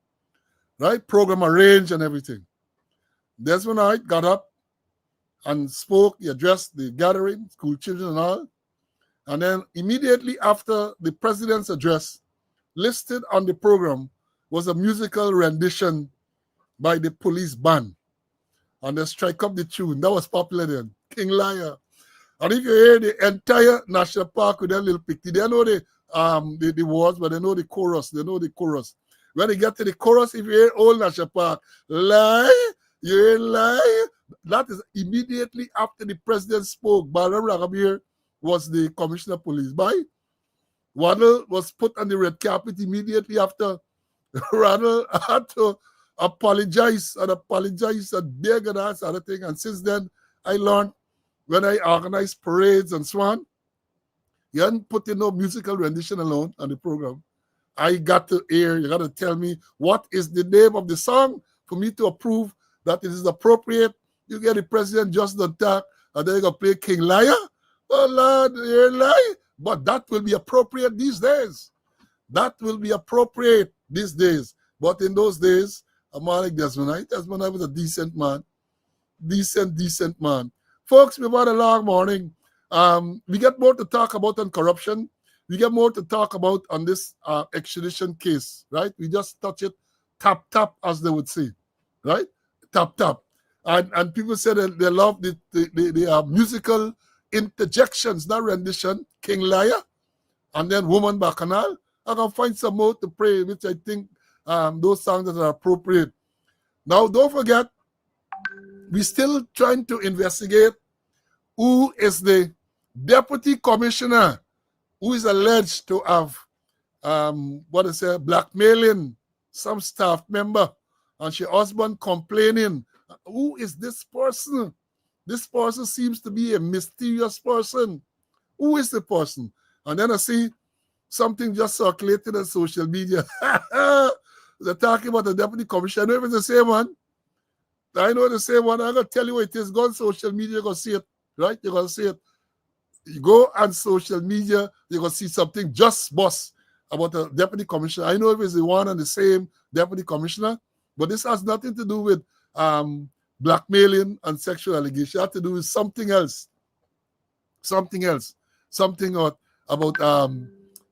right? Program arranged and everything. Desmond Hoyt got up and spoke. He addressed the gathering, school children and all. And then immediately after the president's address, listed on the program was a musical rendition by the police band. And they strike up the tune. That was popular then, King Lear. And if you hear the entire National Park with that little picture, they know the words, but they know the chorus. They know the chorus. When they get to the chorus, if you hear Old National Park, lie, you hear lie, That is immediately after the president spoke. Baron Ragabir was the commissioner of police. Waddle was put on the red carpet immediately after. Ronald had to apologize and beg and ask other thing. And since then, I learned when I organized parades and so on, you hadn't put in no musical rendition alone on the program. I got to hear, you got to tell me what is the name of the song for me to approve that it is appropriate. You get the president just the talk, and then you got to play King Liar. Oh, Lord, you're lying. But that will be appropriate these days. That will be appropriate these days. But in those days, a man like Desmond, Desmond was a decent man. Decent man. Folks, we've had a long morning. We get more to talk about on corruption. We get more to talk about on this extradition case, right? We just touch it, tap, as they would say, right? Tap. And people say that they love the musical interjections, not rendition, King Liar, and then Woman Bacchanal. I can find some more to pray, which I think those songs that are appropriate. Now, don't forget, we're still trying to investigate who is the deputy commissioner who is alleged to have, blackmailing some staff member, and her husband complaining. Who is this person? This person seems to be a mysterious person. Who is the person? And then I see something just circulated on social media. They're talking about the deputy commissioner. I know if it's the same one. I know the same one. I'm going to tell you what it is. Go on social media, you're going to see it. Right? You're going to see it. You go on social media, you're going to see something just bust about the deputy commissioner. I know if it's the one and the same deputy commissioner, but this has nothing to do with blackmailing and sexual allegations. It has to do with something else. Something about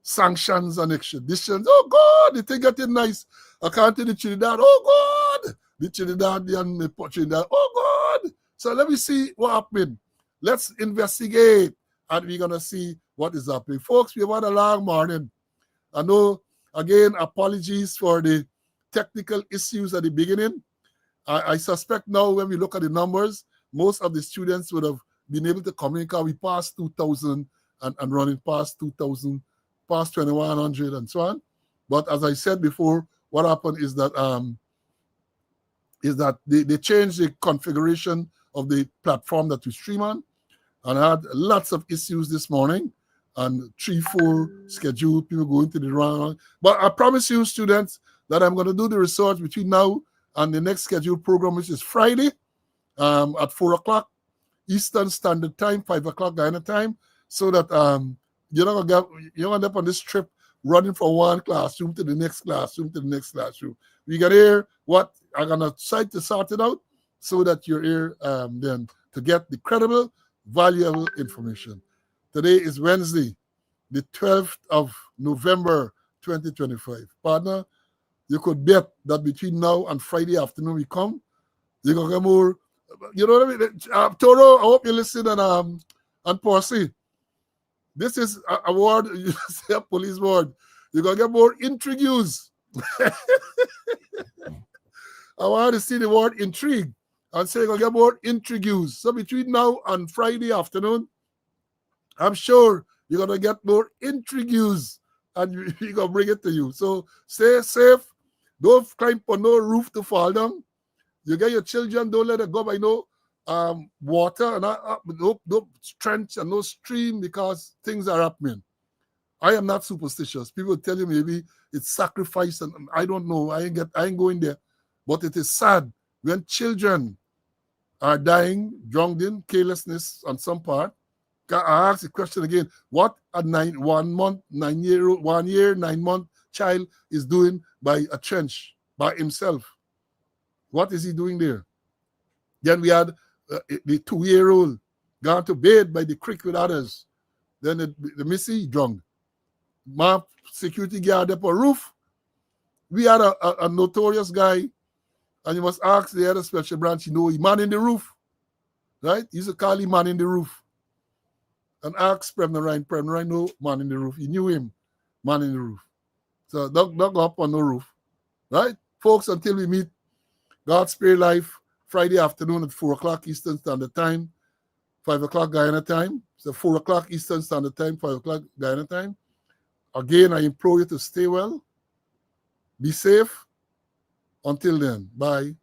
sanctions and extraditions. Oh, God, the thing getting nice. I can't tell the Trinidad. Oh, God. The Trinidad and the Trinidad. Oh, God. So let me see what happened. Let's investigate, and we're going to see what is happening. Folks, we've had a long morning. I know, again, apologies for the technical issues at the beginning. I suspect now when we look at the numbers, most of the students would have been able to communicate. We passed 2,000 and running past 2,000, past 2,100 and so on. But as I said before, what happened is that they changed the configuration of the platform that we stream on, and I had lots of issues this morning, and 3-4 scheduled people going to the round. But I promise you, students, that I'm going to do the research between now and the next scheduled program, which is Friday at 4 o'clock Eastern Standard Time, 5 o'clock Guyana time, so that you're not going to end up on this trip running from one classroom to the next classroom to the next classroom. We can hear what I'm going to try to sort it out so that you're here then to get the credible, valuable information. Today is Wednesday, the 12th of November, 2025. Partner, you could bet that between now and Friday afternoon we come, you're going to get more, you know what I mean? Toro, I hope you listen and Percy. This is a word, you say a police word. You're going to get more intrigues. I want to see the word intrigue. And say you're going to get more intrigues. So between now and Friday afternoon, I'm sure you're going to get more intrigues and we're going to bring it to you. So stay safe. Don't climb on no roof to fall down. You get your children, don't let it go by no water and no trench and no stream because things are happening. I am not superstitious. People tell you maybe it's sacrifice and I don't know. I ain't going there. But it is sad when children are dying, drowned in carelessness on some part. I ask the question again: what a 9 year, 9 month child is doing by a trench by himself? What is he doing there? Then we had the 2-year-old gone to bed by the creek with others. Then the missy drowned. My security guard up a roof. We had a notorious guy, and you must ask the other special branch, he man in the roof. Right? He used to call him man in the roof. And ask Prem Ryan, no man in the roof. He knew him, man in the roof. So don't go up on no roof. Right? Folks, until we meet, God spare life Friday afternoon at 4 o'clock Eastern Standard Time, 5 o'clock Guyana time. So 4 o'clock Eastern Standard Time, 5 o'clock Guyana time. Again, I implore you to stay well, be safe. Until then, bye.